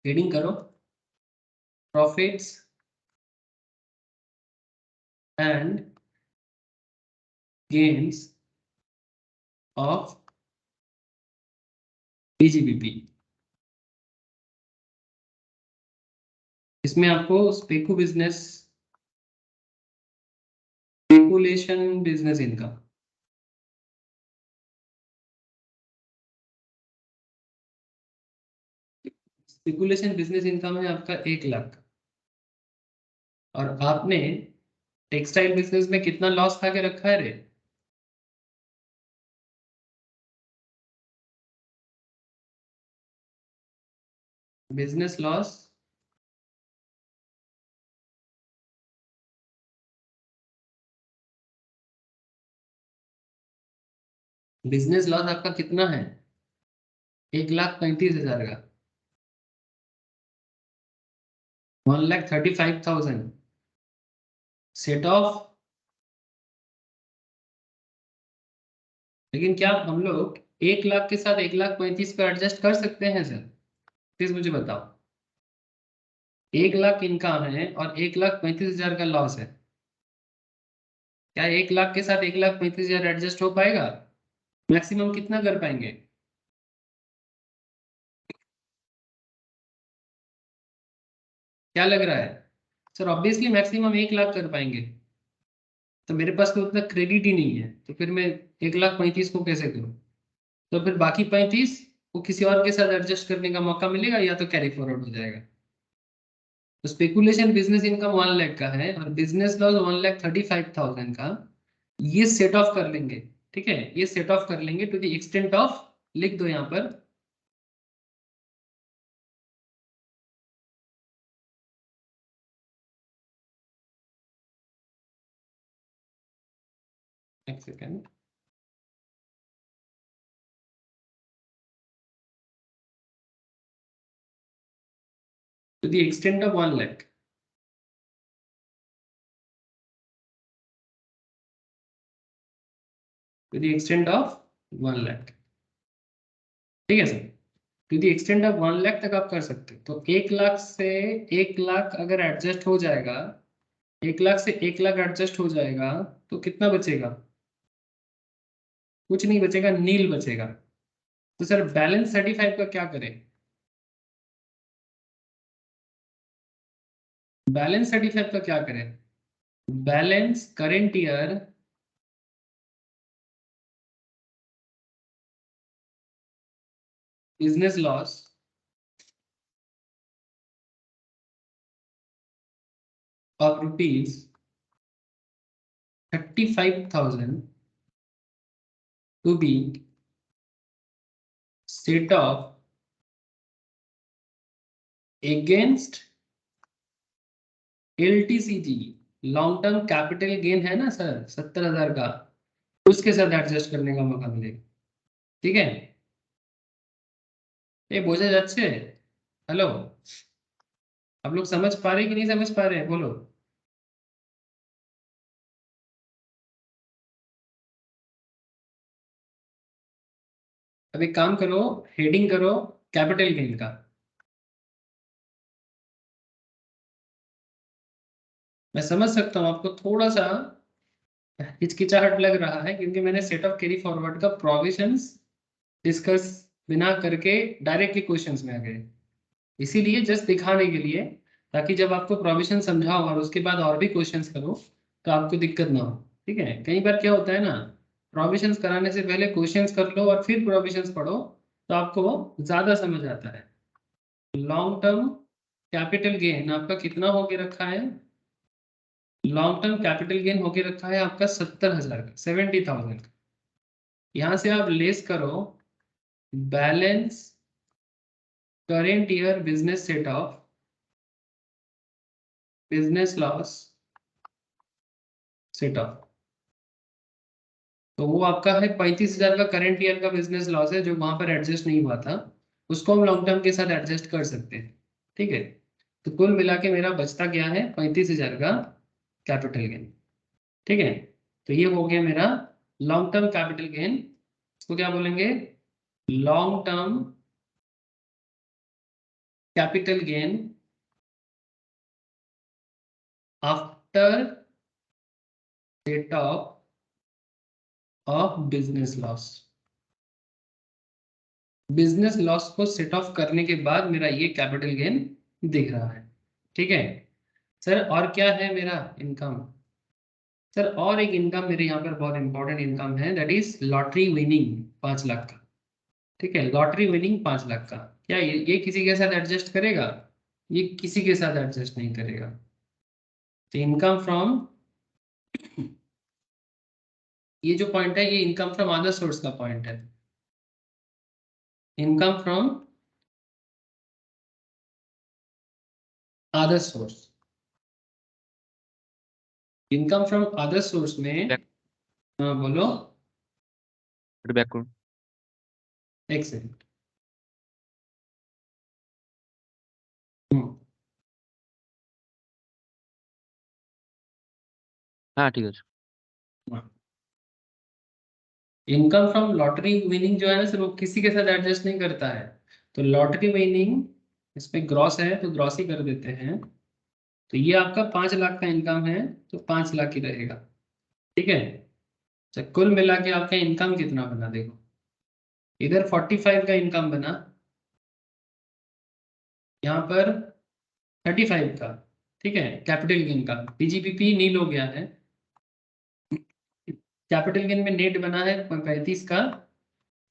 रीडिंग करो, profits and gains of PGBP. इसमें आपको specu business, speculation business income, speculation business income है आपका 1 लाख, और आपने टेक्सटाइल बिजनेस में कितना लॉस खा के रखा है रे? बिजनेस लॉस बिजनेस लॉस आपका कितना है? 1,35,000 का, 1,35,000 सेट ऑफ। लेकिन क्या हम लोग 1 लाख के साथ 1,35,000 पे एडजस्ट कर सकते हैं सर? प्लीज मुझे बताओ। 1 लाख इनकम है और 1,35,000 का लॉस है, क्या 1 लाख के साथ 1,35,000 एडजस्ट हो पाएगा? मैक्सिमम कितना कर पाएंगे? क्या लग रहा है सर? ऑब्वियसली मैक्सिमम 1 लाख कर पाएंगे। तो मेरे पास तो उतना क्रेडिट ही नहीं है, तो फिर मैं 1,35,000 को कैसे करूँ? तो फिर बाकी 35 को किसी और के साथ एडजस्ट करने का मौका मिलेगा, या तो कैरी फॉरवर्ड हो जाएगा। तो स्पेकुलेशन बिजनेस इनकम 1 लाख का है और बिजनेस लॉस 1,35,000 का, ये सेट ऑफ कर लेंगे। ठीक है, ये सेट ऑफ कर लेंगे टू द एक्सटेंट ऑफ, लिख दो यहाँ पर, एक second, to the extent of 1 lakh. To the extent of 1 lakh, ठीक है sir. To the extent of 1 lakh तक आप कर सकते हो। तो 1 लाख से 1 लाख अगर एडजस्ट हो जाएगा, 1 लाख से 1 लाख एडजस्ट हो जाएगा, तो कितना बचेगा? कुछ नहीं बचेगा, नील बचेगा। तो सर बैलेंस 35 का क्या करें? बैलेंस 35 का क्या करें? Balance current year business loss of ₹35,000 to be set off against LTCG, long term capital gain है ना सर 70,000 का, उसके साथ एडजस्ट करने का मौका मिलेगा। ठीक है, ये बोझा যাচ্ছে? हेलो, आप लोग समझ पा रहे कि नहीं समझ पा रहे हैं? बोलो। अब एक काम करो, हेडिंग करो कैपिटल गेन का। मैं समझ सकता हूँ आपको थोड़ा सा हिचकिचाहट लग रहा है, क्योंकि मैंने सेट ऑफ कैरी फॉरवर्ड का प्रोविजंस डिस्कस बिना करके डायरेक्टली क्वेश्चंस में आ गए, इसीलिए जस्ट दिखाने के लिए, ताकि जब आपको प्रोविजन समझाओ और उसके बाद और भी क्वेश्चंस करो तो आपको दिक्कत ना हो। ठीक है, कई बार क्या होता है ना, प्रोविजंस कराने से पहले क्वेश्चंस कर लो और फिर प्रोविजंस पढ़ो, तो आपको वो ज्यादा समझ आता है। लॉन्ग टर्म कैपिटल गेन आपका कितना होके रखा है? लॉन्ग टर्म कैपिटल गेन होके रखा है आपका 70,000 का, 70,000 का। यहाँ से आप लेस करो balance current year business set of business loss set of, तो वो आपका है 35,000 का करेंट ईयर का बिजनेस लॉस है, जो वहां पर एडजस्ट नहीं हुआ था, उसको हम लॉन्ग टर्म के साथ एडजस्ट कर सकते हैं। ठीक है, तो कुल मिला के मेरा बचता क्या है? 35,000 का कैपिटल गेन। ठीक है, तो ये हो गया मेरा लॉन्ग टर्म कैपिटल गेन। इसको क्या बोलेंगे? Long term capital gain after set of business loss. Business loss को सेट ऑफ करने के बाद मेरा ये कैपिटल गेन दिख रहा है। ठीक है सर, और क्या है मेरा इनकम? सर और एक इनकम मेरे यहाँ पर बहुत इंपॉर्टेंट इनकम है, that is lottery winning 5 lakh का। ठीक है, लॉटरी विनिंग 5 लाख का, क्या ये किसी के साथ एडजस्ट करेगा? ये किसी के साथ एडजस्ट नहीं करेगा। इनकम फ्रॉम, ये जो पॉइंट है ये इनकम फ्रॉम अदर सोर्स का पॉइंट है। Income from other source, income from other source में, हाँ बोलो, बैक करो। एक सेकंड। हाँ ठीक है। इनकम फ्रॉम लॉटरी विनिंग जो है ना सर, वो किसी के साथ एडजस्ट नहीं करता है। तो लॉटरी विनिंग इसमें ग्रॉस है तो ग्रॉस ही कर देते हैं। तो ये आपका 5 लाख का इनकम है, तो 5 लाख ही रहेगा। ठीक है। अच्छा, कुल मिला के आपका इनकम कितना बना देखो, इधर 45 का इनकम बना, यहाँ पर 35 का। ठीक है, कैपिटल गेन का पीजीबीपी नील हो गया है। कैपिटल गेन में नेट बना है 35 का,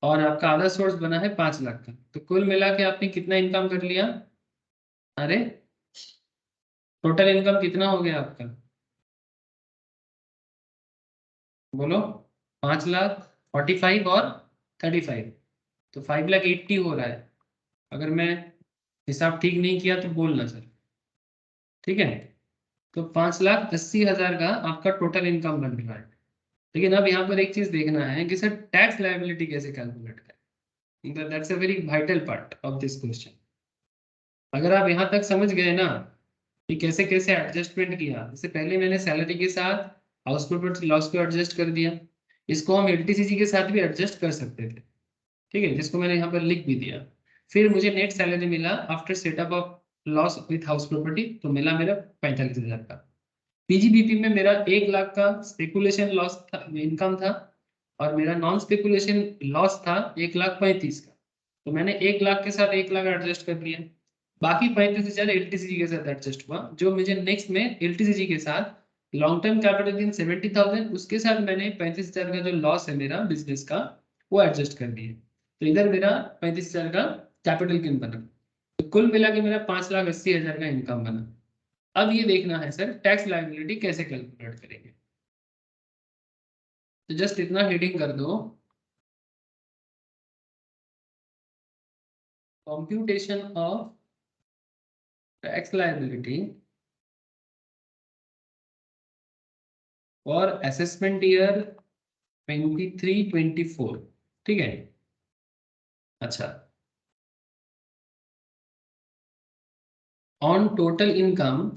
और आपका आधा सोर्स बना है 5 लाख का। तो कुल मिला के आपने कितना इनकम कर लिया? अरे टोटल इनकम कितना हो गया आपका, बोलो। 5 लाख, 45 और 35, तो 5 लाख 80 हो रहा है। अगर मैं हिसाब ठीक नहीं किया तो बोलना सर। ठीक है, तो 5,80,000 का आपका टोटल इनकम बन रहा है। लेकिन अब यहाँ पर एक चीज देखना है कि सर टैक्स लायबिलिटी कैसे कैलकुलेट करें। That's a very vital part of this question. अगर आप यहाँ तक समझ गए ना कि कैसे कैसे एडजस्टमेंट किया, जैसे पहले मैंने सैलरी के साथ हाउस प्रॉपर्टी लॉस को एडजस्ट कर दिया, इसको हम एलटीसीजी के साथ भी एडजस्ट कर सकते थे। ठीक है, जिसको मैंने यहाँ पर लिख भी दिया। फिर मुझे नेट सैलरी मिला after setup of loss with house property, तो मिला मेरा 45,000 का। पीजीबीपी में मेरा 1 लाख का स्पेकुलेशन लॉस था, इनकम था, और मेरा नॉन स्पेकुलेशन लॉस था 1,35,000 का। तो मैंने 1 लाख के साथ 1 लाख एडजस्ट कर लिया, बाकी 35,000 एलटीसीजी के साथ एडजस्ट हुआ। जो मुझे नेक्स्ट में एलटीसीजी के साथ लॉन्ग टर्म कैपिटल गेन 70,000, उसके साथ मैंने 35,000 का जो लॉस है मेरा बिजनेस का, वो एडजस्ट कर दिया। तो इधर मेरा 35,000 का कैपिटल गेन बना। तो कुल मिला के मेरा 5,80,000 का इनकम बना। अब ये देखना है सर टैक्स लायबिलिटी कैसे कैलकुलेट करेंगे। तो जस्ट इतना हेडिंग कर दो, कंप्यूटेशन ऑफ टैक्स लायबिलिटी और असेसमेंट ईयर 23-24। ठीक है। अच्छा, on total income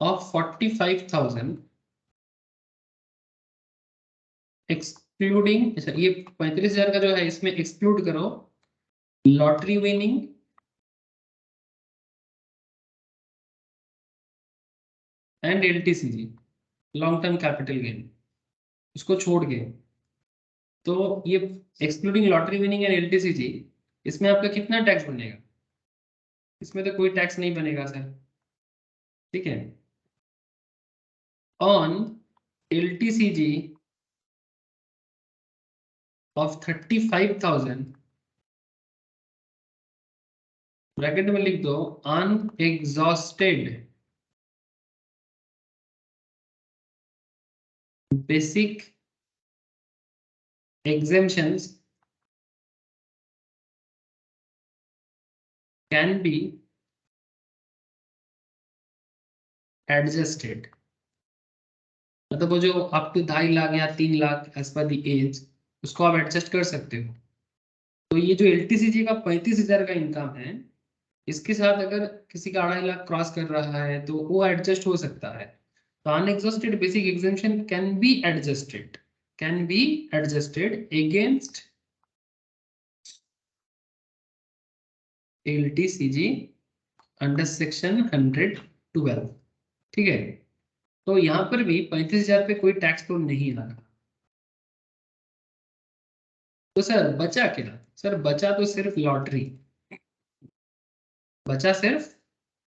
of 45,000 excluding, अच्छा ये 35,000 का जो है इसमें एक्सक्लूड करो lottery winning and LTCG, long term capital gain, इसको छोड़ के। तो ये excluding lottery winning and LTCG, इसमें आपका कितना टैक्स बनेगा? इसमें तो कोई टैक्स नहीं बनेगा सर। ठीक है, ऑन एलटीसीजी ऑफ 35,000, ब्रैकेट में लिख दो unexhausted basic exemptions can be adjusted। मतलब वो जो अप टू 2.5 लाख या 3 लाख एज पर दी एज, उसको आप एडजस्ट कर सकते हो। तो ये जो एलटीसीजी का 35,000 का इनकम है, इसके साथ अगर किसी का 2.5 लाख क्रॉस कर रहा है तो वो एडजस्ट हो सकता है। तो unexhausted basic exemption can be adjusted against LTCG under section 112। ठीक है, तो यहाँ पर भी 35,000 पे कोई टैक्स तो नहीं लगा। तो सर बचा क्या? सर बचा तो सिर्फ लॉटरी, बचा सिर्फ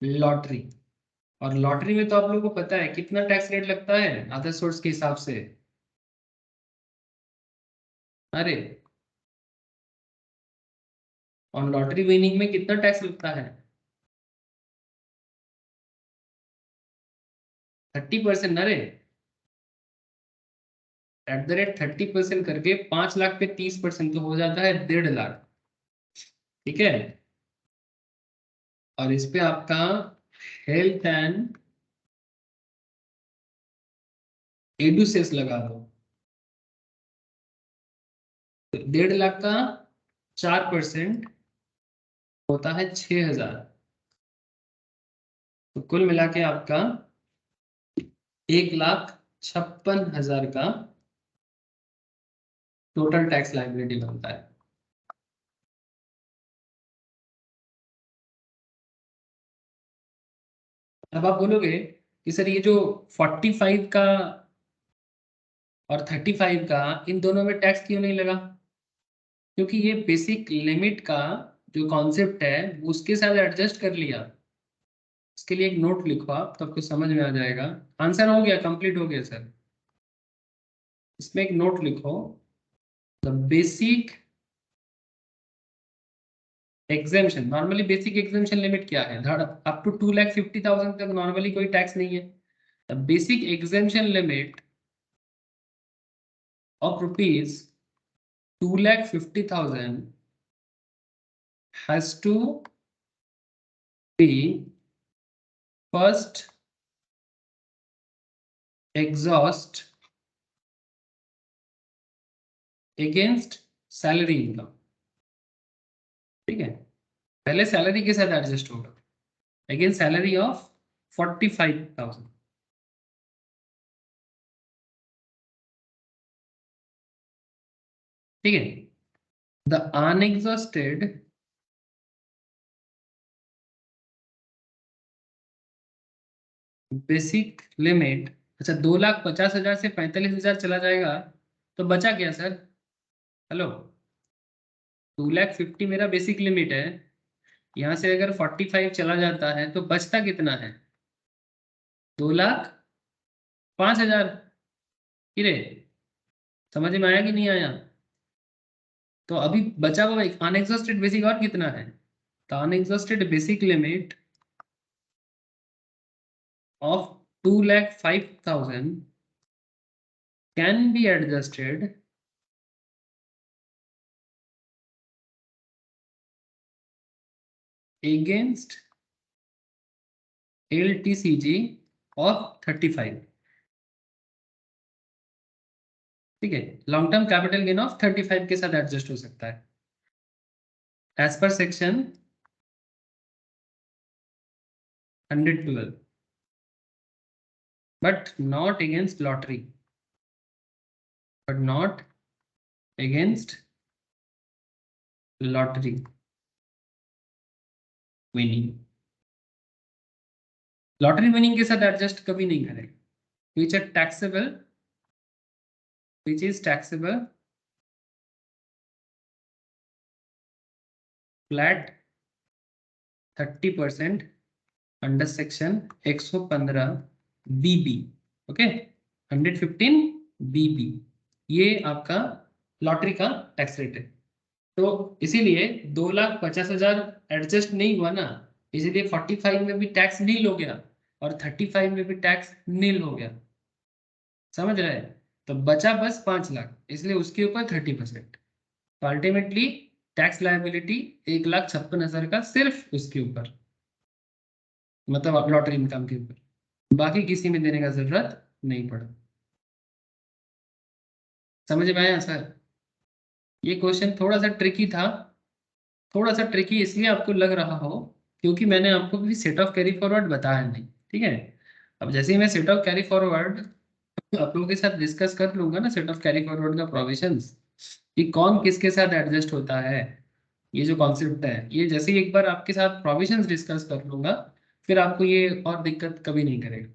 लॉटरी। और लॉटरी में तो आप लोगों को पता है कितना टैक्स रेट लगता है अदर सोर्स के हिसाब से। अरे और लॉटरी विनिंग में कितना टैक्स लगता है? 30% ना रे, एट द रेट 30% करके 5 लाख पे 30% तो हो जाता है 1.5 लाख, ठीक है। और इस पे आपका हेल्थ एंड एडुसेस लगा दो, तो 1.5 लाख का 4% होता है 6,000, तो कुल मिला के आपका 1,56,000 का टोटल टैक्स लायबिलिटी बनता है। अब आप बोलोगे कि सर ये जो 45 का और 35 का, इन दोनों में टैक्स क्यों नहीं लगा? क्योंकि ये बेसिक लिमिट का जो कॉन्सेप्ट है उसके साथ एडजस्ट कर लिया। इसके लिए एक नोट लिखो आप, तो आपको समझ में आ जाएगा। आंसर हो गया, कंप्लीट हो गया सर। इसमें एक नोट लिखो, the basic exemption, normally basic exemption limit क्या है? अप टू 2,50,000 तक नॉर्मली कोई टैक्स नहीं है। The basic exemption limit of rupees 2,50,000 has to be first exhaust against salary income, ठीक है। पहले सैलरी के साथ एडजस्ट होगा, अगेंस्ट सैलरी ऑफ 45,000, ठीक है। द अनएग्जॉस्टेड बेसिक लिमिट, अच्छा 2,50,000 से 45,000 चला जाएगा तो बचा क्या सर? हेलो, 2,50,000 मेरा बेसिक लिमिट है, यहाँ से अगर 45 चला जाता है तो बचता कितना है? 2,05,000। किरे, समझ में आया कि नहीं आया? तो अभी बचा हुआ एक अनएग्जॉस्टेड बेसिक और कितना है? तो unexhausted basic limit of 2,05,000 can be adjusted against LTCG of 35, ठीक है। Long term capital gain of 35 के साथ एडजस्ट हो सकता है as per section 112, but not against lottery, but not against lottery winning, lottery winning के साथ एडजस्ट कभी नहीं करेगा। which is taxable, which is taxable flat 30% under section 115 BB, okay 115 BB, ये आपका लॉटरी का टैक्स रेट है। तो इसीलिए 2,50,000 एडजस्ट नहीं हुआ ना, इसीलिए 45 में भी टैक्स नील हो गया और 35 में भी टैक्स नील हो गया, समझ रहे हैं? तो बचा बस 5 लाख, इसलिए उसके ऊपर 30%। तो अल्टीमेटली टैक्स लायबिलिटी 1,56,000 का सिर्फ उसके ऊपर, मतलब आप लॉटरी इनकम के ऊपर, बाकी किसी में देने का जरूरत नहीं पड़ा। समझ में आया सर? ये क्वेश्चन थोड़ा सा ट्रिकी था, थोड़ा सा ट्रिकी इसलिए आपको लग रहा हो क्योंकि मैंने आपको भी सेट ऑफ कैरी फॉरवर्ड बताया नहीं, ठीक है। अब जैसे ही मैं सेट ऑफ कैरी फॉरवर्ड आप लोगों के साथ डिस्कस कर लूंगा ना, सेट ऑफ कैरी फॉरवर्ड का प्रोविजंस, कि कौन किसके साथ एडजस्ट होता है, ये जो कॉन्सेप्ट है, ये जैसे ही एक बार आपके साथ प्रोविजंस डिस्कस कर लूंगा फिर आपको ये और दिक्कत कभी नहीं करेगा,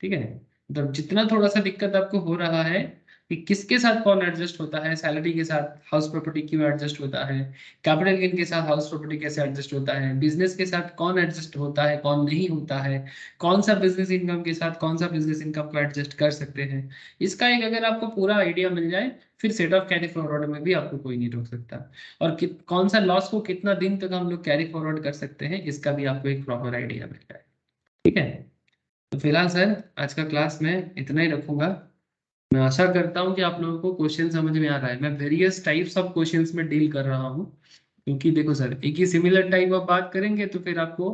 ठीक है। मतलब जितना थोड़ा सा दिक्कत आपको हो रहा है कि किसके साथ कौन एडजस्ट होता है, सैलरी के साथ हाउस प्रॉपर्टी क्यों एडजस्ट होता है, कैपिटल गेन के साथ हाउस प्रॉपर्टी कैसे एडजस्ट होता है, बिजनेस के साथ कौन एडजस्ट होता है कौन नहीं होता है, कौन सा बिजनेस इनकम के साथ कौन सा बिजनेस इनकम को एडजस्ट कर सकते हैं, इसका एक अगर आपको पूरा आइडिया मिल जाए फिर सेट ऑफ कैरी फॉरवर्ड में भी आपको कोई नहीं रोक सकता। और कौन सा लॉस को कितना दिन तक हम लोग कैरी फॉरवर्ड कर सकते हैं, इसका भी आपको एक प्रॉपर आइडिया मिल जाए, ठीक है। तो फिलहाल सर आज का क्लास में इतना ही रखूंगा। मैं आशा करता हूँ कि आप लोगों को क्वेश्चन समझ में आ रहा है। मैं वेरियस टाइप्स ऑफ क्वेश्चंस में डील कर रहा हूँ, क्योंकि देखो सर एक ही सिमिलर टाइप ऑफ बात करेंगे तो फिर आपको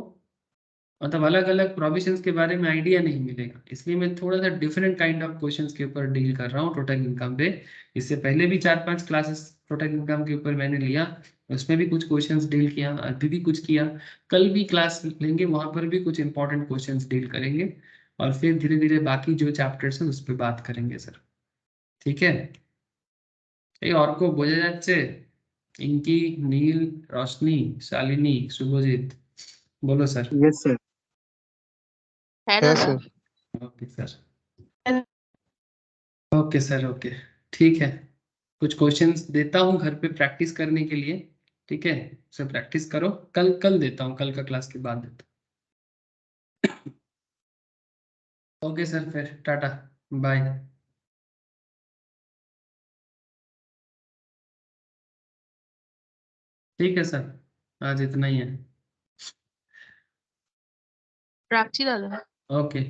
मतलब अलग अलग प्रोविजंस के बारे में आइडिया नहीं मिलेगा, इसलिए मैं थोड़ा सा डिफरेंट काइंड ऑफ क्वेश्चंस के ऊपर डील कर रहा हूँ टोटल इनकम पे। इससे पहले भी 4-5 क्लासेस टोटल इनकम के ऊपर मैंने लिया, उसमें भी कुछ क्वेश्चंस डील किया, अभी भी कुछ किया, कल भी क्लास लेंगे वहां पर भी कुछ इंपॉर्टेंट क्वेश्चंस डील करेंगे, और फिर धीरे धीरे बाकी जो चैप्टर्स हैं उस पर बात करेंगे सर। ठीक है, এই অর্ক বোঝা যাচ্ছে? ইঙ্কি, নীল, রশনি, শালিনী, শুভজিৎ, বলো স্যার। Yes sir. है है दादा। Sir. Okay sir, okay sir, okay, ठीक है। कुछ क्वेश्चंस देता हूँ घर पे प्रैक्टिस करने के लिए, ठीक है? सर प्रैक्टिस करो, कल कल देता हूँ, कल का क्लास के बाद देता हूँ। ओके सर, फिर टाटा, बाय। ठीक है सर, आज इतना ही है। राखची दादा। ओके।